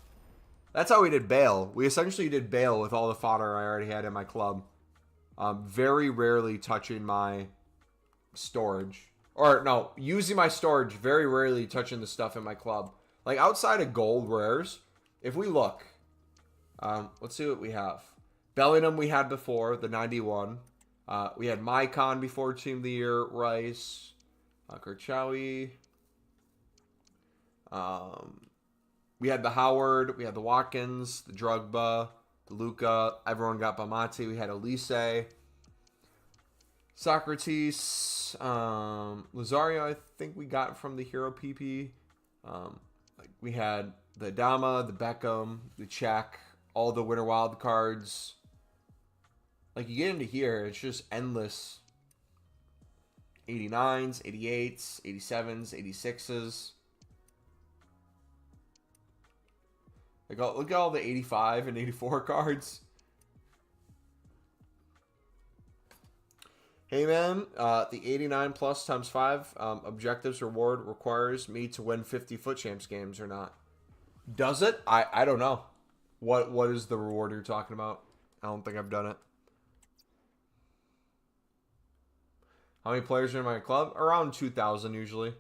That's how we did Bale. We essentially did Bale with all the fodder I already had in my club. Very rarely touching my storage. Or, no, using my storage, very rarely touching the stuff in my club. Like, outside of gold rares, if we look, let's see what we have. Bellingham we had before, the 91. We had Mycon before Team of the Year, Rice, Kerchawi. We had the Howard, we had the Watkins, the Drogba, the Luca. Everyone got Bamati. We had Elise, Socrates, Lazario. I think we got from the Hero PP. We had the Adama, the Beckham, the Czech, all the Winter Wild cards. Like, you get into here, it's just endless 89s, 88s, 87s, 86s. Like, look at all the 85 and 84 cards. Hey, man, the 89 plus times 5 objectives reward requires me to win 50 Foot Champs games or not. Does it? I don't know. What is the reward you're talking about? I don't think I've done it. How many players are in my club? Around 2,000 usually.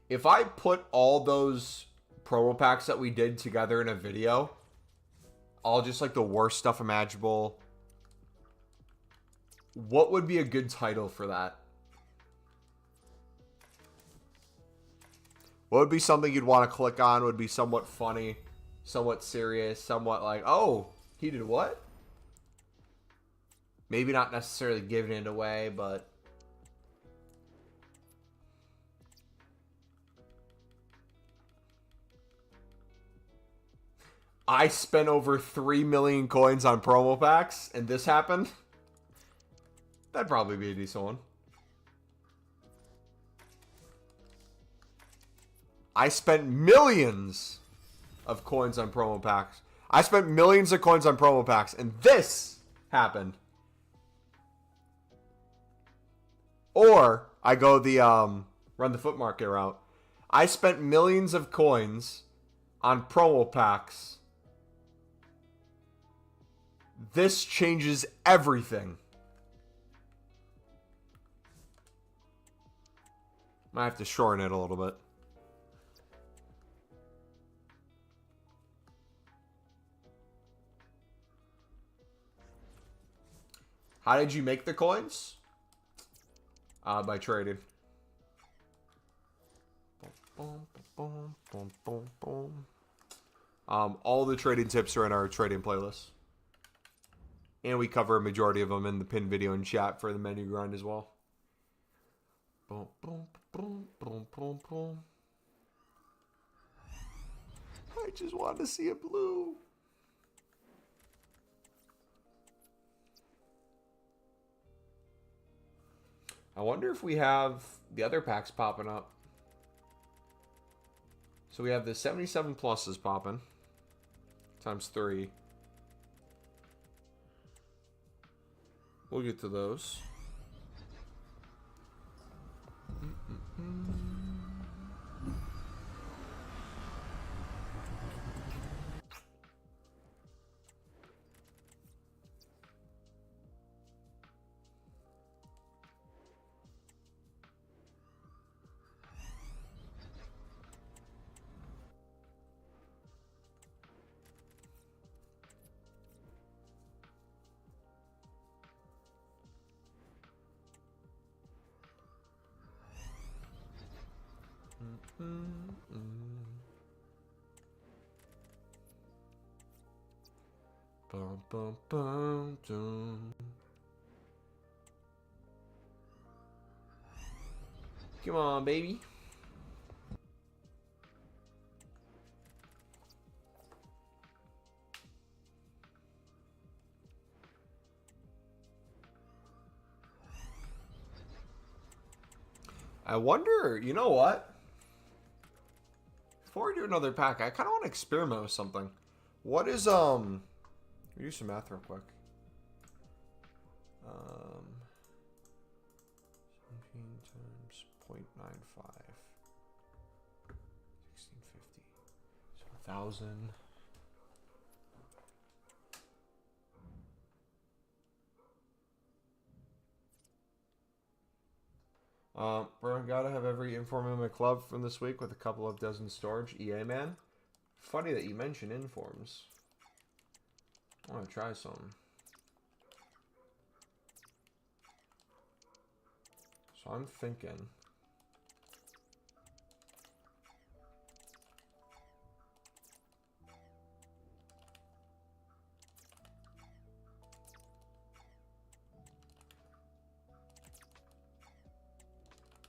If I put all those promo packs that we did together in a video, all just like the worst stuff imaginable, what would be a good title for that? What would be something you'd want to click on? Would be somewhat funny, somewhat serious, somewhat like, oh, he did what? Maybe not necessarily giving it away, but I spent over 3 million coins on promo packs, and this happened. That'd probably be a decent one. I spent millions of coins on promo packs. I spent millions of coins on promo packs, and this happened. Or I go the run the foot market route. I spent millions of coins on promo packs. This changes everything. Might have to shorten it a little bit. How did you make the coins? By trading. All the trading tips are in our trading playlist. And we cover a majority of them in the pinned video and chat for the menu grind as well. Boom, boom, boom, boom, boom, boom. I just want to see a blue. I wonder if we have the other packs popping up. So we have the 77 pluses popping. Times 3. We'll get to those. Bum, bum, bum, dum. Come on, baby. I wonder, you know what? Before we do another pack, I kind of want to experiment with something. What is, let me do some math real quick. 17 times 0.95. 1650. So 1,000. Bro, gotta have every inform in my club from this week with a couple of dozen storage. EA, man. Funny that you mention informs. I want to try some. So I'm thinking.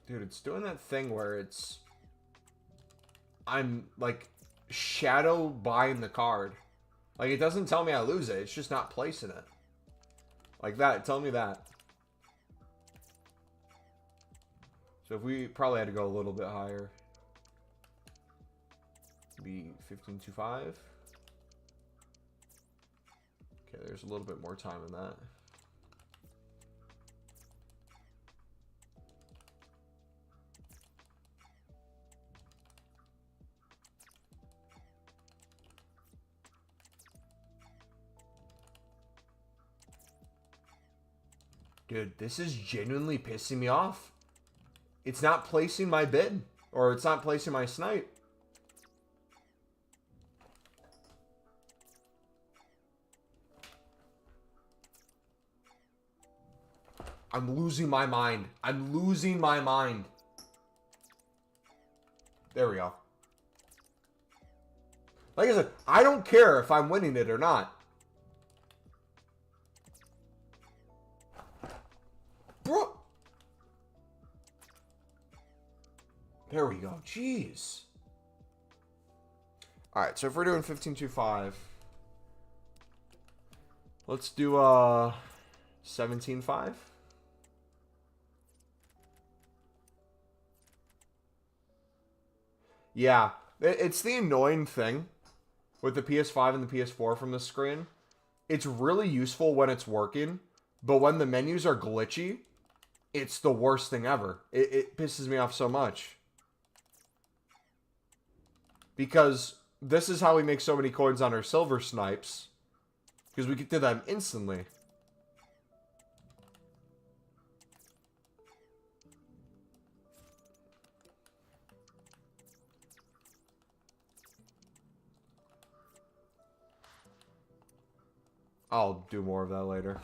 Dude, it's doing that thing where it's... I'm, like, shadow buying the card. Like, it doesn't tell me I lose it. It's just not placing it. Like that. Tell me that. So if we probably had to go a little bit higher. Be 15.25. Okay, there's a little bit more time in that. Dude, this is genuinely pissing me off. It's not placing my bid. Or it's not placing my snipe. I'm losing my mind. I'm losing my mind. There we go. Like I said, I don't care if I'm winning it or not. Bro. There we go. Jeez. Alright, so if we're doing 15.25, let's do 17.5. Yeah, it's the annoying thing with the PS5 and the PS4 from the screen. It's really useful when it's working, but when the menus are glitchy, it's the worst thing ever. It pisses me off so much. Because this is how we make so many coins on our silver snipes. Because we get to them instantly. I'll do more of that later.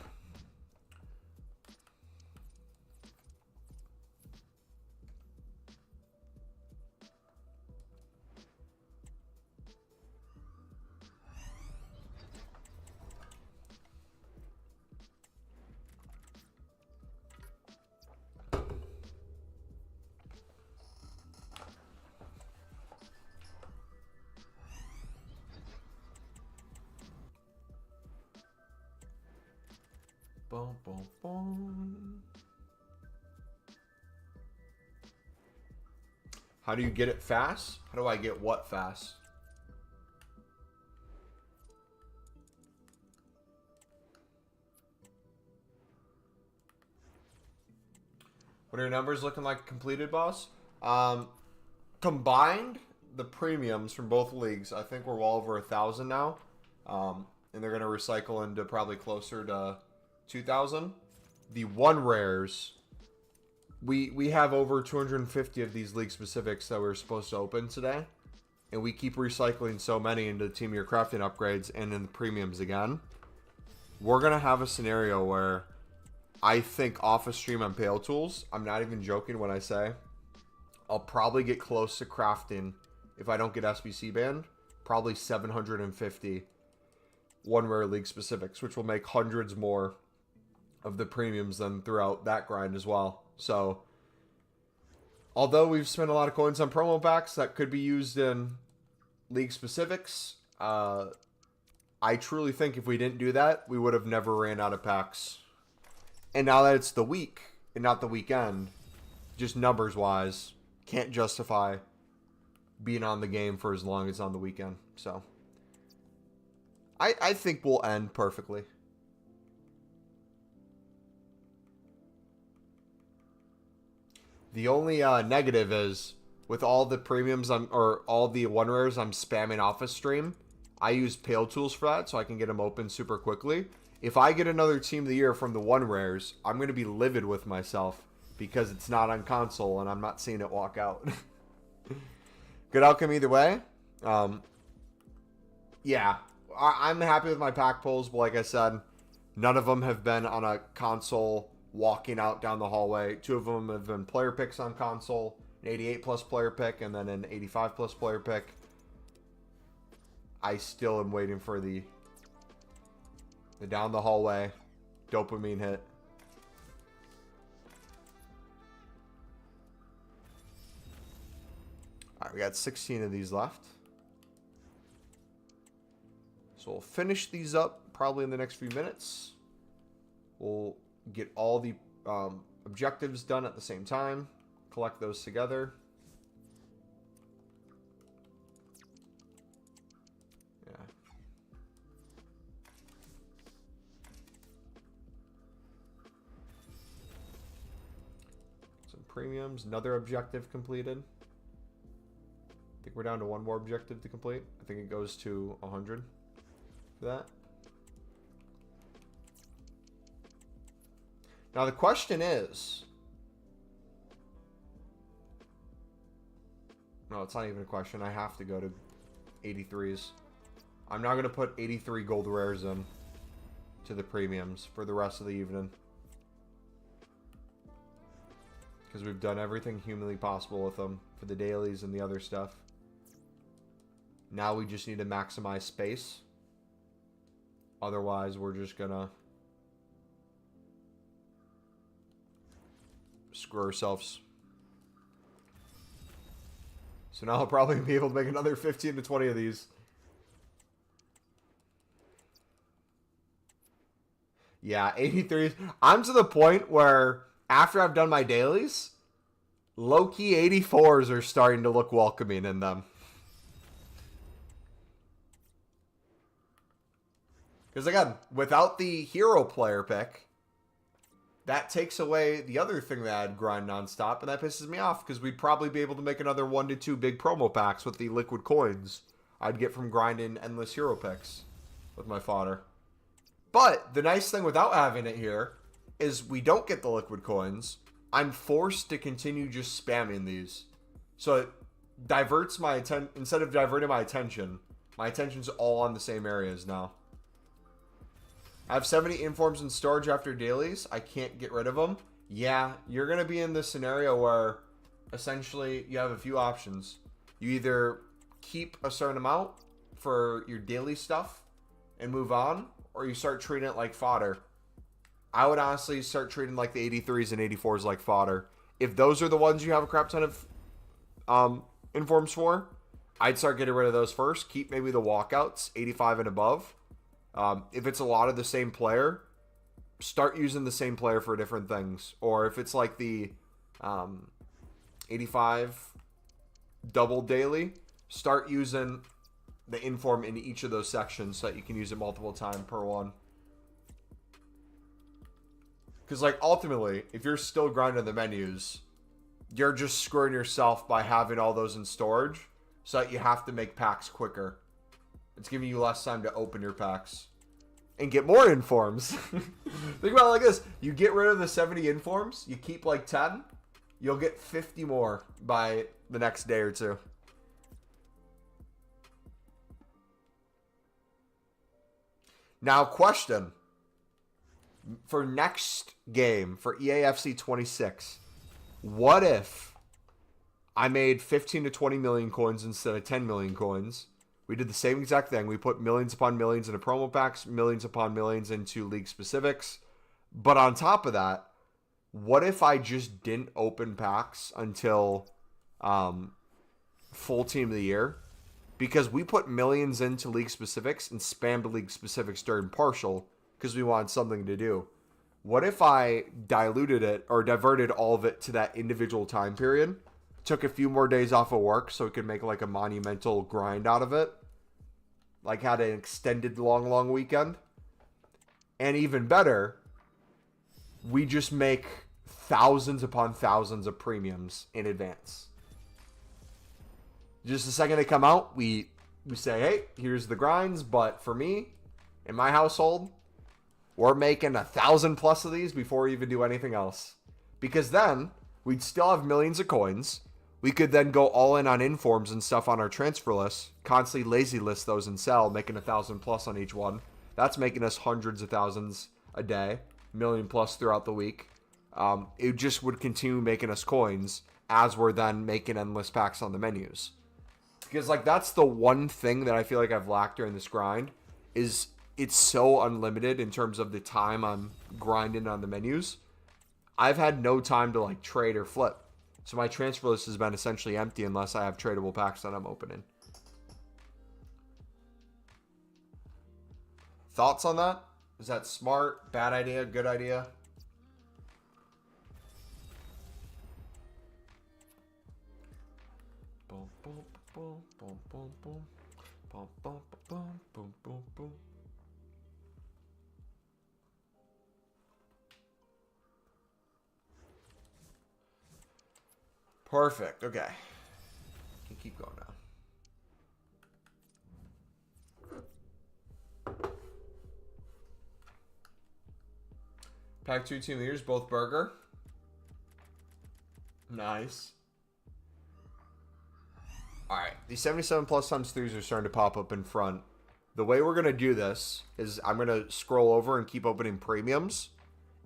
Boom, boom, boom. How do you get it fast? How do I get what fast? What are your numbers looking like completed, boss? Combined, the premiums from both leagues, I think we're well over 1,000 now. And they're going to recycle into probably closer to 2,000. The one rares, we have over 250 of these league specifics that we're supposed to open today, and we keep recycling so many into the Team of Your Crafting upgrades and in the premiums again. We're gonna have a scenario where I think off a stream on Pale Tools, I'm not even joking when I say I'll probably get close to crafting, if I don't get SBC banned, probably 750 one rare league specifics, which will make hundreds more of the premiums than throughout that grind as well. So, although we've spent a lot of coins on promo packs that could be used in league specifics, I truly think if we didn't do that, we would have never ran out of packs. And now that it's the week and not the weekend, just numbers wise, can't justify being on the game for as long as on the weekend. So, I think we'll end perfectly. The only negative is with all the premiums or all the one rares I'm spamming off a stream, I use Pale Tools for that so I can get them open super quickly. If I get another Team of the Year from the one rares, I'm going to be livid with myself because it's not on console and I'm not seeing it walk out. Good outcome either way. Yeah, I'm happy with my pack pulls, but like I said, none of them have been on a console walking out down the hallway. 2 of them have been player picks on console, an 88 plus player pick and then an 85 plus player pick. I still am waiting for the down the hallway dopamine hit. Alright, we got 16 of these left. So we'll finish these up probably in the next few minutes. We'll get all the objectives done at the same time. Collect those together. Yeah. Some premiums. Another objective completed. I think we're down to one more objective to complete. I think it goes to 100 for that. Now the question is... No, it's not even a question. I have to go to 83s. I'm not going to put 83 gold rares in to the premiums for the rest of the evening. Because we've done everything humanly possible with them for the dailies and the other stuff. Now we just need to maximize space. Otherwise, we're just going to screw ourselves. So now I'll probably be able to make another 15 to 20 of these. Yeah, 83s. I'm to the point where after I've done my dailies, low-key 84s are starting to look welcoming in them. Because again, without the hero player pick, that takes away the other thing that I'd grind nonstop, and that pisses me off because we'd probably be able to make another 1 to 2 big promo packs with the liquid coins I'd get from grinding endless hero picks with my fodder. But the nice thing without having it here is we don't get the liquid coins. I'm forced to continue just spamming these. So it diverts my attention. Instead of diverting my attention's all on the same areas now. I have 70 informs in storage after dailies. I can't get rid of them. Yeah, you're going to be in this scenario where essentially you have a few options. You either keep a certain amount for your daily stuff and move on, or you start treating it like fodder. I would honestly start treating like the 83s and 84s like fodder. If those are the ones you have a crap ton of informs for, I'd start getting rid of those first. Keep maybe the walkouts, 85 and above. If it's a lot of the same player, start using the same player for different things. Or if it's like the 85 double daily, start using the inform in each of those sections so that you can use it multiple times per one. Because, like, ultimately, if you're still grinding the menus, you're just screwing yourself by having all those in storage so that you have to make packs quicker. It's giving you less time to open your packs and get more informs. Think about it like this. You get rid of the 70 informs, you keep like 10, you'll get 50 more by the next day or two. Now, question. For next game, for EAFC26, what if I made 15 to 20 million coins instead of 10 million coins? We did the same exact thing. We put millions upon millions into promo packs, millions upon millions into league specifics. But on top of that, what if I just didn't open packs until full team of the year? Because we put millions into league specifics and spammed league specifics during partial because we wanted something to do. What if I diluted it or diverted all of it to that individual time period? Took a few more days off of work so we could make like a monumental grind out of it. Like had an extended long weekend. And even better, we just make thousands upon thousands of premiums in advance. Just the second they come out, we say, hey, here's the grinds. But for me, in my household, we're making 1,000 plus of these before we even do anything else. Because then we'd still have millions of coins. We could then go all in on informs and stuff on our transfer list. Constantly lazy list those and sell, making 1,000 plus on each one. That's making us hundreds of thousands a day, million plus throughout the week. It just would continue making us coins as we're then making endless packs on the menus. Because like that's the one thing that I feel like I've lacked during this grind is it's so unlimited in terms of the time I'm grinding on the menus. I've had no time to like trade or flip. So my transfer list has been essentially empty unless I have tradable packs that I'm opening. Thoughts on that? Is that smart? Bad idea? Good idea? Boom, boom, boom, boom, boom, boom. Boom, boom, boom, boom, boom, boom. Perfect. Okay. Can keep going now. Pack 2 team leaders, both burger. Nice. Alright. These 77 plus times 3s are starting to pop up in front. The way we're going to do this is I'm going to scroll over and keep opening premiums.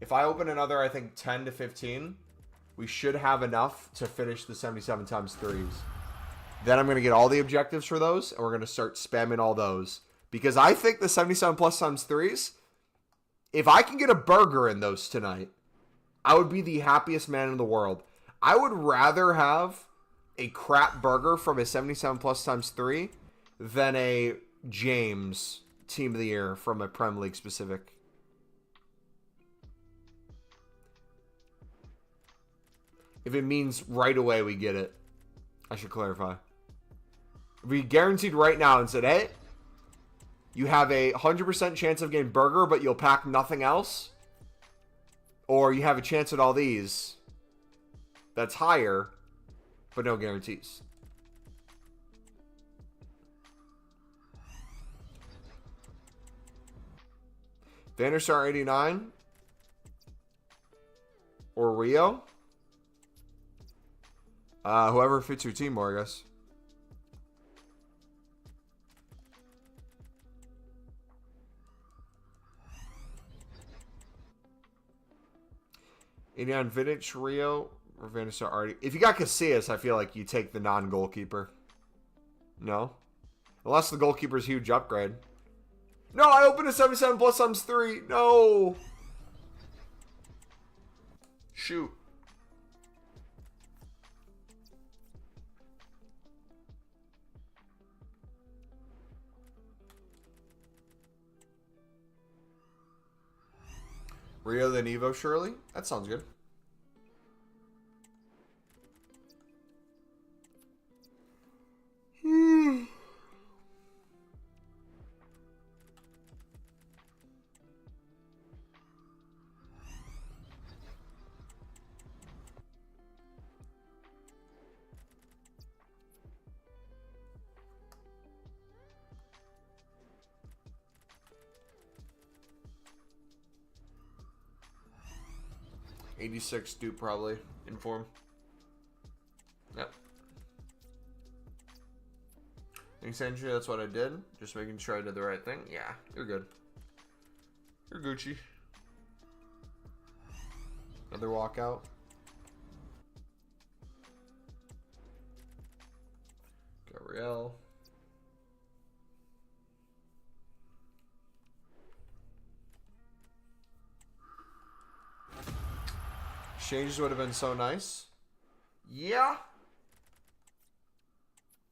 If I open another, I think 10 to 15... we should have enough to finish the 77 times 3s. Then I'm going to get all the objectives for those, and we're going to start spamming all those. Because I think the 77 plus times 3s, if I can get a burger in those tonight, I would be the happiest man in the world. I would rather have a crap burger from a 77 plus times 3 than a James Team of the Year from a Prem League specific. If it means right away we get it. I should clarify. If we guaranteed right now and said, hey, you have a 100% chance of getting burger, but you'll pack nothing else. Or you have a chance at all these that's higher, but no guarantees. Vanderstar 89 or Rio. Whoever fits your team more, I guess. On Vintage, Rio, or Vanderstar already. If you got Casillas, I feel like you take the non-goalkeeper. No? Unless the goalkeeper's huge upgrade. No, I opened a 77 plus times 3. No. Shoot. Rio then Evo, surely? That sounds good. Hmm. '86 do probably inform. Yep. Thanks, Andrew. That's what I did. Just making sure I did the right thing. Yeah, you're good. You're Gucci. Another walkout. Gabrielle. Exchanges would have been so nice. Yeah.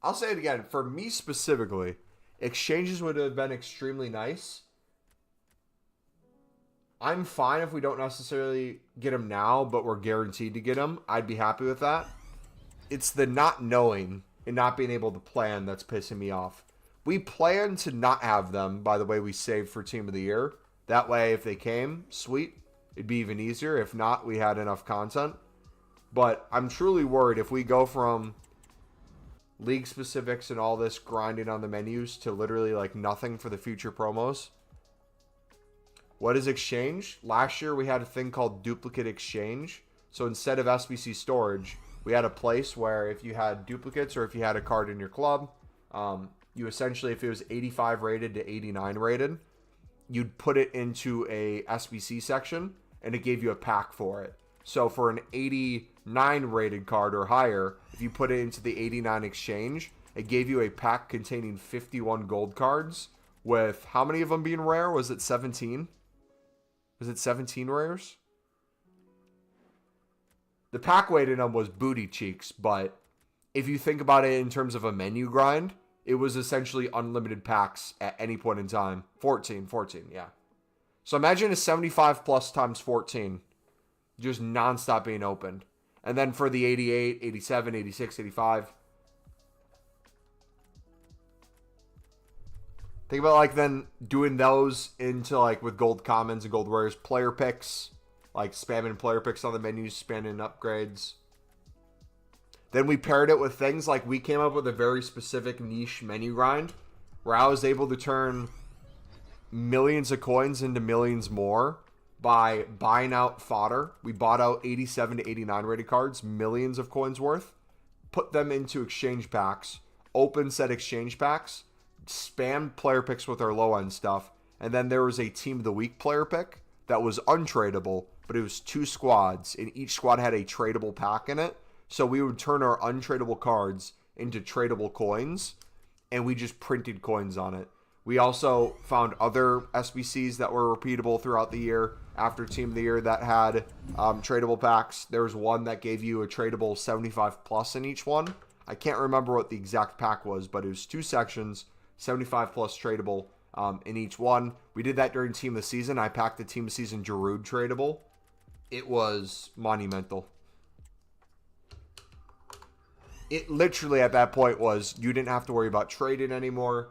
I'll say it again. For me specifically, exchanges would have been extremely nice. I'm fine if we don't necessarily get him now, but we're guaranteed to get him. I'd be happy with that. It's the not knowing and not being able to plan that's pissing me off. We plan to not have them, by the way, we saved for Team of the Year. That way, if they came, sweet. It'd be even easier. If not, we had enough content. But I'm truly worried if we go from league specifics and all this grinding on the menus to literally like nothing for the future promos. What is exchange? Last year we had a thing called duplicate exchange. So instead of SBC storage, we had a place where if you had duplicates or if you had a card in your club, you essentially, if it was 85 rated to 89 rated, you'd put it into a SBC section and it gave you a pack for it. So for an 89 rated card or higher, if you put it into the 89 exchange, it gave you a pack containing 51 gold cards with how many of them being rare? Was it 17? Was it 17 rares? The pack weight in them was booty cheeks, but if you think about it in terms of a menu grind, it was essentially unlimited packs at any point in time. 14, yeah. So imagine a 75 plus times 14, just nonstop being opened. And then for the 88, 87, 86, 85. Think about like then doing those into like with gold commons and gold rares, player picks, like spamming player picks on the menus, spamming upgrades. Then we paired it with things like we came up with a very specific niche menu grind where I was able to turn millions of coins into millions more by buying out fodder. We bought out 87 to 89 rated cards, millions of coins worth, put them into exchange packs, open set exchange packs, spammed player picks with our low end stuff, and then there was a team of the week player pick that was untradeable, but it was 2 squads, and each squad had a tradable pack in it. So we would turn our untradeable cards into tradable coins, and we just printed coins on it. We also found other SBCs that were repeatable throughout the year after Team of the Year that had tradable packs. There was one that gave you a tradable 75 plus in each one. I can't remember what the exact pack was, but it was 2 sections, 75 plus tradable in each one. We did that during Team of the Season. I packed the Team of the Season Giroud tradable. It was monumental. It literally at that point was you didn't have to worry about trading anymore.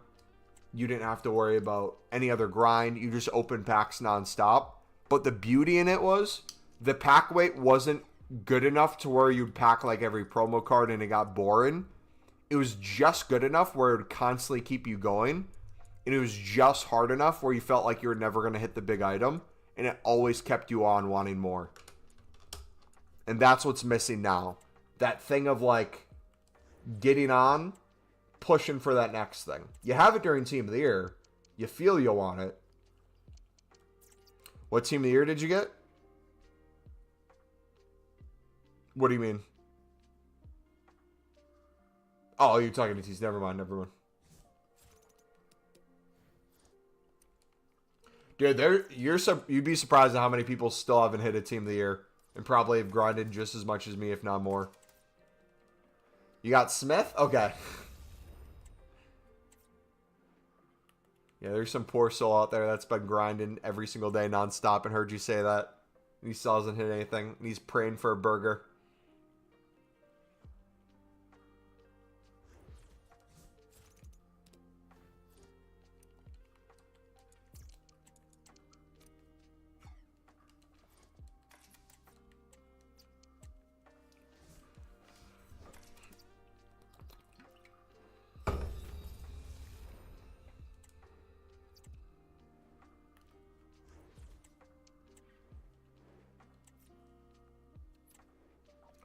You didn't have to worry about any other grind. You just open packs nonstop. But the beauty in it was the pack weight wasn't good enough to where you'd pack like every promo card and it got boring. It was just good enough where it would constantly keep you going. And it was just hard enough where you felt like you were never going to hit the big item. And it always kept you on wanting more. And that's what's missing now. That thing of like getting on, pushing for that next thing. You have it during Team of the Year. You feel you want it. What Team of the Year did you get? What do you mean? Oh, you're talking to T's. Never mind. Dude, you'd be surprised at how many people still haven't hit a Team of the Year. And probably have grinded just as much as me, if not more. You got Smith? Okay. Yeah, there's some poor soul out there that's been grinding every single day nonstop and heard you say that. And he still hasn't hit anything. And he's praying for a burger.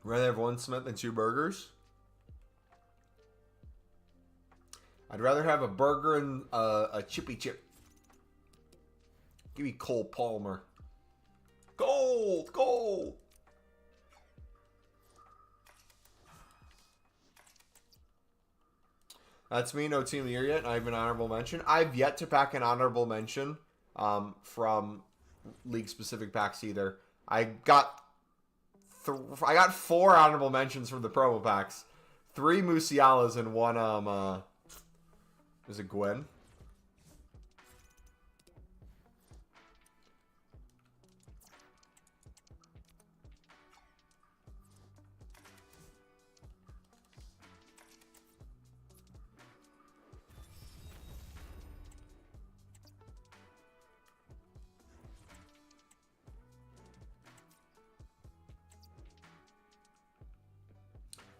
Rather have one Smith than two burgers? I'd rather have a burger and a chippy chip. Give me Cole Palmer. Gold! That's me, no Team of the Year yet. I have an honorable mention. I've yet to pack an honorable mention from league-specific packs either. I got 4 honorable mentions from the promo packs. 3 Musialas and 1, is it Gwen?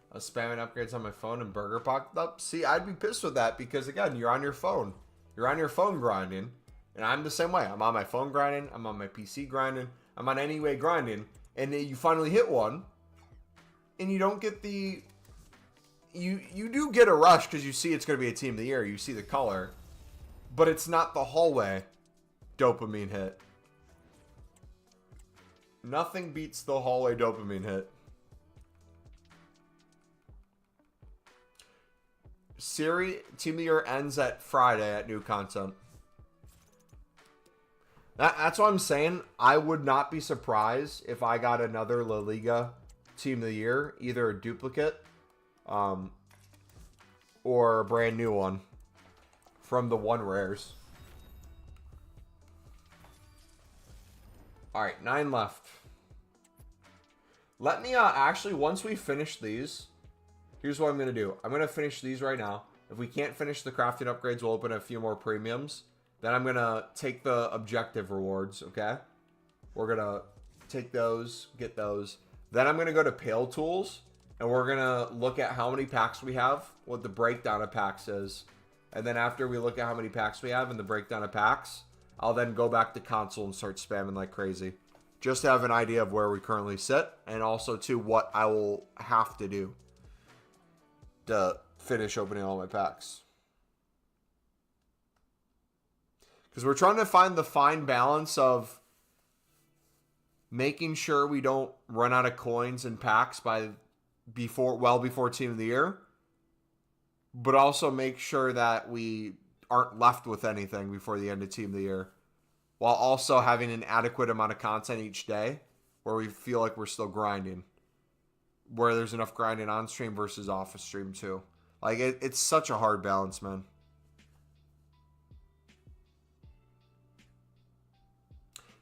I was spamming upgrades on my phone and burger popped up. See, I'd be pissed with that because, again, you're on your phone. You're on your phone grinding. And I'm the same way. I'm on my phone grinding. I'm on my PC grinding. I'm on any way grinding. And then you finally hit one. And you don't get the... You do get a rush because you see it's going to be a Team of the Year. You see the color. But it's not the hallway dopamine hit. Nothing beats the hallway dopamine hit. Siri, Team of the Year ends at Friday at new content. That's what I'm saying. I would not be surprised if I got another La Liga Team of the Year. Either a duplicate or a brand new one from the 1 rares. Alright, 9 left. Let me, actually, once we finish these... Here's what I'm going to do. I'm going to finish these right now. If we can't finish the crafting upgrades, we'll open a few more premiums. Then I'm going to take the objective rewards, okay? We're going to take those, get those. Then I'm going to go to Pale Tools, and we're going to look at how many packs we have, what the breakdown of packs is. And then after we look at how many packs we have and the breakdown of packs, I'll then go back to console and start spamming like crazy. Just to have an idea of where we currently sit, and also, to what I will have to do to finish opening all my packs. Because we're trying to find the fine balance of making sure we don't run out of coins and packs well before Team of the Year, but also make sure that we aren't left with anything before the end of Team of the Year, while also having an adequate amount of content each day where we feel like we're still grinding. Where there's enough grinding on stream versus off of stream too. Like, it's such a hard balance, man.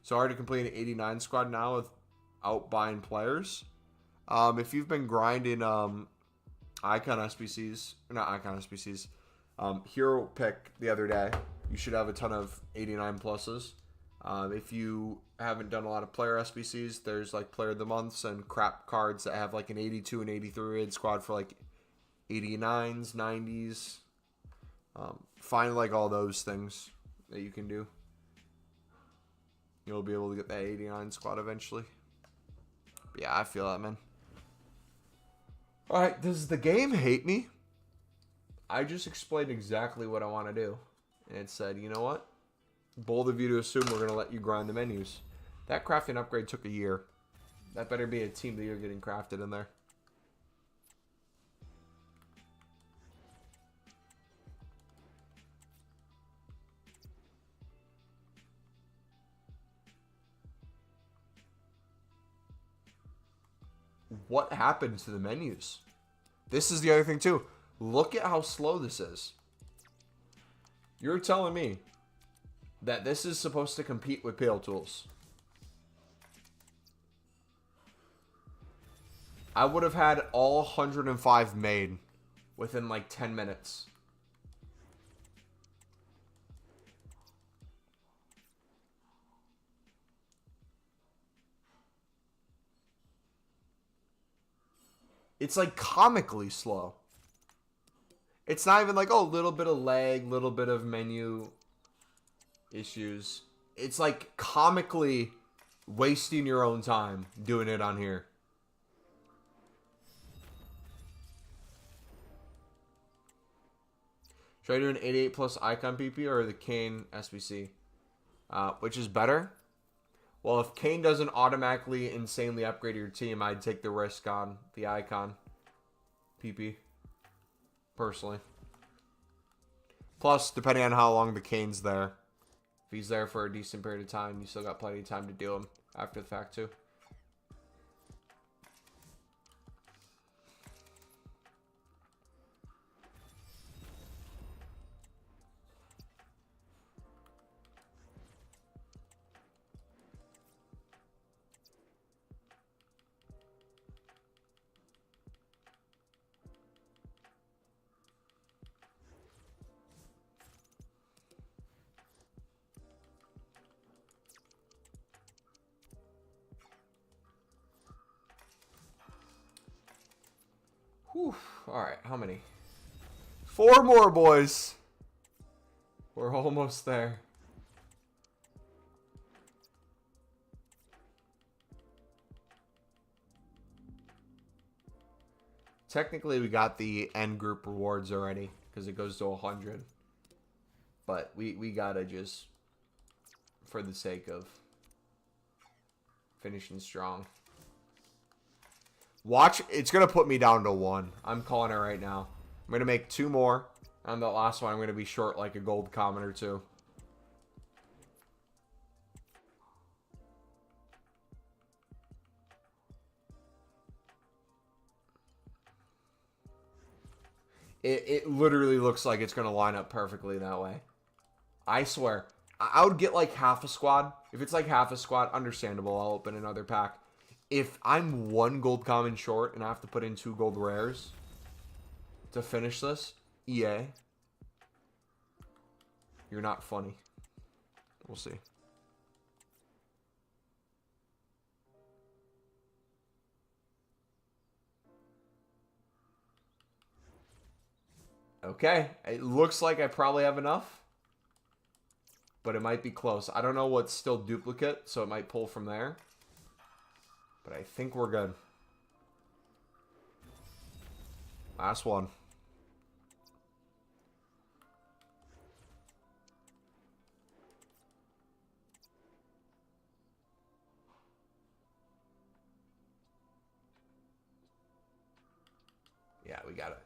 So I already completed 89 squad now without buying players. If you've been grinding Icon SBCs, not Icon SBCs, Hero Pick the other day, you should have a ton of 89 pluses. If you I haven't done a lot of player SBCs. There's like player of the months and crap cards that have like an 82 and 83 rated squad for like 89s, 90s. Find like all those things that you can do. You'll be able to get that 89 squad eventually. But yeah, I feel that, man. Alright, does the game hate me? I just explained exactly what I want to do. And it said, you know what? Bold of you to assume we're going to let you grind the menus. That crafting upgrade took a year. That better be a team that you're getting crafted in there. What happened to the menus? This is the other thing too. Look at how slow this is. You're telling me that this is supposed to compete with Pale Tools. I would have had all 105 made within like 10 minutes. It's like comically slow. It's not even like, oh, little bit of lag, little bit of menu issues. It's like comically wasting your own time doing it on here. Should I do an 88 plus icon PP or the Kane SBC? Which is better? Well, if Kane doesn't automatically insanely upgrade your team, I'd take the risk on the icon PP. Personally. Plus, depending on how long the Kane's there. If he's there for a decent period of time, you still got plenty of time to do him after the fact, too. Whew. Alright, how many? 4 more, boys. We're almost there. Technically, we got the end group rewards already because it goes to 100. But we gotta just, for the sake of finishing strong. Watch, it's going to put me down to 1. I'm calling it right now. I'm going to make 2 more. On the last one, I'm going to be short like a gold common or 2. It literally looks like it's going to line up perfectly that way. I swear. I would get like half a squad. If it's like half a squad, understandable. I'll open another pack. If I'm 1 gold common short and I have to put in 2 gold rares to finish this, EA, you're not funny. We'll see. Okay, it looks like I probably have enough, but it might be close. I don't know what's still duplicate, so it might pull from there. But I think we're good. Last one. Yeah, we got it.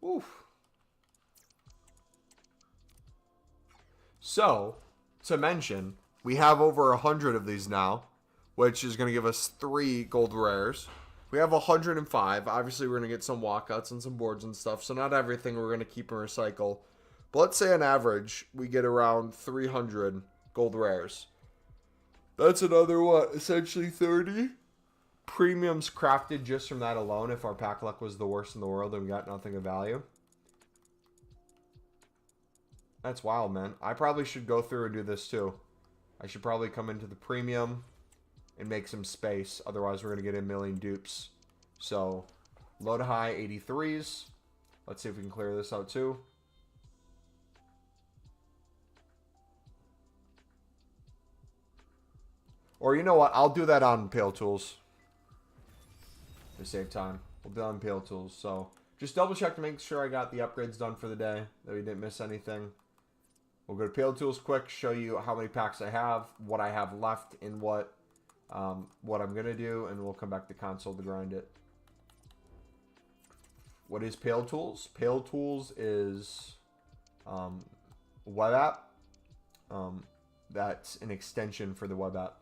Oof. So, to mention, we have over 100 of these now, which is going to give us 3 gold rares. We have 105. Obviously, we're going to get some walkouts and some boards and stuff, so not everything we're going to keep and recycle. But let's say on average, we get around 300 gold rares. That's another, what, essentially 30 premiums crafted just from that alone if our pack luck was the worst in the world and we got nothing of value. That's wild, man. I probably should go through and do this too. I should probably come into the premium and make some space. Otherwise, we're going to get a million dupes. So, low to high 83s. Let's see if we can clear this out too. Or you know what? I'll do that on Pale Tools. To save time. We'll do it on Pale Tools. So, just double check to make sure I got the upgrades done for the day. That we didn't miss anything. We'll go to Pale Tools quick. Show you how many packs I have. What I have left and what I'm going to do. And we'll come back to console to grind it. What is Pale Tools? Pale Tools is a web app. That's an extension for the web app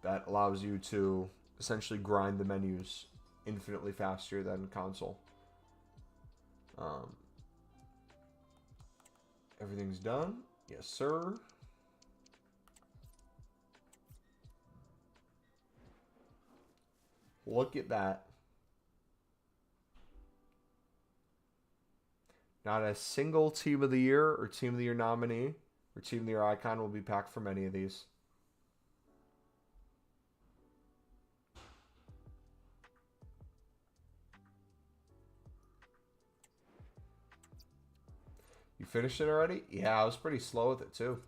that allows you to essentially grind the menus infinitely faster than console. Everything's done. Yes, sir. Look at that. Not a single Team of the Year or Team of the Year nominee or Team of the Year icon will be packed from any of these. You finished it already? Yeah, I was pretty slow with it too.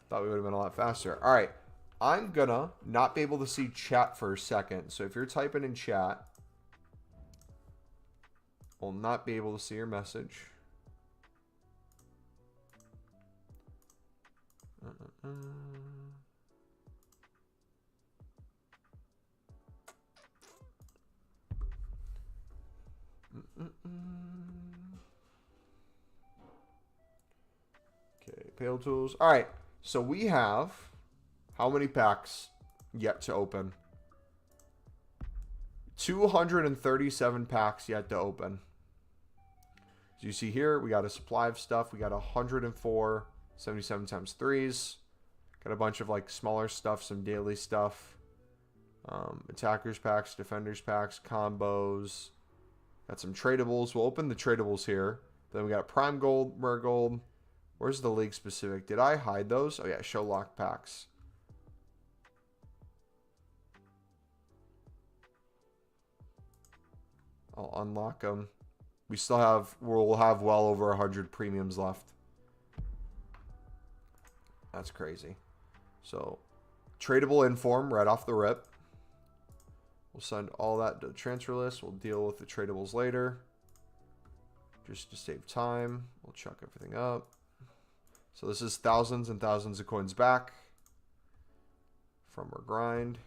Thought we would have been a lot faster. All right. I'm gonna not be able to see chat for a second. So if you're typing in chat, we'll not be able to see your message. Okay, Pale Tools. All right, so we have how many packs yet to open? 237 packs yet to open. As you see here, we got a supply of stuff. We got 104 77 times 3s. Got a bunch of like smaller stuff, some daily stuff. Attackers packs, defenders packs, combos. Got some tradables. We'll open the tradables here. Then we got prime gold, rare gold. Where's the league specific? Did I hide those? Oh yeah, show lock packs. I'll unlock them. We still have, we'll have well over 100 premiums left. That's crazy. So, tradable inform right off the rip. We'll send all that to the transfer list. We'll deal with the tradables later. Just to save time, we'll chuck everything up. So this is thousands and thousands of coins back from our grind.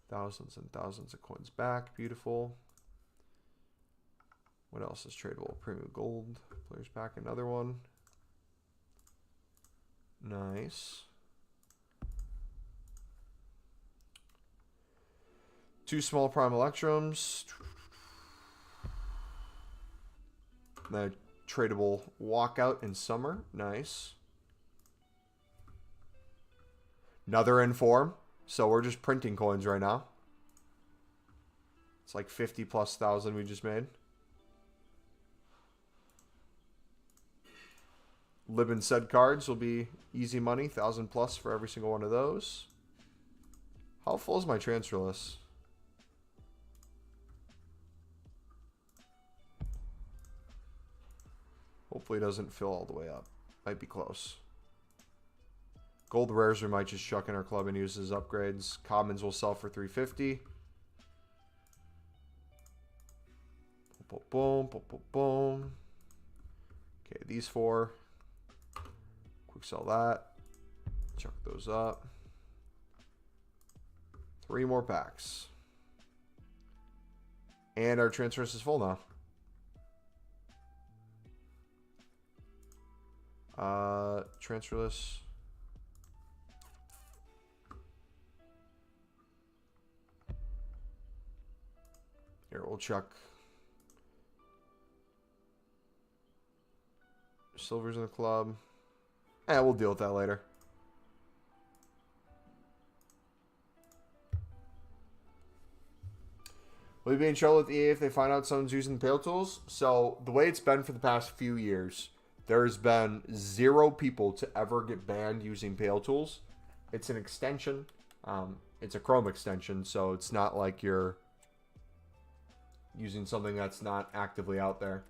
Thousands and thousands of coins back. Beautiful. What else is tradable? Premium gold. Players pack. Another one. Nice. 2 small prime electrums. The tradable walkout in summer. Nice. Another inform. So we're just printing coins right now. It's like 50 plus thousand we just made. Libin said cards will be easy money. 1,000 plus for every single one of those. How full is my transfer list? Hopefully it doesn't fill all the way up. Might be close. Gold rares we might just chuck in our club and use as upgrades. Commons will sell for 350. Boom, boom, boom, boom, boom. Okay, these 4. Quick sell that. Chuck those up. 3 more packs. And our transfer list is full now. Transfer list. Here, we'll chuck silvers in the club. And we'll deal with that later. Will you be in trouble with EA if they find out someone's using Pale Tools? So, the way it's been for the past few years, There's been 0 people to ever get banned using Pale Tools. It's an extension. It's a Chrome extension, so it's not like you're using something that's not actively out there.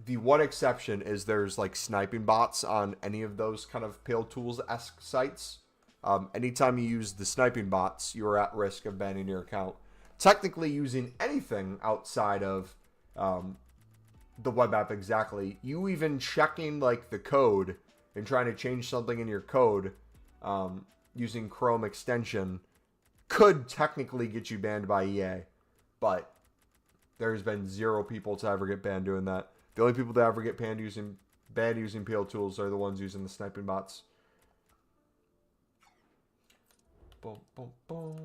The one exception is there's like sniping bots on any of those kind of Pale Tools-esque sites. Anytime you use the sniping bots, you're at risk of banning your account. Technically, using anything outside of the web app exactly, you even checking like the code and trying to change something in your code using Chrome extension could technically get you banned by EA, but there's been 0 people to ever get banned doing that. The only people that ever get banned using Pale Tools are the ones using the sniping bots. Boom, boom, boom.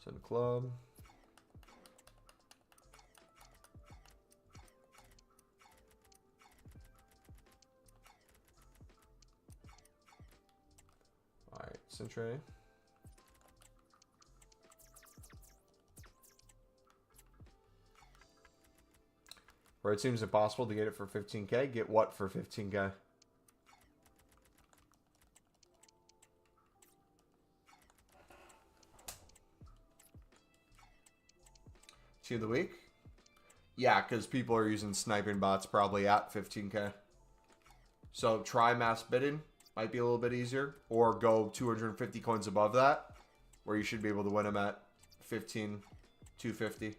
Send club. Alright, Centray. Where it seems impossible to get it for 15K. Get what for 15K? Team of the week? Yeah, because people are using sniping bots probably at 15K. So try mass bidding. Might be a little bit easier. Or go 250 coins above that, where you should be able to win them at 15,250.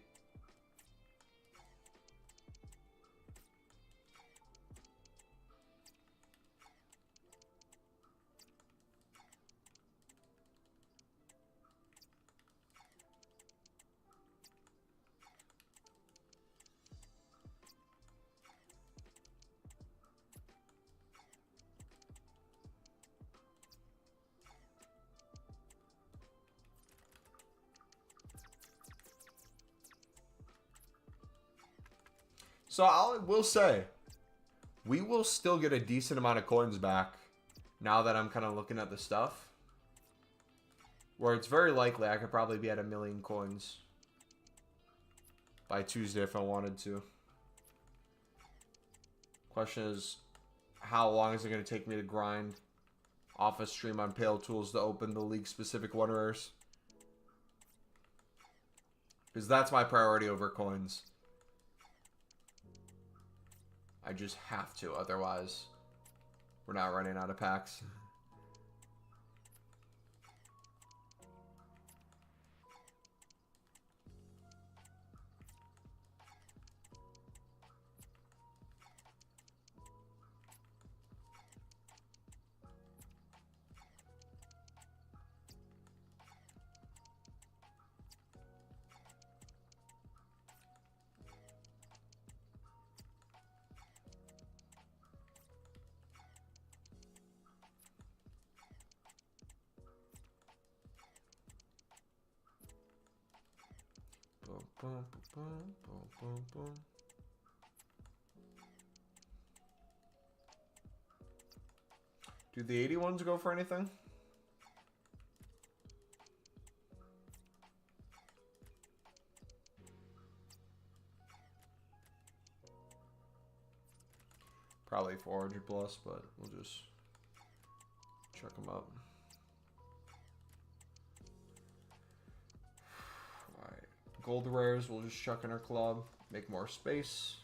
So I will say, we will still get a decent amount of coins back now that I'm kind of looking at the stuff. Where it's very likely I could probably be at 1 million coins by Tuesday if I wanted to. Question is, how long is it going to take me to grind off a stream on Pale Tools to open the league-specific one rares? Because that's my priority over coins. I just have to, otherwise we're not running out of packs. Boom, boom, boom, boom, boom. Do the 81s go for anything? Probably 400 plus, but we'll just check them out. Gold rares, we'll just chuck in our club, make more space,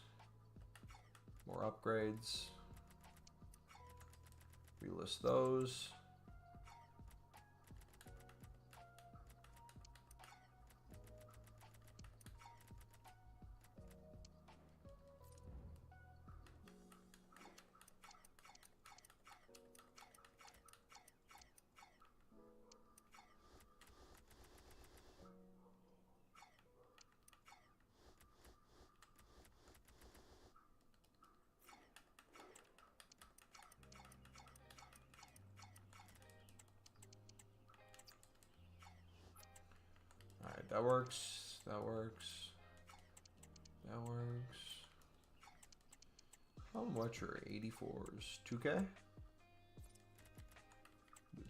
more upgrades, relist those. Alright, that works. That works. That works. How much are 84s? 2K?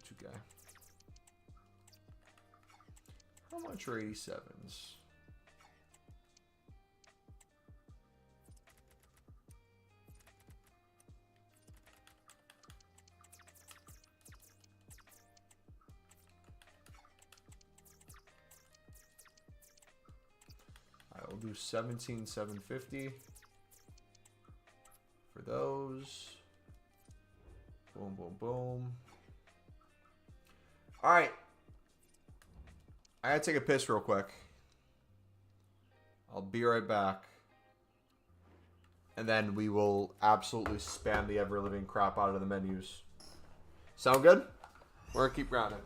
2K. How much are 87s? Alright, we'll do 17,750 for those. Boom, boom, boom. Alright. I gotta take a piss real quick. I'll be right back. And then we will absolutely spam the ever-living crap out of the menus. Sound good? We're gonna keep grinding.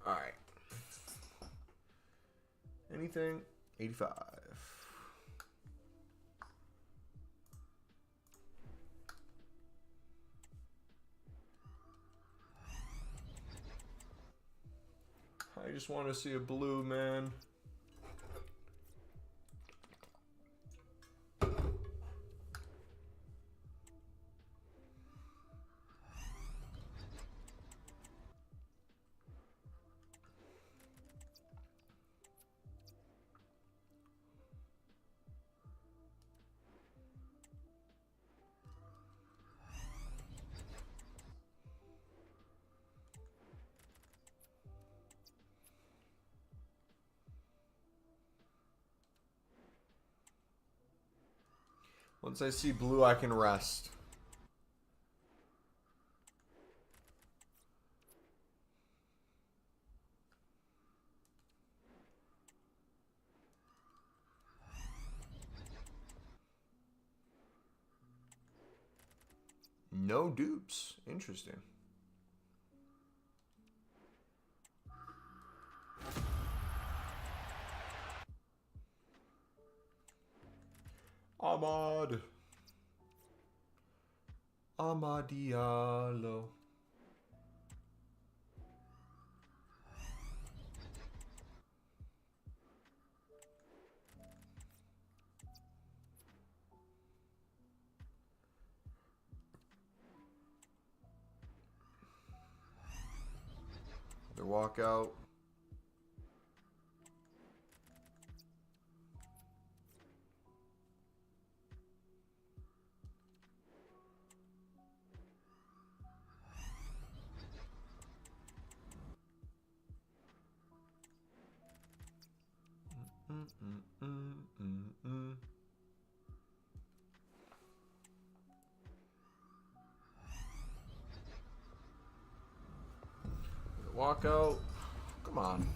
Alright. Anything? 85. I just want to see a blue, man. Once I see blue, I can rest. No dupes. Interesting. Ahmad. Amad Diallo. Their walkout. Walkout. Come on.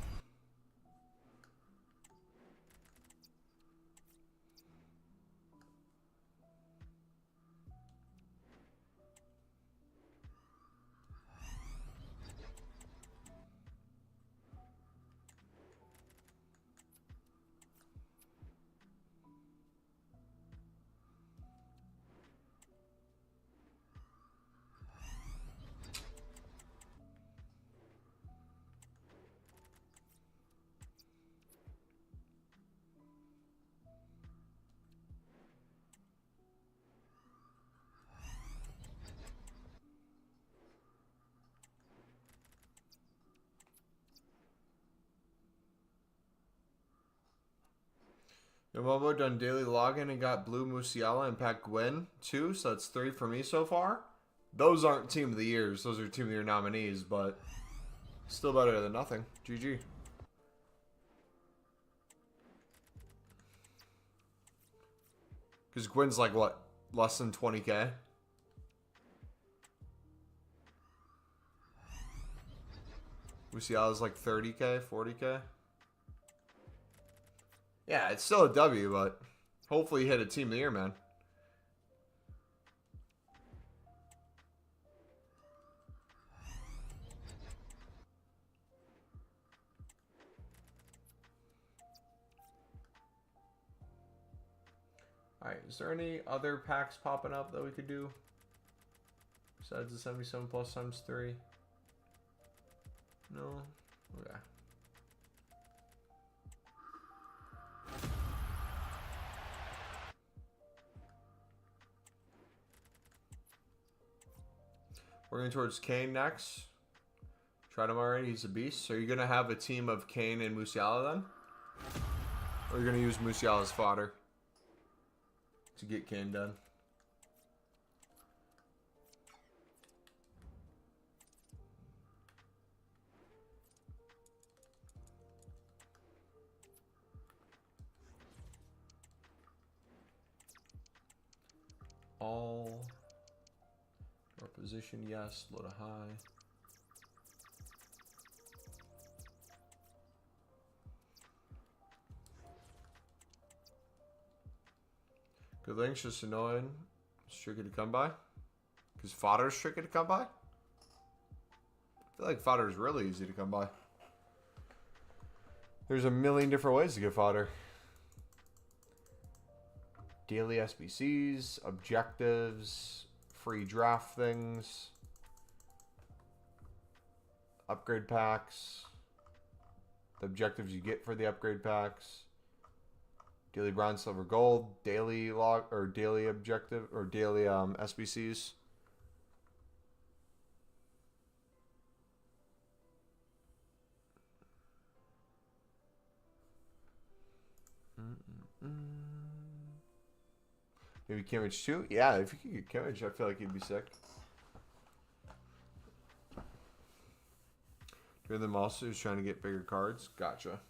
Yo, Mumbo done daily login and got Blue Musiala and Pat Gwynn too, so that's 3 for me so far. Those aren't Team of the Years, those are Team of the Year nominees, but still better than nothing. GG. Because Gwynn's like, what, less than 20k? Musiala's like 30k, 40k? Yeah, it's still a W, but hopefully you hit a Team of the Year, man. Alright, is there any other packs popping up that we could do? Besides the 77 plus times 3? No? Okay. We're going towards Kane next. Tried him already. He's a beast. So you're going to have a team of Kane and Musiala then? Or you're going to use Musiala's fodder to get Kane done? All. Or position, yes. Low to high. Good links, just annoying. It's tricky to come by. Because fodder's tricky to come by. I feel like fodder's really easy to come by. There's a million different ways to get fodder. Daily SBCs, objectives, free draft things, upgrade packs, the objectives you get for the upgrade packs, daily bronze, silver, gold, daily log or daily objective or daily SBCs. Maybe Kimmich too? Yeah, if you could get Kimmich, I feel like he'd be sick. Doing them also is trying to get bigger cards. Gotcha.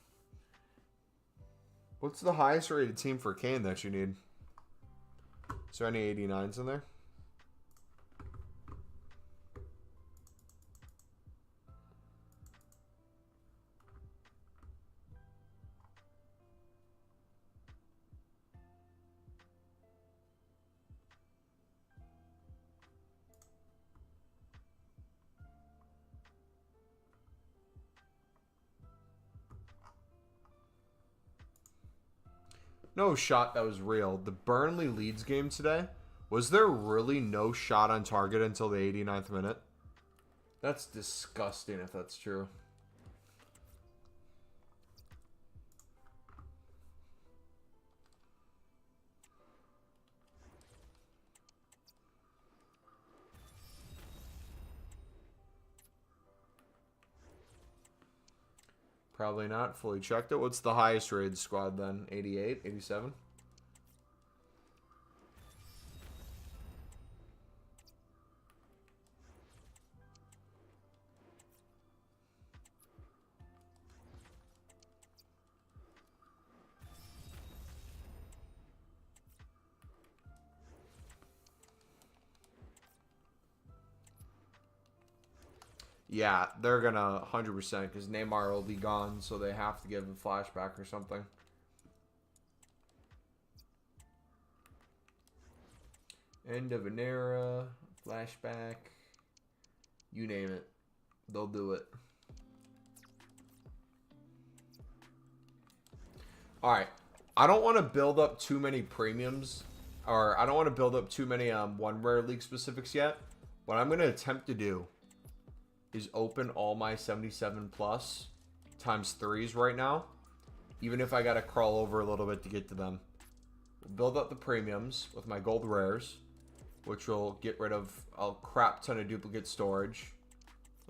What's the highest rated team for Kane that you need? Is there any 89s in there? No shot that was real. The Burnley Leeds game today, was there really no shot on target until the 89th minute? That's disgusting if that's true. Probably not. Fully checked it. What's the highest rated squad then? 88? 87? Yeah, they're gonna 100% because Neymar will be gone, so they have to give a flashback or something. End of an era, flashback, you name it, they'll do it. All right, I don't want to build up too many premiums, or I don't want to build up too many one rare league specifics yet. What I'm gonna attempt to do is open all my 77 plus times 3s right now, even if I gotta crawl over a little bit to get to them. We'll build up the premiums with my gold rares, which will get rid of a crap ton of duplicate storage,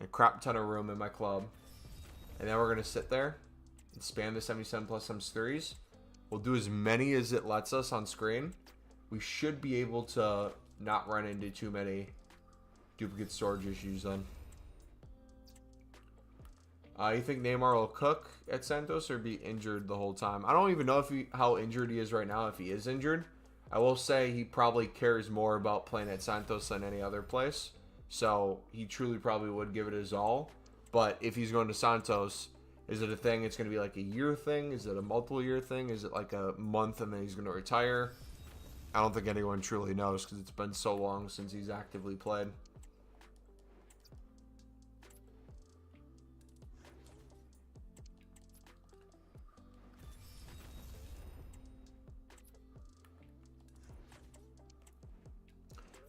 a crap ton of room in my club, and then we're gonna sit there and spam the 77 plus times 3s. We'll do as many as it lets us on screen. We should be able to not run into too many duplicate storage issues then. You think Neymar will cook at Santos or be injured the whole time? I don't even know if how injured he is right now, if he is injured. I will say he probably cares more about playing at Santos than any other place. So he truly probably would give it his all. But if he's going to Santos, is it a thing it's going to be like a year thing? Is it a multiple year thing? Is it like a month and then he's going to retire? I don't think anyone truly knows because it's been so long since he's actively played.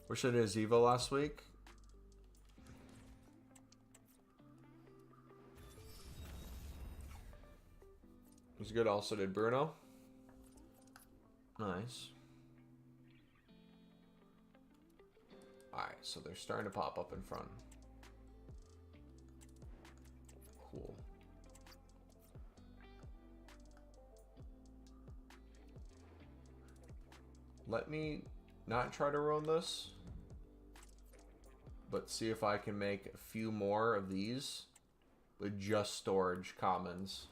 Wish I did Evo last week. It was good. Also did Bruno. Nice. Alright, so they're starting to pop up in front. Cool. Let me not try to ruin this, but see if I can make a few more of these with just storage commons.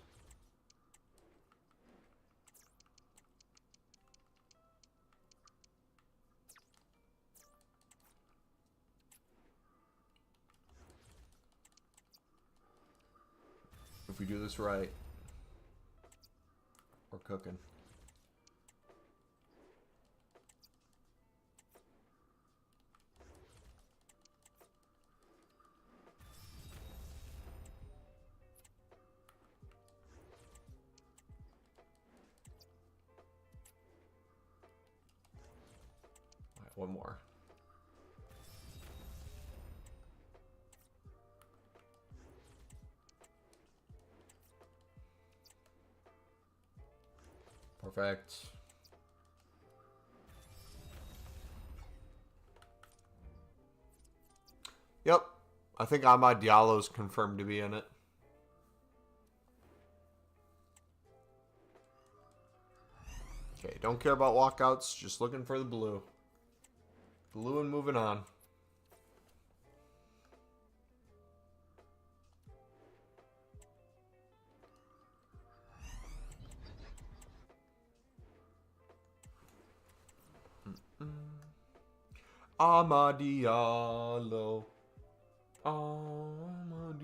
If we do this right, we're cooking. One more. Perfect. Yep. I think Amad Diallo's confirmed to be in it. Okay, don't care about walkouts, just looking for the blue. Blue and moving on. Amadiallo. Amadiallo.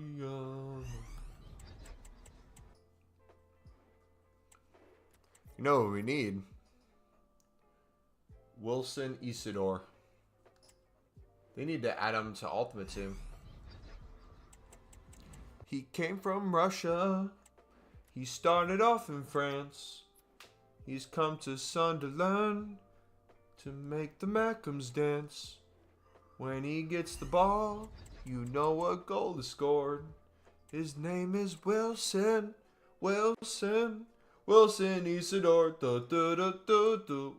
You know what we need? Wilson Isidore. They need to add him to Ultimate Team. He came from Russia. He started off in France. He's come to Sunderland to make the Mackhams dance. When he gets the ball, you know a goal is scored. His name is Wilson. Wilson Isidore. Du, du, du, du, du.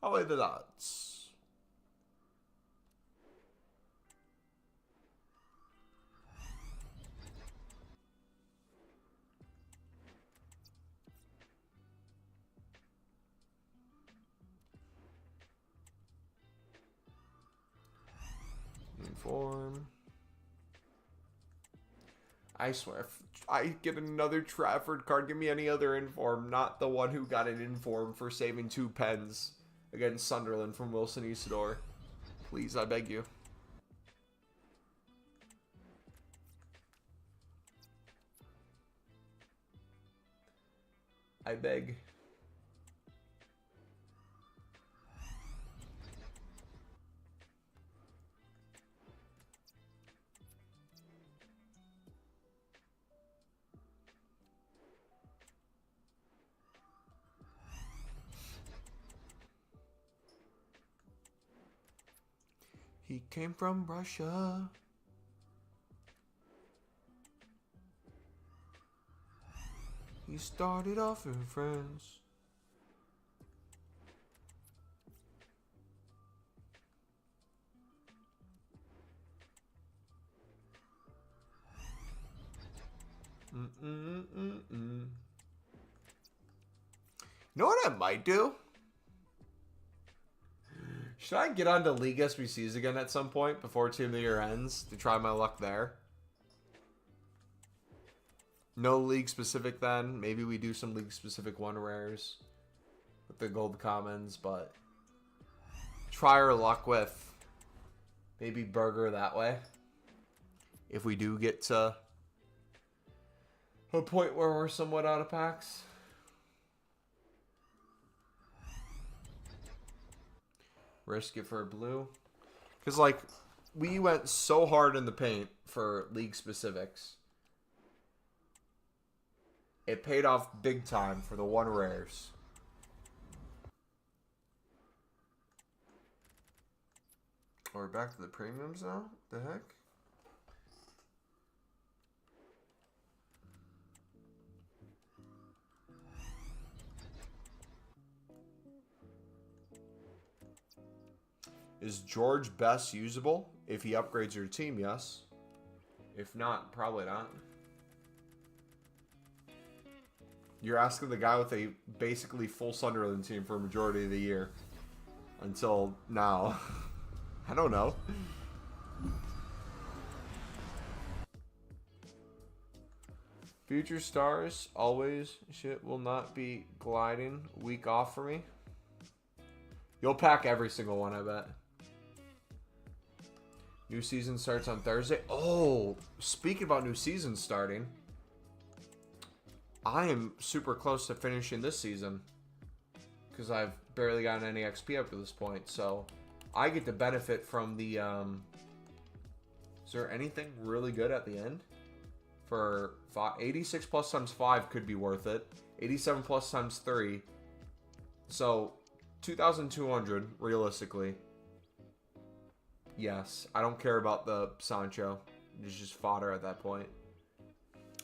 How are the odds? Inform. I swear, if I get another Trafford card, give me any other inform, not the one who got an inform for saving 2 pens against Sunderland from Wilson Isidore. Please, I beg you. I beg. He came from Russia. He started off in France. You know what I might do? Should I get onto League SBCs again at some point before Team of the Year ends to try my luck there? No league specific then. Maybe we do some league specific one rares with the gold commons, but try our luck with maybe Burger that way. If we do get to a point where we're somewhat out of packs. Risk it for a blue. Because, like, we went so hard in the paint for league specifics. It paid off big time for the one rares. We're back to the premiums now? The heck? Is George Best usable? If he upgrades your team, yes. If not, probably not. You're asking the guy with a basically full Sunderland team for a majority of the year. Until now. I don't know. Future stars, always. Shit will not be gliding. Week off for me. You'll pack every single one, I bet. New season starts on Thursday. Oh, speaking about new season starting, I am super close to finishing this season because I've barely gotten any XP up to this point. So I get to benefit from the... is there anything really good at the end? For 86 plus times 5 could be worth it. 87 plus times 3. So 2,200 realistically. Yes, I don't care about the Sancho. It's just fodder at that point.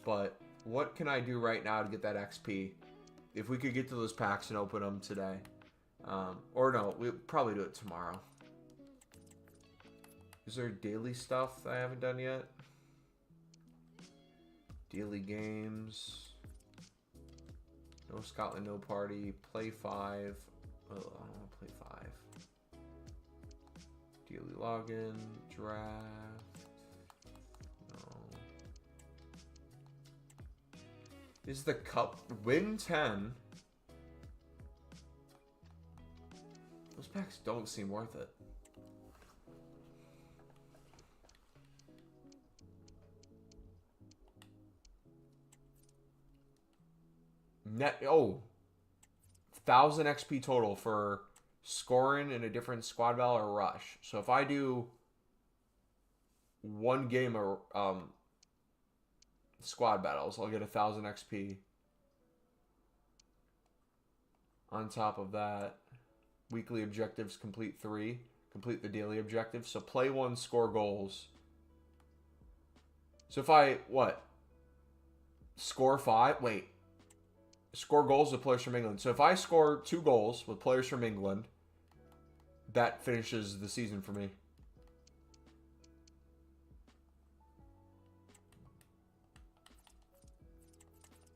But what can I do right now to get that XP? If we could get to those packs and open them today. Or no, we'll probably do it tomorrow. Is there daily stuff that I haven't done yet? Daily games. No Scotland, no party. Play 5. Oh, I don't want to play 5. Daily login, draft. No. Is the cup win 10? Those packs don't seem worth it. Net 1,000 XP total for scoring in a different squad battle or rush. So if I do one game of squad battles. I'll get 1,000 XP. On top of that, weekly objectives, complete 3. Complete the daily objective. So play 1, score goals. So if I, what? Score 5? Wait. Score goals with players from England. So if I score 2 goals with players from England, that finishes the season for me.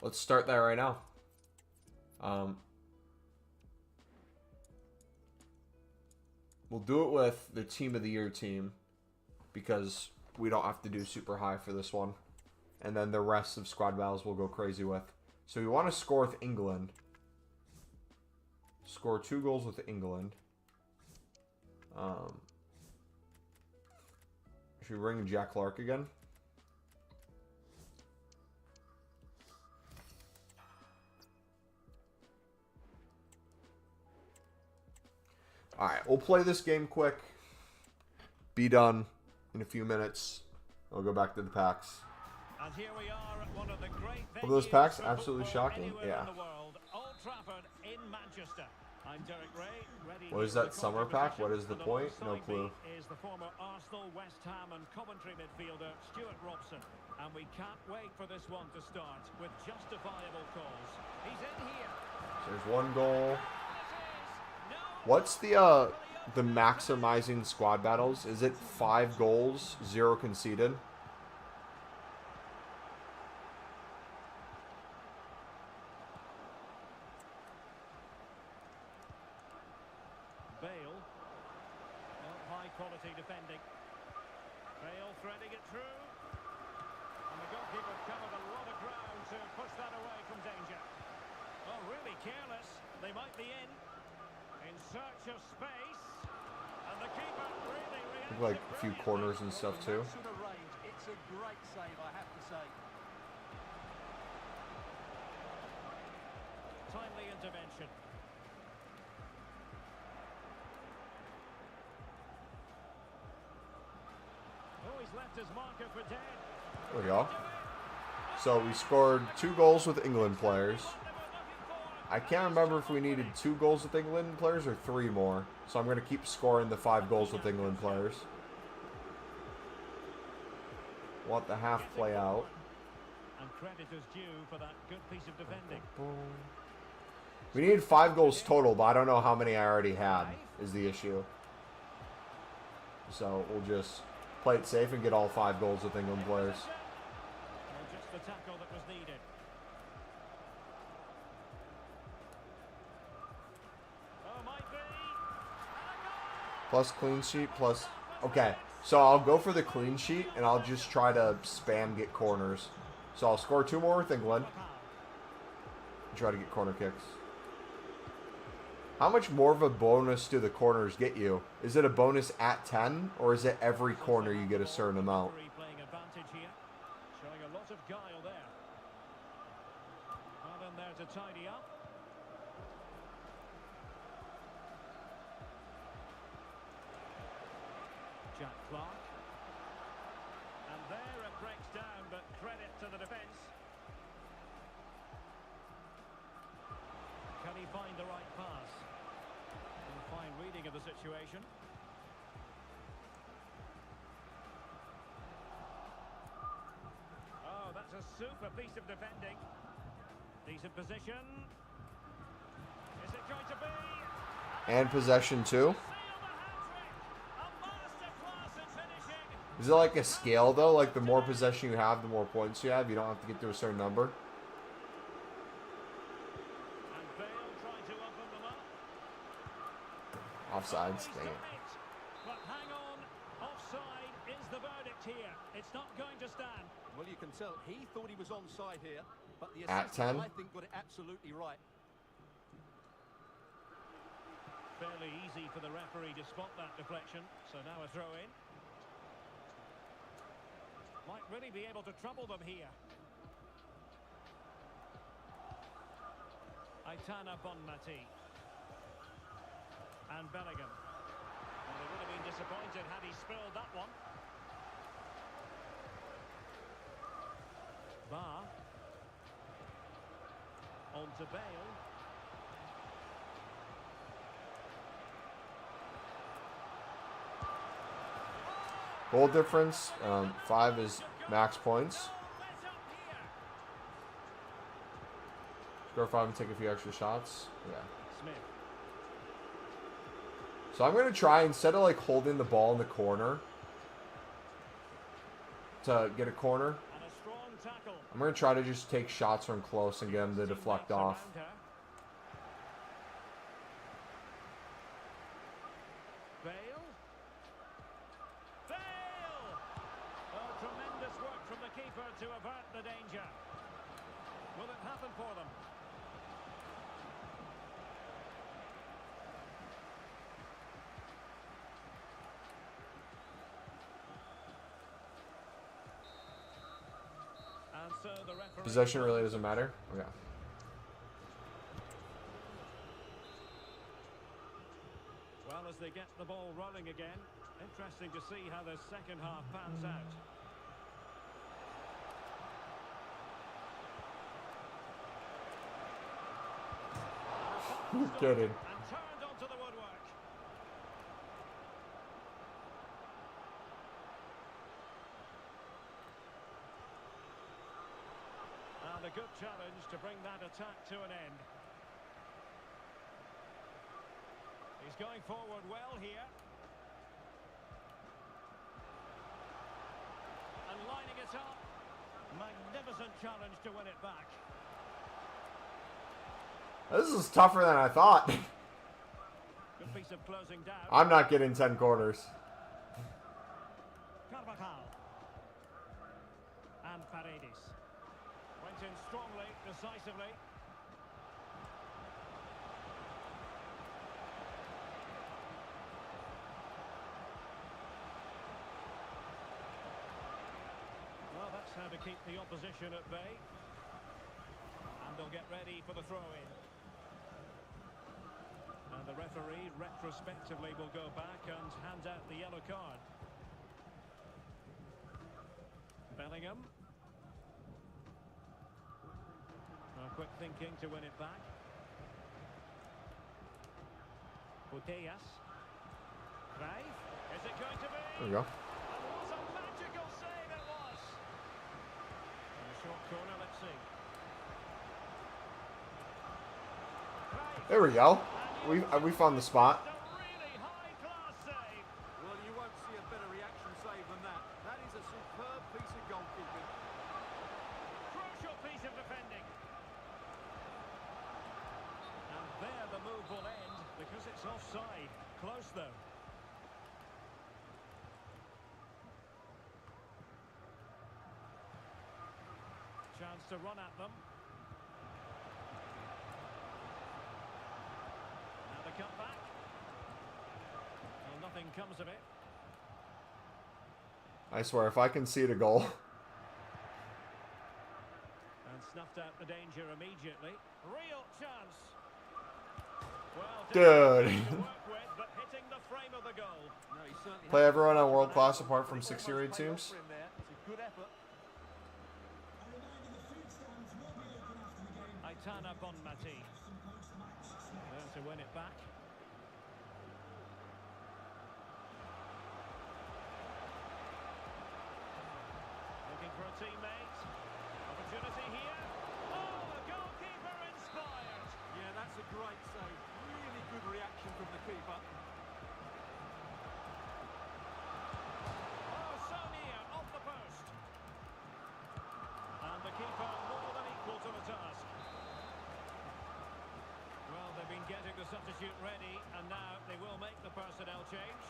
Let's start that right now. We'll do it with the Team of the Year team because we don't have to do super high for this one. And then the rest of squad battles we'll go crazy with. So we want to score with England. Score 2 goals with England. Should we bring Jack Clark again? Alright, we'll play this game quick. Be done in a few minutes. I'll go back to the packs. And here we are at one of the great Are those packs absolutely shocking? Yeah. Old Trafford in Manchester. I'm Derek Ray, ready. What is that summer pack? What is the point? No clue. Is the former Arsenal, West Ham and Coventry midfielder Stuart Robson. And we can't wait for this one to start with justifiable cause. He's in here. So there's 1 goal. What's the maximizing squad battles? Is it 5 goals, 0 conceded? Bale. High quality defending. Bale threading it through. And the goalkeeper covered a lot of ground to push that away from danger. Oh, really careless. They might be in search of space. And the keeper really reacted. Like a few corners and stuff too. It's a great save, I have to say. Timely intervention. Oh, he's left his marker for dead. There we go. So we scored 2 goals with England players. I can't remember if we needed 2 goals with England players or 3 more. So I'm going to keep scoring the 5 goals with England players. Want the half play out. And credit is due for that good piece of defending. We needed 5 goals total, but I don't know how many I already had is the issue. So we'll just play it safe and get all 5 goals with England players. Just the tackle that was needed. Plus clean sheet, plus... Okay, so I'll go for the clean sheet, and I'll just try to spam get corners. So I'll score 2 more with England. And try to get corner kicks. How much more of a bonus do the corners get you? Is it a bonus at 10, or is it every corner you get a certain amount? Playing advantage here. Showing a lot of guile there. Well in there to tidy up. Jack Clark. And there it breaks down, but credit to the defence. Can he find the right pass? And a fine reading of the situation. Oh, that's a super piece of defending. Decent position. Is it going to be? And possession too. Is it like a scale though? Like the more possession you have, the more points you have. You don't have to get to a certain number. And Bale trying to open them up. Offsides. Dang it. But hang on. Offside is the verdict here. It's not going to stand. Well, you can tell he thought he was onside here, but the At assistant, 10? I think, got it absolutely right. Fairly easy for the referee to spot that deflection. So now a throw in. Might really be able to trouble them here. Aitana Bonmati. And Bellingham. Well, they would have been disappointed had he spilled that one. Bar. On to Bale. Goal difference. 5 is max points. Score 5 and take a few extra shots. Yeah. Smith. So I'm going to try, instead of like holding the ball in the corner to get a corner, And a strong tackle. I'm going to try to just take shots from close and get them to deflect off. Around her. Bale. Bale! Oh, tremendous work from the keeper to avert the danger. Will it happen for them? And so the referee... Possession really doesn't matter. Okay. Well, as they get the ball rolling again, interesting to see how the second half pans out. You're kidding. And turned onto the woodwork. And a good challenge to bring that attack to an end. He's going forward well here. And lining it up. Magnificent challenge to win it back. This is tougher than I thought. Good piece of closing down. I'm not getting 10 corners. Carvajal. And Paredes. Went in strongly, decisively. Well, that's how to keep the opposition at bay. And they'll get ready for the throw-in. And the referee retrospectively will go back and hand out the yellow card. Bellingham. Quick thinking to win it back. Putellas. Drive. Is it going to be? There we go. And what a magical save it was. In a short corner, let's see. Drive. There we go. We found the spot. A really high-class save. Well, you won't see a better reaction save than that. That is a superb piece of goalkeeping. Crucial piece of defending. And there the move will end because it's offside. Close though. Chance to run at them. Now the comeback. Well, nothing comes of it. I swear, if I can see the goal. And snuffed out the danger immediately. Real chance. Well, Dude. difficult to work with, but hitting the frame of the goal. No, he certainly Play has- everyone on world class apart from 6-year Almost paid off teams. for him there. It's a good effort. Aitana Bonmati. There to win it back. Looking for a teammate. Opportunity here. Oh, the goalkeeper inspired. Yeah, that's a great save. Really good reaction from the keeper. Oh, so near, off the post. And the keeper more than equal to the task. Well, they've been getting the substitute ready, and now they will make the personnel change.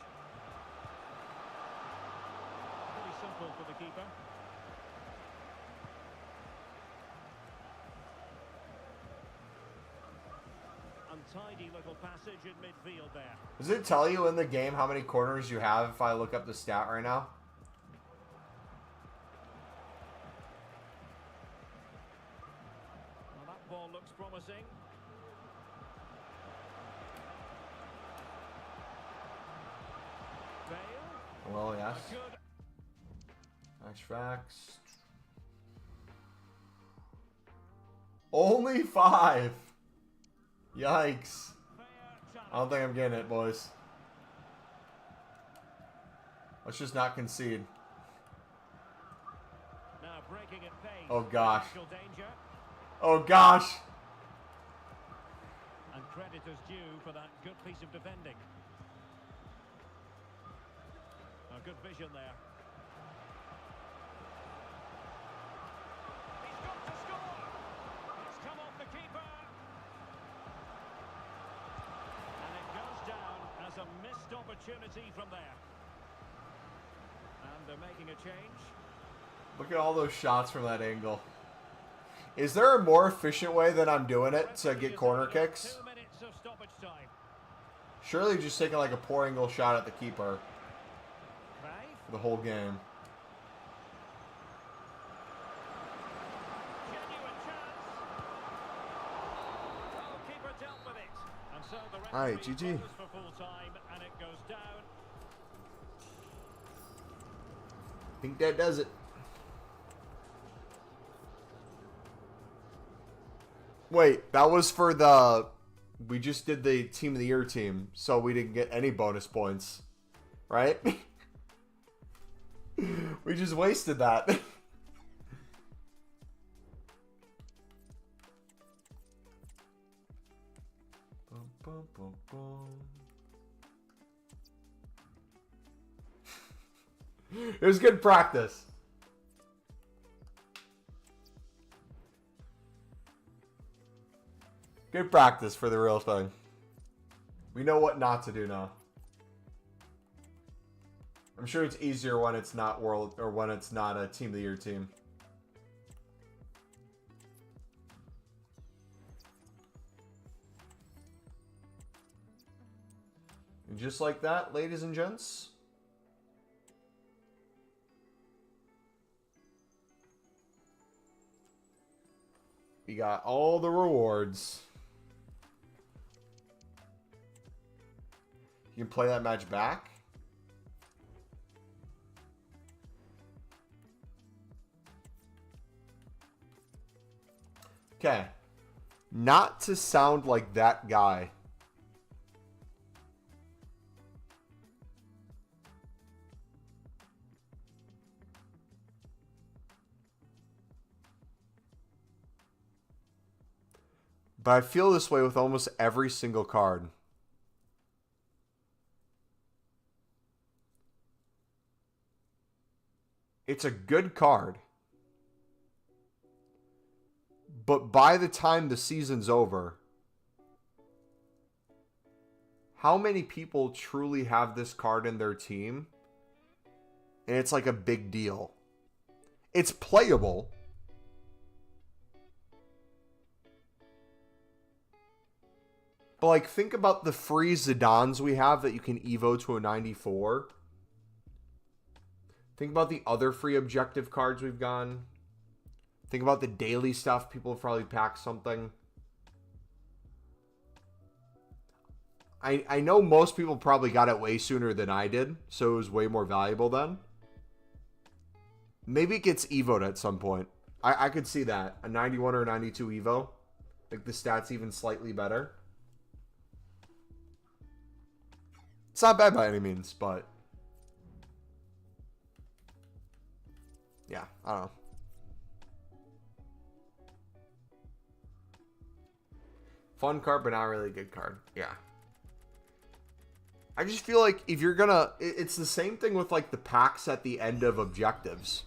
Pretty simple for the keeper. Untidy little passage in midfield there. Does it tell you in the game how many corners you have if I look up the stat right now? Well, that ball looks promising. Bale. Well, yes. Good. Facts. Only 5. Yikes. Fair challenge. I don't think I'm getting it, boys. Let's just not concede. Now breaking at pace. Oh, gosh. Potential danger. Oh, gosh. And credit is due for that good piece of defending. A good vision there. He's got to score. It's come off the keeper. And it goes down as a missed opportunity from there. And they're making a change. Look at all those shots from that angle. Is there a more efficient way than I'm doing it to get corner kicks? 2 minutes of stoppage time. Surely just taking like a poor angle shot at the keeper Craig. for the whole game. Genuine chance. Goalkeeper dealt with it. And so the All right, referee GG. calls for full time and it goes down. I think that does it. Wait, that was for the... We just did the Team of the Year team, so we didn't get any bonus points. Right? We just wasted that. Bum, bum, bum, bum. It was good practice. Good practice for the real thing. We know what not to do now. I'm sure it's easier when it's not world or when it's not a Team of the Year team. And just like that, ladies and gents, we got all the rewards. You can play that match back. Okay. Not to sound like that guy. But I feel this way with almost every single card. It's a good card. But by the time the season's over, how many people truly have this card in their team? And it's like a big deal. It's playable. But like, think about the free Zidans we have that you can Evo to a 94. Think about the other free objective cards we've gotten. Think about the daily stuff. People have probably packed something. I know most people probably got it way sooner than I did, so it was way more valuable then. Maybe it gets Evo'd at some point. I could see that. A 91 or a 92 Evo. Like the stats even slightly better. It's not bad by any means, but... yeah, I don't know. Fun card, but not really a good card. Yeah. I just feel like if you're gonna... it's the same thing with like the packs at the end of objectives.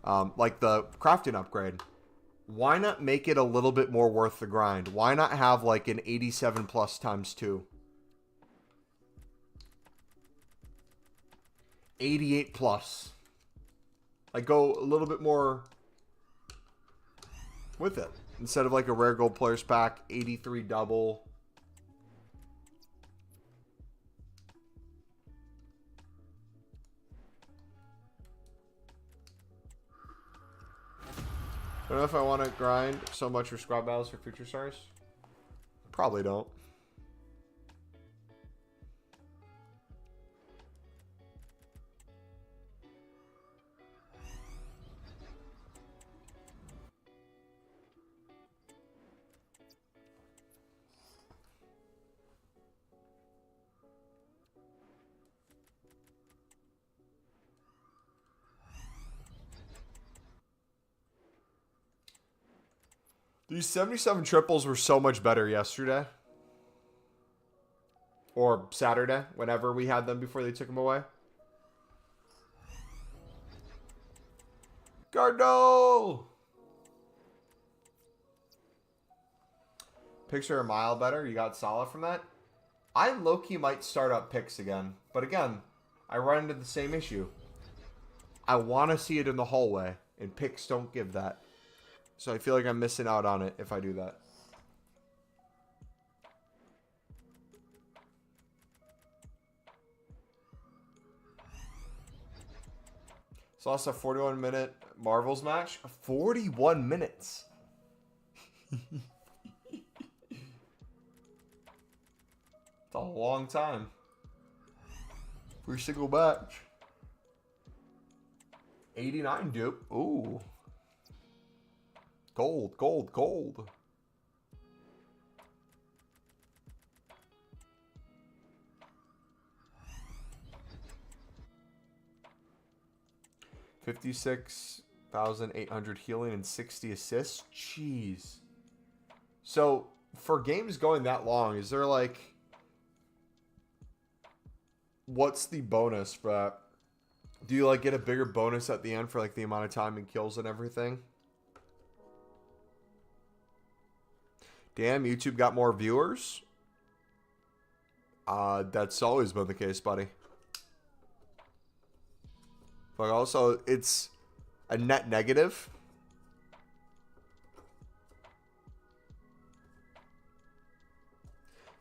Like the crafting upgrade. Why not make it a little bit more worth the grind? Why not have like an 87 plus times 2? 88 plus. Like, go a little bit more with it. Instead of like a rare gold players pack, 83 double. I don't know if I want to grind so much for squad battles for future stars. Probably don't. These 77 triples were so much better yesterday. Or Saturday, whenever we had them before they took them away. Cardinal! Picks are a mile better. You got Salah from that. I low-key might start up picks again. But again, I run into the same issue. I want to see it in the hallway. And picks don't give that. So I feel like I'm missing out on it if I do that. So also a 41-minute Marvels match. 41 minutes. It's a long time. For a single match. 89 dupe. Ooh. Gold, gold, gold. $56,800 healing and 60 assists. Jeez. So for games going that long, is there like, what's the bonus for that? Do you like get a bigger bonus at the end for like the amount of time and kills and everything? Damn, YouTube got more viewers. That's always been the case, buddy. But also, it's a net negative.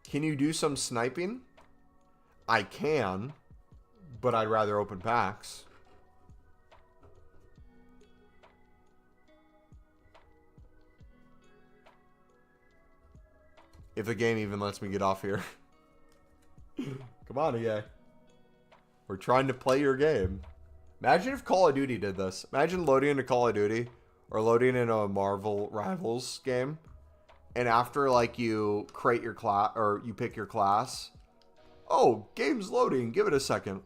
Can you do some sniping? I can, but I'd rather open packs. If the game even lets me get off here. Come on, EA. We're trying to play your game. Imagine if Call of Duty did this. Imagine loading into Call of Duty or loading in a Marvel Rivals game. And after like you create your class or you pick your class. Oh, game's loading. Give it a second.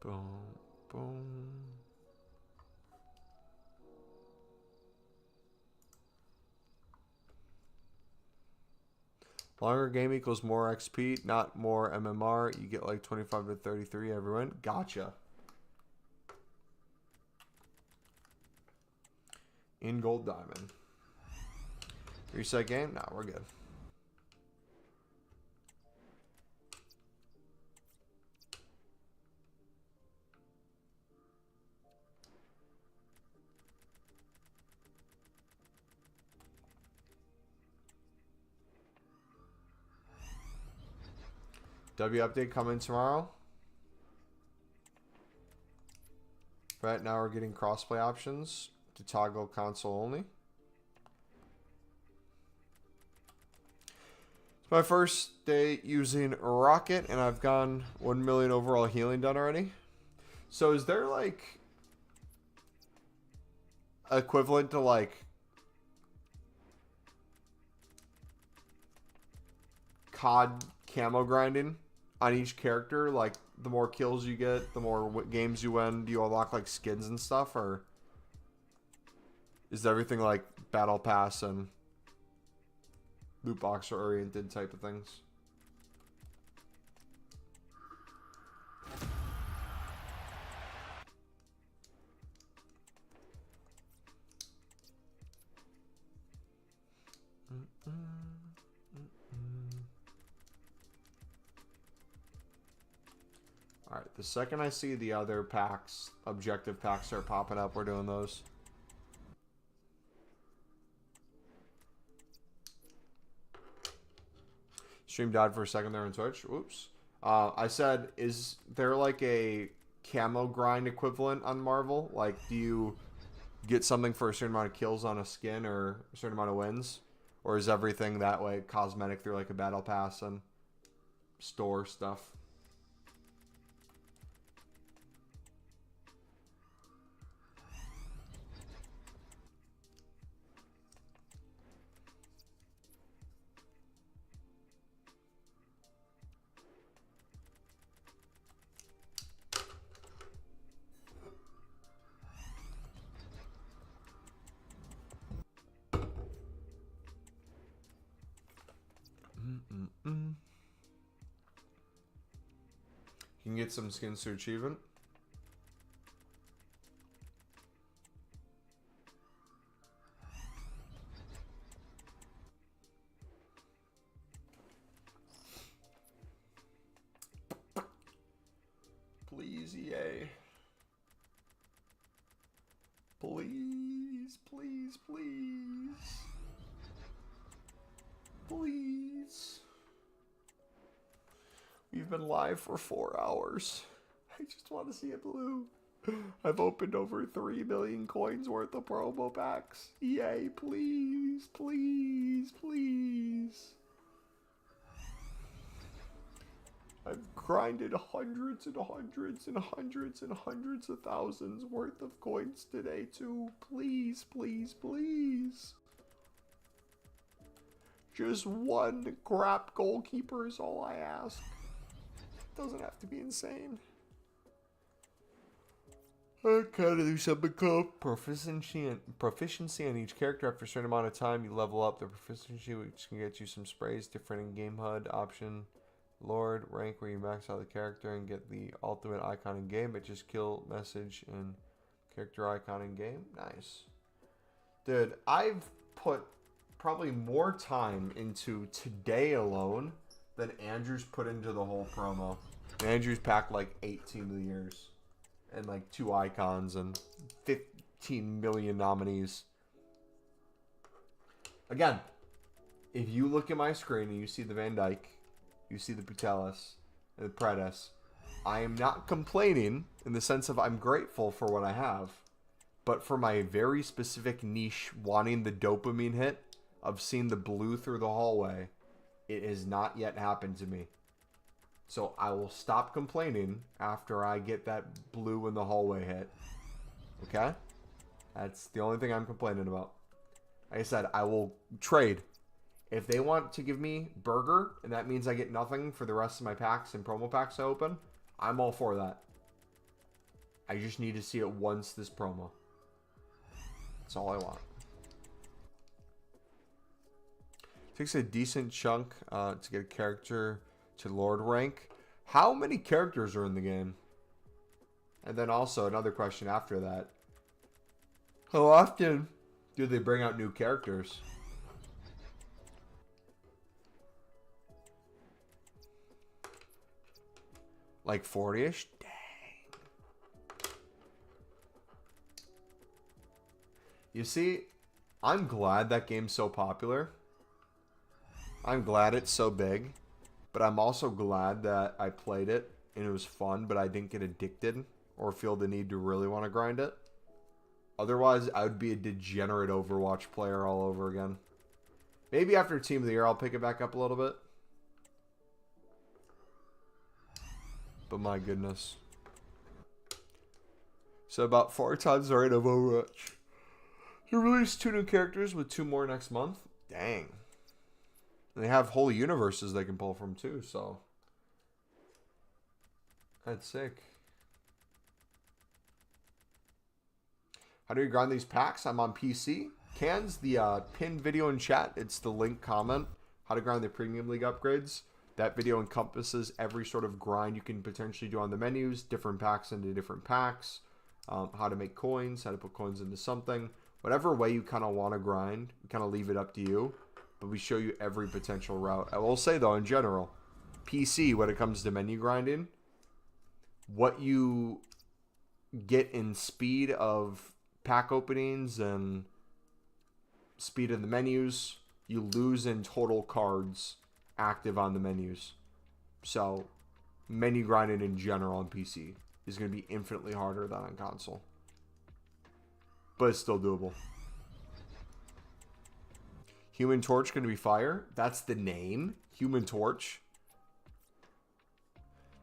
Boom, boom. Longer game equals more XP, not more MMR. You get like 25 to 33 everyone. Gotcha. In gold diamond. Reset game? Nah, we're good. W update coming tomorrow. Right now we're getting crossplay options to toggle console only. It's my first day using Rocket and I've gone 1 million overall healing done already. So is there like equivalent to like COD camo grinding on each character? Like the more kills you get, the more games you win, do you unlock like skins and stuff, or is everything like battle pass and loot box oriented type of things? Alright, the second I see the other packs, objective packs start popping up, we're doing those. Stream died for a second there on Twitch. Oops. I said, is there like a camo grind equivalent on Marvel? Like, do you get something for a certain amount of kills on a skin or a certain amount of wins? Or is everything that way cosmetic through like a battle pass and store stuff? can get some skins to achievement. Please, EA. Please, please, please. Please. We've been live for 4 hours. I just want to see a blue. I've opened over 3 million coins worth of promo packs. EA, please, please, please. I've grinded hundreds and hundreds and hundreds and hundreds of thousands worth of coins today too. Please, please, please. Just one crap goalkeeper is all I ask. Doesn't have to be insane. I kind of do something called proficiency on each character. After a certain amount of time, you level up the proficiency, which can get you some sprays. Different in game HUD option. Lord rank where you max out the character and get the ultimate icon in game, but just kill message and character icon in game. Nice. Dude, I've put probably more time into today alone than Andrew's put into the whole promo. Andrew's packed like 18 of the years and like 2 icons and 15 million nominees. Again, if you look at my screen and you see the Van Dijk, you see the Putellas and the Paredes, I am not complaining in the sense of I'm grateful for what I have, but for my very specific niche, wanting the dopamine hit of seeing the blue through the hallway, it has not yet happened to me. So I will stop complaining after I get that blue in the hallway hit. Okay? That's the only thing I'm complaining about. Like I said, I will trade. If they want to give me burger, and that means I get nothing for the rest of my packs and promo packs I open, I'm all for that. I just need to see it once this promo. That's all I want. Takes a decent chunk to get a character to Lord rank. How many characters are in the game? And then also another question after that. How often do they bring out new characters? Like 40-ish? Dang. You see, I'm glad that game's so popular. I'm glad it's so big. But I'm also glad that I played it and it was fun, but I didn't get addicted or feel the need to really want to grind it. Otherwise, I would be a degenerate Overwatch player all over again. Maybe after Team of the Year, I'll pick it back up a little bit. But my goodness. So about 4 times the rate of Overwatch. They released 2 new characters with 2 more next month. Dang. And they have whole universes they can pull from too, so. That's sick. How do you grind these packs? I'm on PC. Cans, the pinned video in chat. It's the link comment. How to grind the Premium League upgrades. That video encompasses every sort of grind you can potentially do on the menus, different packs into different packs, how to make coins, how to put coins into something. Whatever way you kind of want to grind, we kind of leave it up to you. But we show you every potential route. I will say, though, in general, PC, when it comes to menu grinding, what you get in speed of pack openings and speed of the menus, you lose in total cards active on the menus. So menu grinding in general on PC is going to be infinitely harder than on console, but it's still doable. Human Torch going to be fire. That's the name, Human Torch.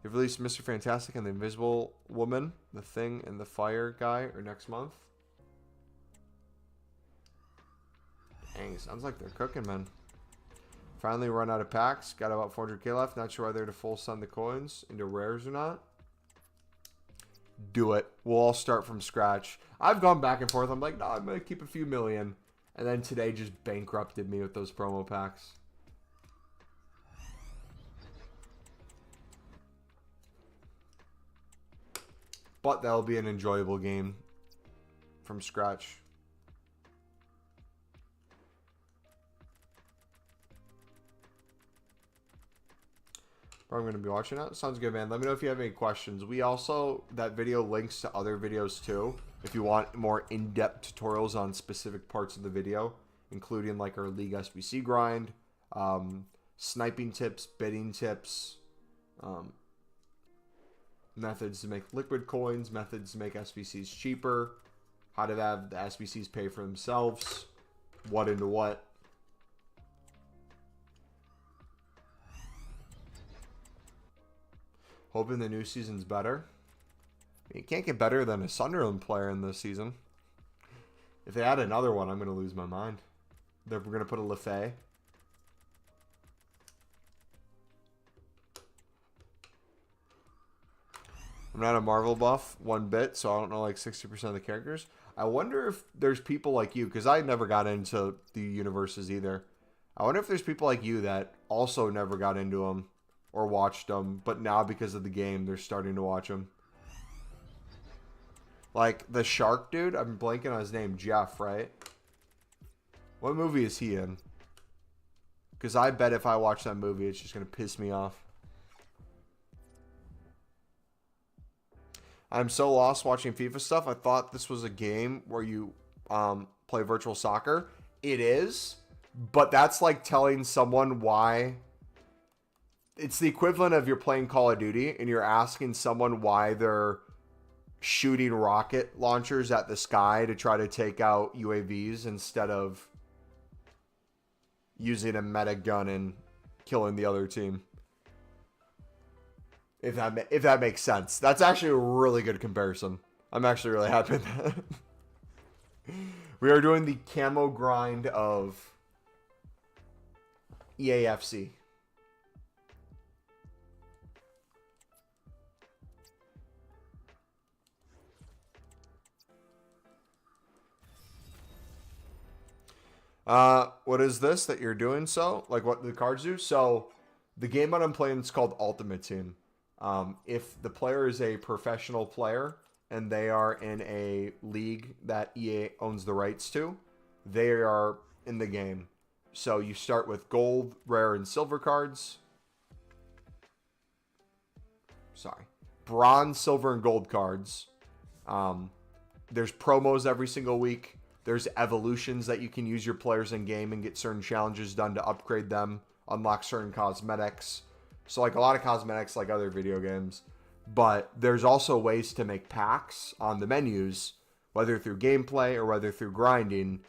They've released Mr. Fantastic and the Invisible Woman, the Thing, and the Fire guy are next month. Dang, sounds like they're cooking, man. Finally run out of packs. Got about 400k left. Not sure whether to full send the coins into rares or not. Do it. We'll all start from scratch. I've gone back and forth. I'm like, no, I'm going to keep a few million. And then today just bankrupted me with those promo packs. But that'll be an enjoyable game from scratch. I'm going to be watching that. Sounds good, man. Let me know if you have any questions. We also, that video links to other videos too. If you want more in-depth tutorials on specific parts of the video, including like our League SBC grind, sniping tips, bidding tips, methods to make liquid coins, methods to make SBCs cheaper, how to have the SBCs pay for themselves, what into what. Hoping the new season's better. You can't get better than a Sunderland player in this season. If they add another one, I'm going to lose my mind. We're going to put a Lefay. I'm not a Marvel buff one bit, so I don't know like 60% of the characters. I wonder if there's people like you, because I never got into the universes either. I wonder if there's people like you that also never got into them or watched them, but now because of the game, they're starting to watch them. Like the shark dude, I'm blanking on his name, Jeff, right? What movie is he in? Because I bet if I watch that movie, it's just going to piss me off. I'm so lost watching FIFA stuff. I thought this was a game where you play virtual soccer. It is, but that's like telling someone why. It's the equivalent of you're playing Call of Duty and you're asking someone why they're shooting rocket launchers at the sky to try to take out UAVs instead of using a meta gun and killing the other team. If that makes sense. That's actually a really good comparison. I'm actually really happy with that. We are doing the camo grind of EAFC. What is this that you're doing? So, like what the cards do? So, the game that I'm playing is called Ultimate Team. If the player is a professional player and they are in a league that EA owns the rights to, they are in the game. So you start with gold, rare, and silver cards. Sorry. Bronze, silver, and gold cards. There's promos every single week. There's evolutions that you can use your players in game and get certain challenges done to upgrade them, unlock certain cosmetics. So like a lot of cosmetics like other video games. But there's also ways to make packs on the menus, whether through gameplay or whether through grinding,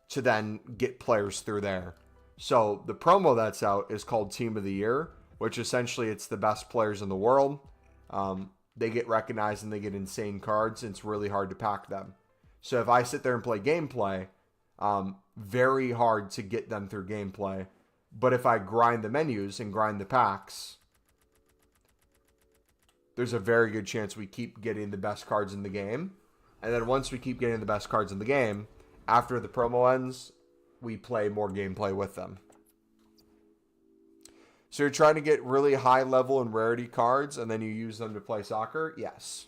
to then get players through there. So the promo that's out is called Team of the Year, which essentially it's the best players in the world. They get recognized and they get insane cards, and it's really hard to pack them. So if I sit there and play gameplay, very hard to get them through gameplay. But if I grind the menus and grind the packs, there's a very good chance we keep getting the best cards in the game. And then once we keep getting the best cards in the game, after the promo ends, we play more gameplay with them. So you're trying to get really high level and rarity cards and then you use them to play soccer? Yes.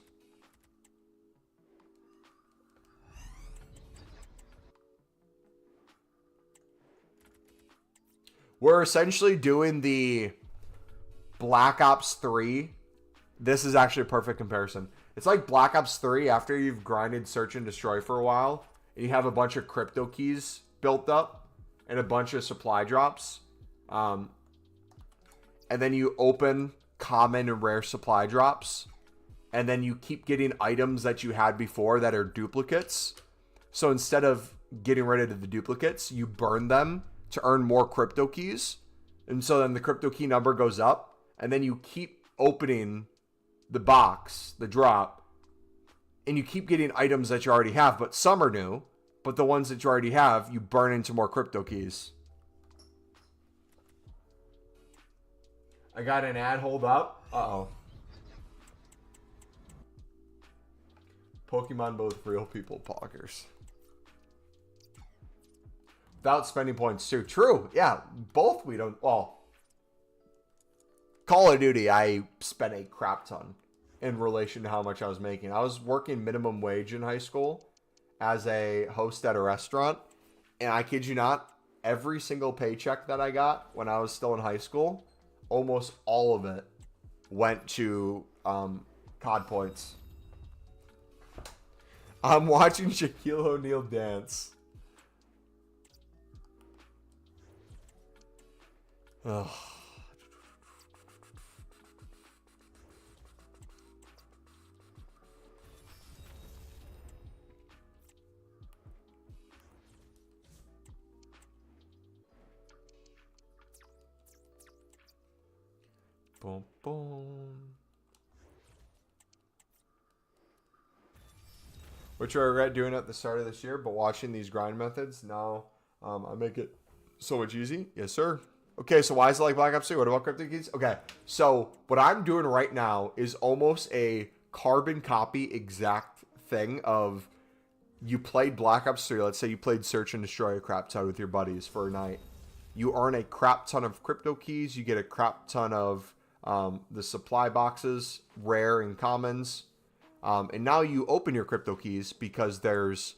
We're essentially doing the Black Ops 3. This is actually a perfect comparison. It's like Black Ops 3 after you've grinded Search and Destroy for a while. And you have a bunch of crypto keys built up and a bunch of supply drops. And then you open common and rare supply drops. And then you keep getting items that you had before that are duplicates. So instead of getting rid of the duplicates, you burn them to earn more crypto keys. And so then the crypto key number goes up. And then you keep opening the box, the drop. And you keep getting items that you already have. But some are new. But the ones that you already have, you burn into more crypto keys. I got an ad, hold up. Uh-oh. Pokemon both real people poggers. Without spending points too. True. Yeah. Both we don't. Well. Call of Duty, I spent a crap ton. in relation to how much I was making. I was working minimum wage in high school as a host at a restaurant. And I kid you not, every single paycheck that I got when I was still in high school, almost all of it went to COD points. I'm watching Shaquille O'Neal dance. Ugh. Boom, boom. Which I regret doing at the start of this year, but watching these grind methods, now I make it so much easy. Yes, sir. Okay, so why is it like Black Ops 3? What about crypto keys? Okay, so what I'm doing right now is almost a carbon copy exact thing of you played Black Ops 3. Let's say you played Search and Destroy a crap ton with your buddies for a night. You earn a crap ton of crypto keys. You get a crap ton of the supply boxes, rare and commons. And now you open your crypto keys because there's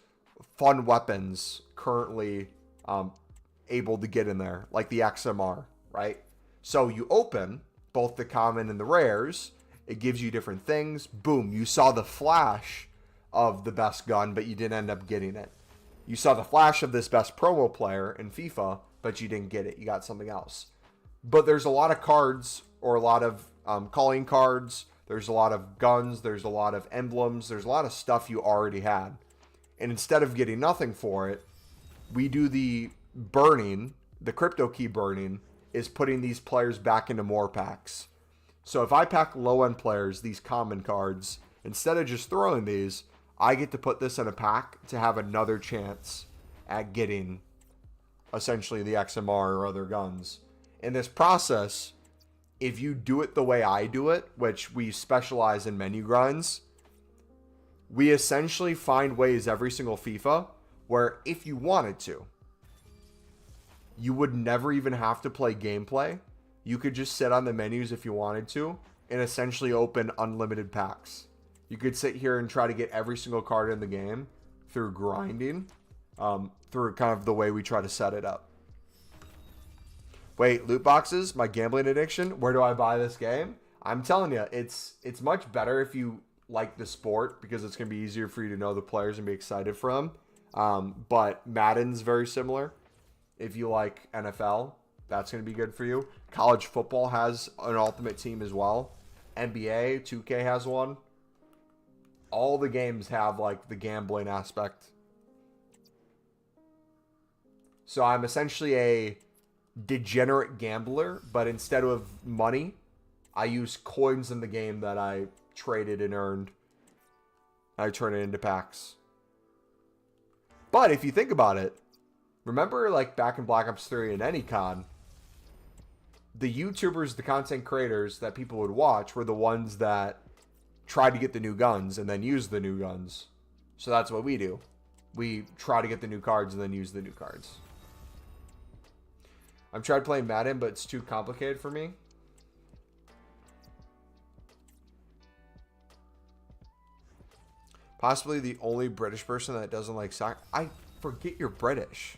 fun weapons currently able to get in there, like the XMR, right? So you open both the common and the rares. It gives you different things. Boom, you saw the flash of the best gun, but you didn't end up getting it. You saw the flash of this best promo player in FIFA, but you didn't get it. You got something else. But there's a lot of cards, or a lot of calling cards. There's a lot of guns. There's a lot of emblems. There's a lot of stuff you already had. And instead of getting nothing for it, we do the burning, the crypto key burning, is putting these players back into more packs. So if I pack low-end players, these common cards, instead of just throwing these, I get to put this in a pack to have another chance at getting essentially the XMR or other guns. In this process, if you do it the way I do it, which we specialize in menu grinds, we essentially find ways every single FIFA where if you wanted to, you would never even have to play gameplay. You could just sit on the menus if you wanted to and essentially open unlimited packs. You could sit here and try to get every single card in the game through grinding, through kind of the way we try to set it up. Wait, loot boxes? My gambling addiction? Where do I buy this game? I'm telling you, it's much better if you like the sport because it's going to be easier for you to know the players and be excited for them. But Madden's very similar. If you like NFL, that's going to be good for you. College football has an ultimate team as well. NBA, 2K has one. All the games have like the gambling aspect. So I'm essentially a degenerate gambler, but instead of money, I use coins in the game that I traded and earned. I turn it into packs. But if you think about it, remember like back in Black Ops 3 and any COD, the YouTubers, the content creators that people would watch were the ones that tried to get the new guns and then use the new guns. So that's what we do. We try to get the new cards and then use the new cards. I've tried playing Madden, but it's too complicated for me. Possibly the only British person that doesn't like soccer. I forget you're British.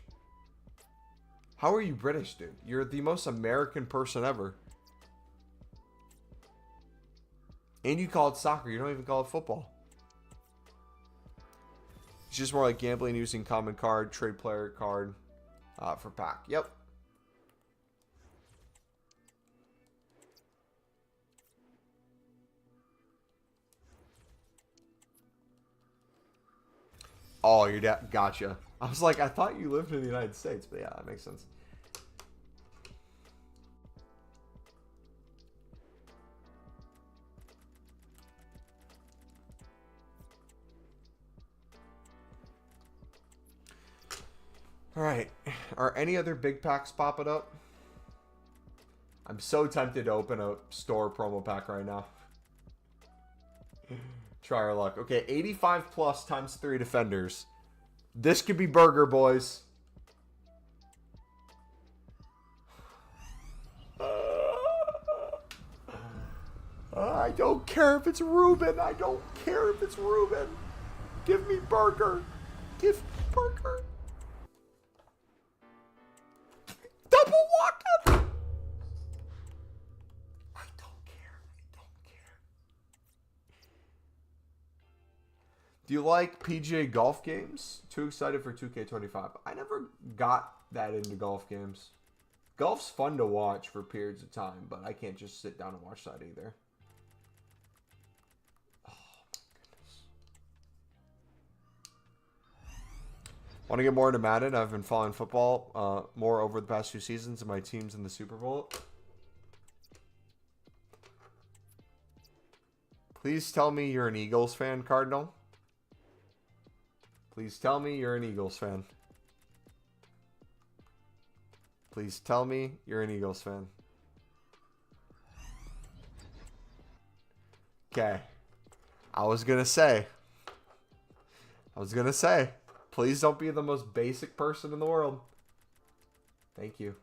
How are you British, dude? You're the most American person ever. And you call it soccer. You don't even call it football. It's just more like gambling using common card, trade player card for pack. Yep. Oh, your dad. Gotcha. I was like, I thought you lived in the United States, but yeah, that makes sense. All right. Are any other big packs popping up? I'm so tempted to open a store promo pack right now. Try our luck. Okay, 85 plus times 3 defenders. This could be burger, boys. I don't care if it's Ruben. I don't care if it's Ruben. Give me Burger. Give me Burger. Double walk-up. I don't care. I don't care. Do you like PGA golf games? Too excited for 2K25. I never got that into golf games. Golf's fun to watch for periods of time, but I can't just sit down and watch that either. Oh, my goodness. Want to get more into Madden? I've been following football more over the past few seasons, and my team's in the Super Bowl. Please tell me you're an Eagles fan, Cardinal. Please tell me you're an Eagles fan. Please tell me you're an Eagles fan. Okay. I was going to say, please don't be the most basic person in the world. Thank you.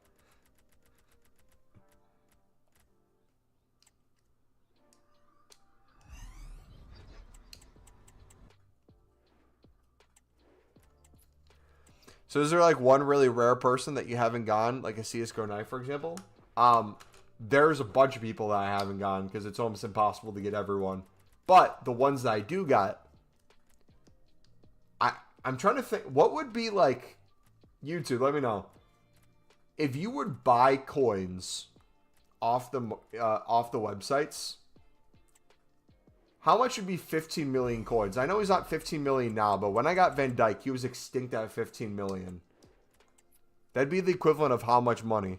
So is there like one really rare person that you haven't gone, like a CSGO night, for example? There's a bunch of people that I haven't gone because it's almost impossible to get everyone. But the ones that I do got, I'm trying to think, what would be like, YouTube, let me know. If you would buy coins off the websites, how much would be 15 million coins? I know he's not 15 million now, but when I got Van Dyke, he was extinct at 15 million. That'd be the equivalent of how much money?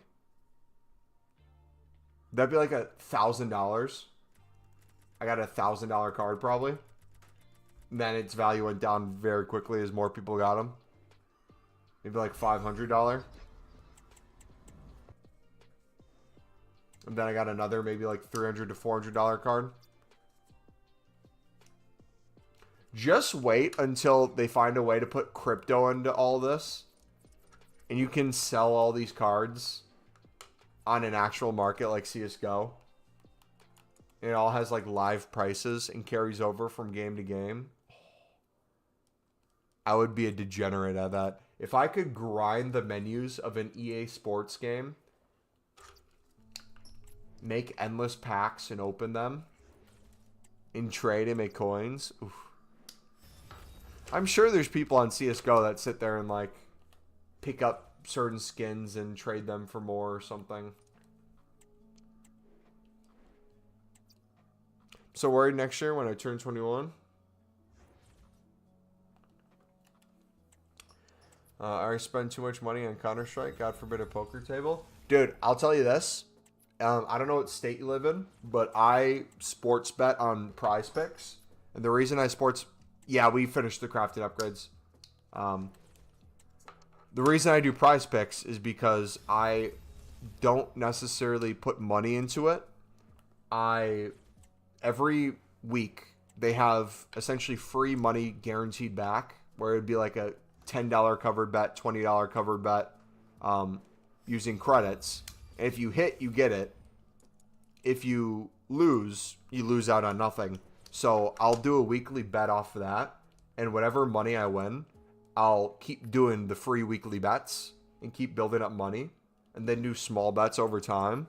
That'd be like $1,000. I got a $1,000 card probably. And then its value went down very quickly as more people got them. Maybe like $500. And then I got another maybe like $300 to $400 card. Just wait until they find a way to put crypto into all this. And you can sell all these cards on an actual market like CSGO. And it all has like live prices and carries over from game to game. I would be a degenerate at that. If I could grind the menus of an EA Sports game, make endless packs and open them, and trade and make coins. Oof. I'm sure there's people on CSGO that sit there and like pick up certain skins and trade them for more or something. So worried next year when I turn 21. I spend too much money on Counter-Strike. God forbid a poker table. Dude, I'll tell you this. I don't know what state you live in, but I sports bet on Prize Picks. And the reason I sports... Yeah, we finished the crafted upgrades. The reason I do Prize Picks is because I don't necessarily put money into it. Every week, they have essentially free money guaranteed back, where it would be like a $10 covered bet, $20 covered bet, using credits. And if you hit, you get it. If you lose out on nothing. So I'll do a weekly bet off of that, and whatever money I win, I'll keep doing the free weekly bets and keep building up money, and then do small bets over time.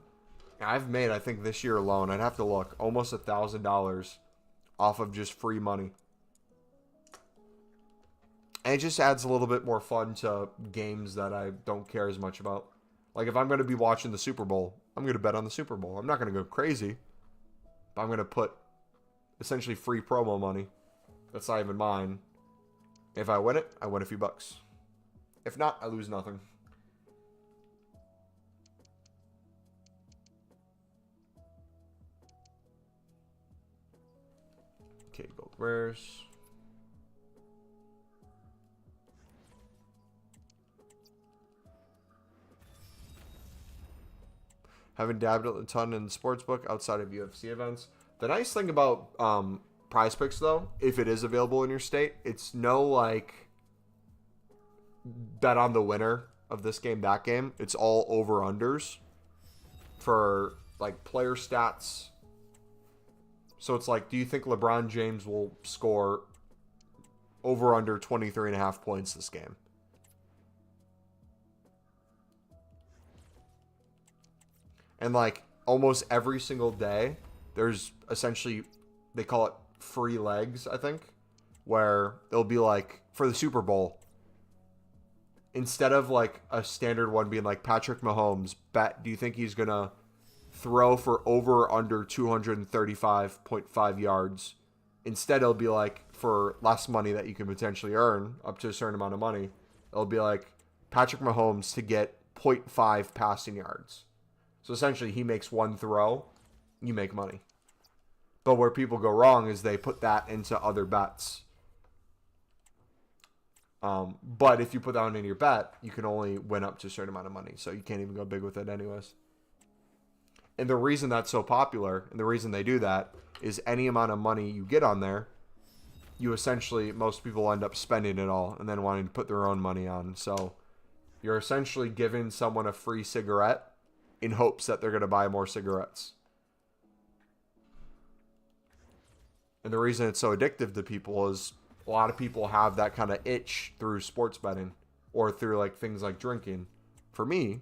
And I've made, I think this year alone, I'd have to look, almost $1,000 off of just free money. And it just adds a little bit more fun to games that I don't care as much about. Like if I'm going to be watching the Super Bowl, I'm going to bet on the Super Bowl. I'm not going to go crazy, but I'm going to put essentially free promo money. That's not even mine. If I win it, I win a few bucks. If not, I lose nothing. Okay, gold rares. Haven't dabbed a ton in the sportsbook outside of UFC events. The nice thing about Prize Picks, though, if it is available in your state, it's no like bet on the winner of this game, that game. It's all over-unders for like player stats, So it's like, do you think LeBron James will score over under 23.5 points this game? And like almost every single day, there's essentially, they call it free legs, I think, where it'll be like for the Super Bowl, instead of like a standard one being like Patrick Mahomes, bet, do you think he's going to throw for over or under 235.5 yards? Instead, it'll be like for less money that you can potentially earn, up to a certain amount of money, it'll be like Patrick Mahomes to get 0.5 passing yards. So essentially, he makes one throw, you make money. But where people go wrong is they put that into other bets. But if you put that one in your bet, you can only win up to a certain amount of money. So you can't even go big with it anyways. And the reason that's so popular, and the reason they do that, is any amount of money you get on there, you essentially, most people end up spending it all and then wanting to put their own money on. So you're essentially giving someone a free cigarette in hopes that they're going to buy more cigarettes. And the reason it's so addictive to people is a lot of people have that kind of itch through sports betting or through like things like drinking. For me,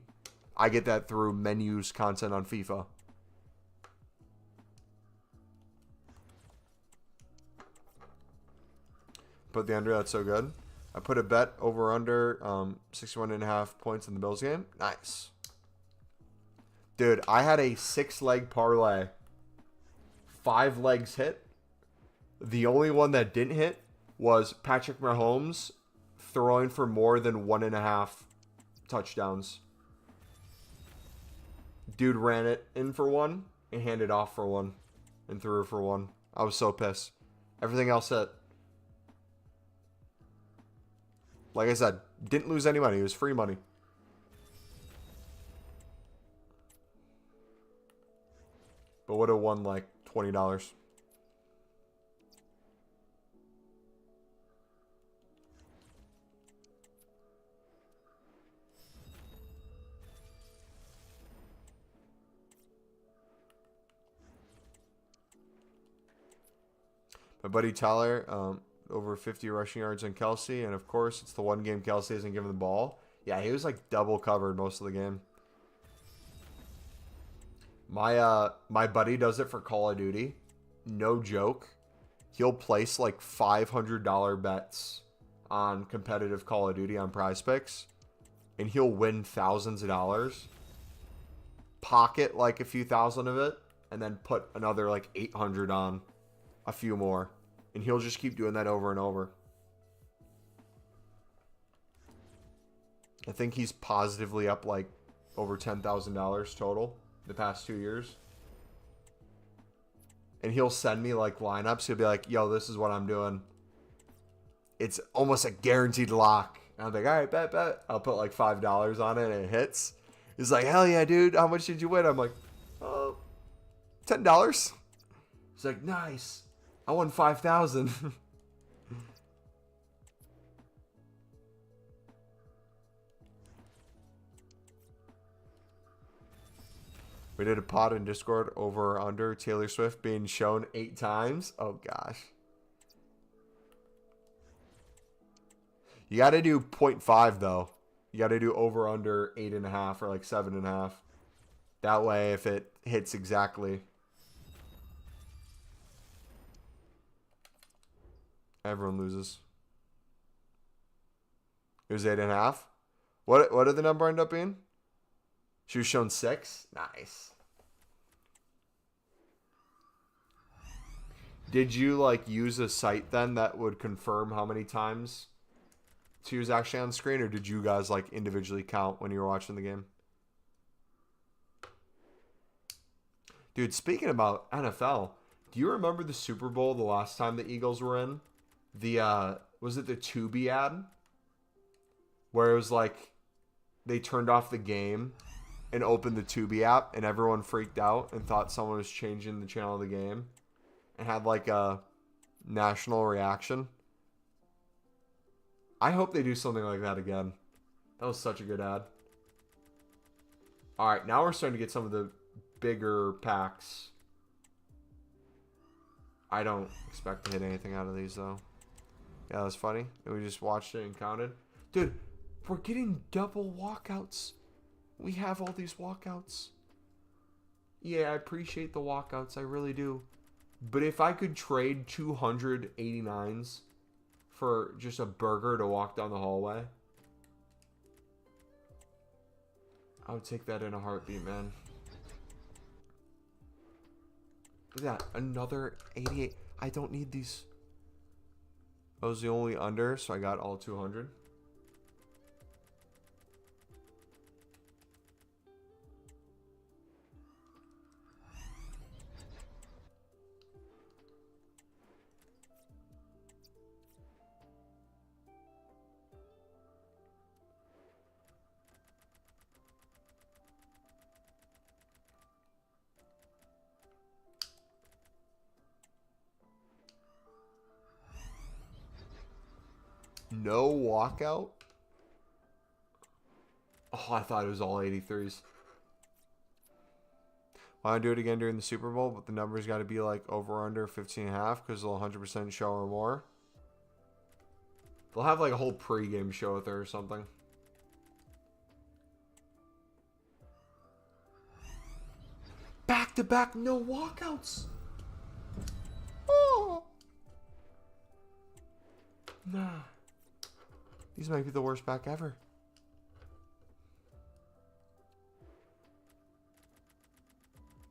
I get that through menus content on FIFA. Put the under, that's so good. I put a bet over under 61.5 points in the Bills game. Nice. Dude, I had a 6-leg parlay. 5 legs hit. The only one that didn't hit was Patrick Mahomes throwing for more than 1.5 touchdowns. Dude ran it in for 1 and handed off for 1 and threw for 1. I was so pissed. Everything else hit. Like I said, didn't lose any money. It was free money. But would have won like $20. My buddy Tyler, over 50 rushing yards on Kelsey, and of course, it's the one game Kelsey hasn't given the ball. Yeah, he was like double covered most of the game. My buddy does it for Call of Duty. No joke. He'll place like $500 bets on competitive Call of Duty on Prize Picks, and he'll win thousands of dollars. Pocket like a few thousand of it, and then put another like 800 on a few more. And he'll just keep doing that over and over. I think he's positively up like over $10,000 total the past 2 years. And he'll send me like lineups. He'll be like, yo, this is what I'm doing. It's almost a guaranteed lock. And I'm like, all right, bet. I'll put like $5 on it and it hits. He's like, hell yeah, dude. How much did you win? I'm like, oh, $10. He's like, nice. I won 5,000. We did a pod in Discord over or under Taylor Swift being shown 8 times. Oh gosh. You got to do 0.5 though. You got to do over under 8.5 or like 7.5. That way, if it hits exactly. Everyone loses. It was 8.5. What did the number end up being? She was shown 6. Nice. Did you like use a site then that would confirm how many times she was actually on screen, or did you guys like individually count when you were watching the game? Dude, speaking about NFL, do you remember the Super Bowl the last time the Eagles were in? The was it the Tubi ad? Where it was like they turned off the game and opened the Tubi app and everyone freaked out and thought someone was changing the channel of the game and had like a national reaction. I hope they do something like that again. That was such a good ad. All right, now we're starting to get some of the bigger packs. I don't expect to hit anything out of these, though. Yeah, that's funny. We just watched it and counted. Dude, we're getting double walkouts. We have all these walkouts. Yeah, I appreciate the walkouts. I really do. But if I could trade 289s for just a burger to walk down the hallway, I would take that in a heartbeat, man. Look at that. Another 88. I don't need these. That was the only under, so I got all 200. No walkout? Oh, I thought it was all 83s. Want to do it again during the Super Bowl, but the numbers got to be like over or under 15.5 because they'll 100% show or more. They'll have like a whole pregame show with her or something. Back to back, no walkouts. Oh. Nah. These might be the worst back ever.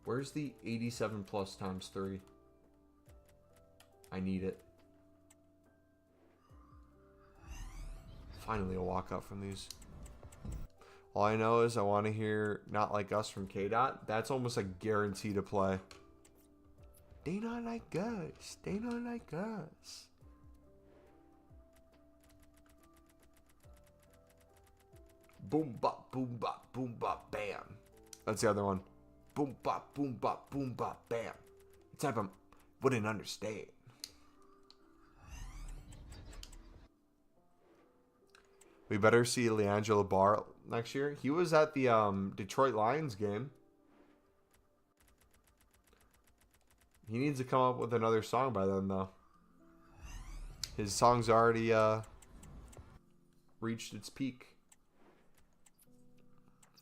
Where's the 87 plus times 3? I need it. Finally a walkout from these. All I know is I want to hear Not Like Us from K-Dot. That's almost a guarantee to play. They not like us. They not like us. Boom bop, boom bop, boom bop, bam. That's the other one. Boom bop, boom bop, boom bop, bam. The type I wouldn't understand. We better see LeAngelo Barr next year. He was at the Detroit Lions game. He needs to come up with another song by then, though. His song's already reached its peak.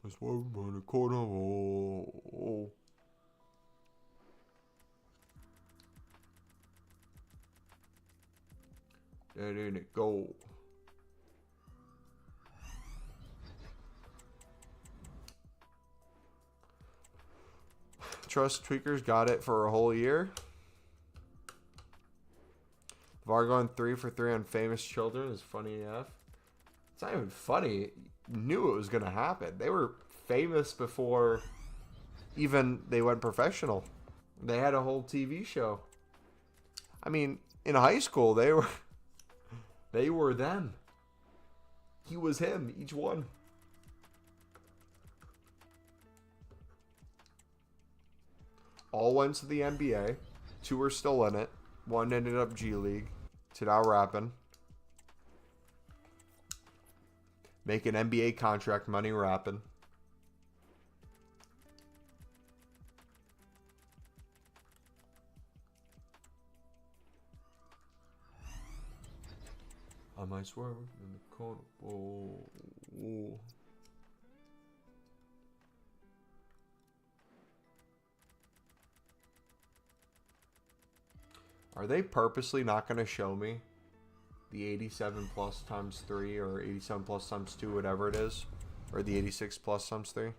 That's why we're on the corner. Oh. There ain't it go. Trust Tweakers got it for a whole year. VAR going 3 for 3 on Famous Children is funny enough. It's not even funny. Knew it was going to happen. They were famous before even they went professional. They had a whole TV show. I mean, in high school, they were them. He was him, each one. All went to the NBA. 2 are still in it. 1 ended up G League. To now rapping. Making NBA contract money rapping. I might swerve in the corner. Oh. Are they purposely not going to show me the 87 plus times 3 or 87 plus times 2, whatever it is? Or the 86 plus times 3?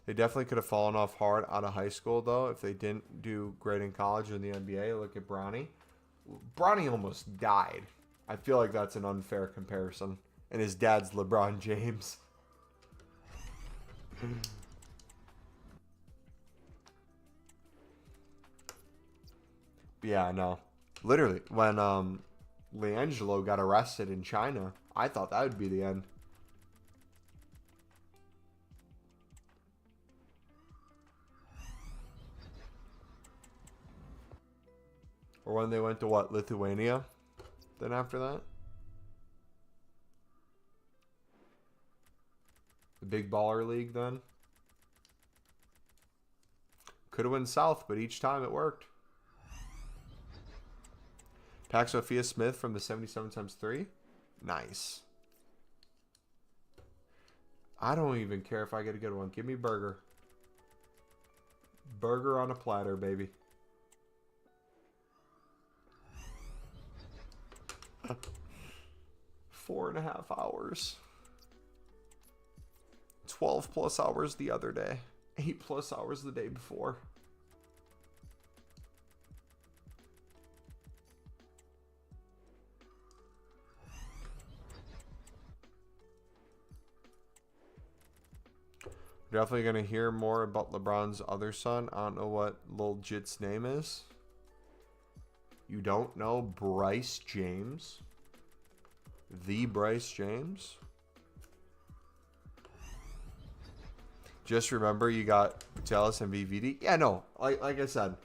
They definitely could have fallen off hard out of high school, though, if they didn't do great in college or in the NBA. Look at Bronny. Bronny almost died. I feel like that's an unfair comparison. And his dad's LeBron James. Yeah, I know. Literally, when LeAngelo got arrested in China, I thought that would be the end. Or when they went to, what, Lithuania? Then after that? The Big Baller League then? Could have went south, but each time it worked. Pack Sophia Smith from the 77x3. Nice. I don't even care if I get a good one. Give me burger. Burger on a platter, baby. Four and a half hours. 12 plus hours the other day. 8 plus hours the day before. Definitely going to hear more about LeBron's other son. I don't know what Lil Jit's name is. You don't know Bryce James? The Bryce James? Just remember you got Jealous and VVD. Yeah, no. Like I said,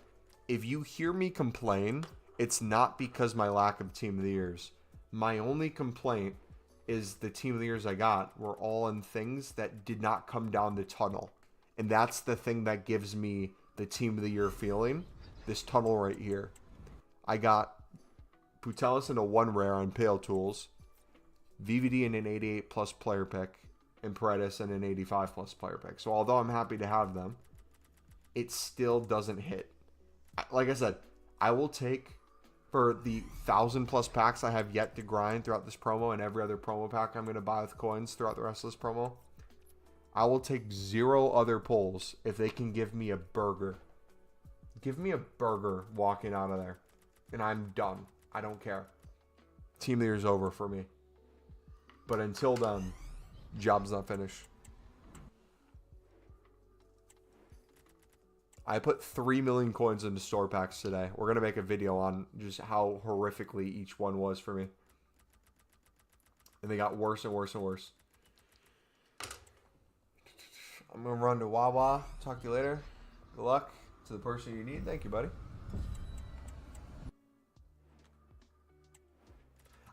if you hear me complain, it's not because my lack of Team of the Years. My only complaint is the Team of the Years I got were all in things that did not come down the tunnel. And that's the thing that gives me the Team of the Year feeling. This tunnel right here. I got Putelis in a 1 rare on Pale Tools, VVD in an 88 plus player pick, and Paredes in an 85 plus player pick. So although I'm happy to have them, it still doesn't hit. Like I said, I will take, for the 1,000 plus packs I have yet to grind throughout this promo and every other promo pack I'm going to buy with coins throughout the rest of this promo, I will take 0 other pulls if they can give me a burger. Give me a burger walking out of there. And I'm done. I don't care. Team of the Year is over for me. But until then, job's not finished. I put 3 million coins into store packs today. We're going to make a video on just how horrifically each one was for me. And they got worse and worse and worse. I'm going to run to Wawa. Talk to you later. Good luck to the person you need. Thank you, buddy.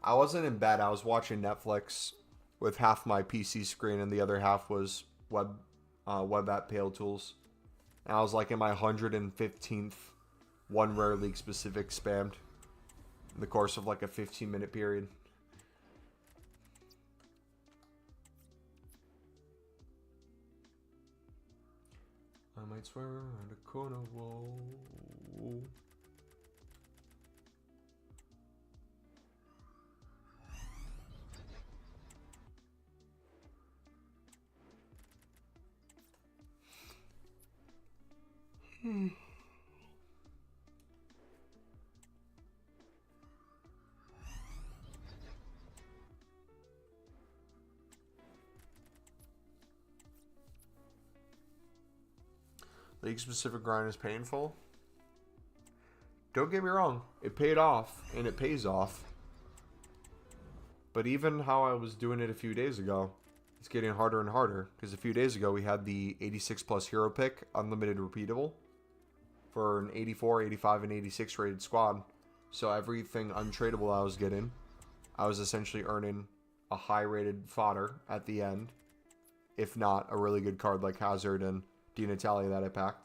I wasn't in bed. I was watching Netflix with half my PC screen and the other half was web app Pale Tools. And I was like in my 115th 1 rare league specific spammed in the course of like a 15-minute period. I might swear around a corner, whoa. League specific grind is painful. Don't get me wrong, it paid off and it pays off. But even how I was doing it a few days ago, it's getting harder and harder. Because a few days ago we had the 86 plus hero pick, unlimited repeatable, for an 84, 85, and 86 rated squad. So everything untradeable I was getting, I was essentially earning a high rated fodder at the end. If not, a really good card like Hazard and Di Natalia that I packed.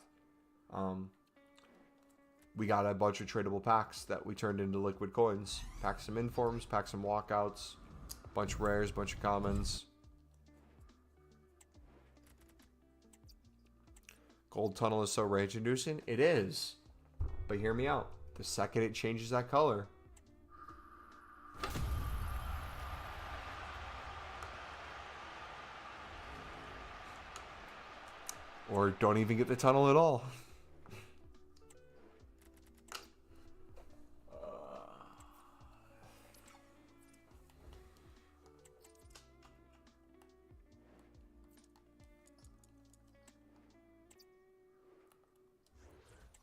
We got a bunch of tradable packs that we turned into liquid coins. Packed some informs, packed some walkouts, bunch of rares, bunch of commons. Gold Tunnel is so rage inducing. It is. But hear me out. The second it changes that color, or don't even get the tunnel at all.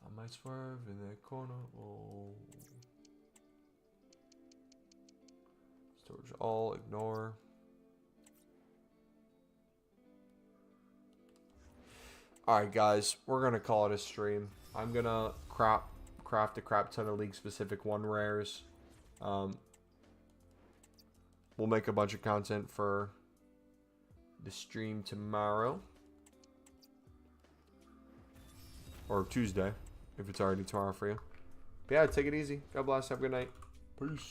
I might swerve in that corner. Oh. Storage all, ignore. Alright guys, we're going to call it a stream. I'm going to craft a crap ton of league specific 1 rares. We'll make a bunch of content for the stream tomorrow. Or Tuesday, if it's already tomorrow for you. But yeah, take it easy. God bless. Have a good night. Peace.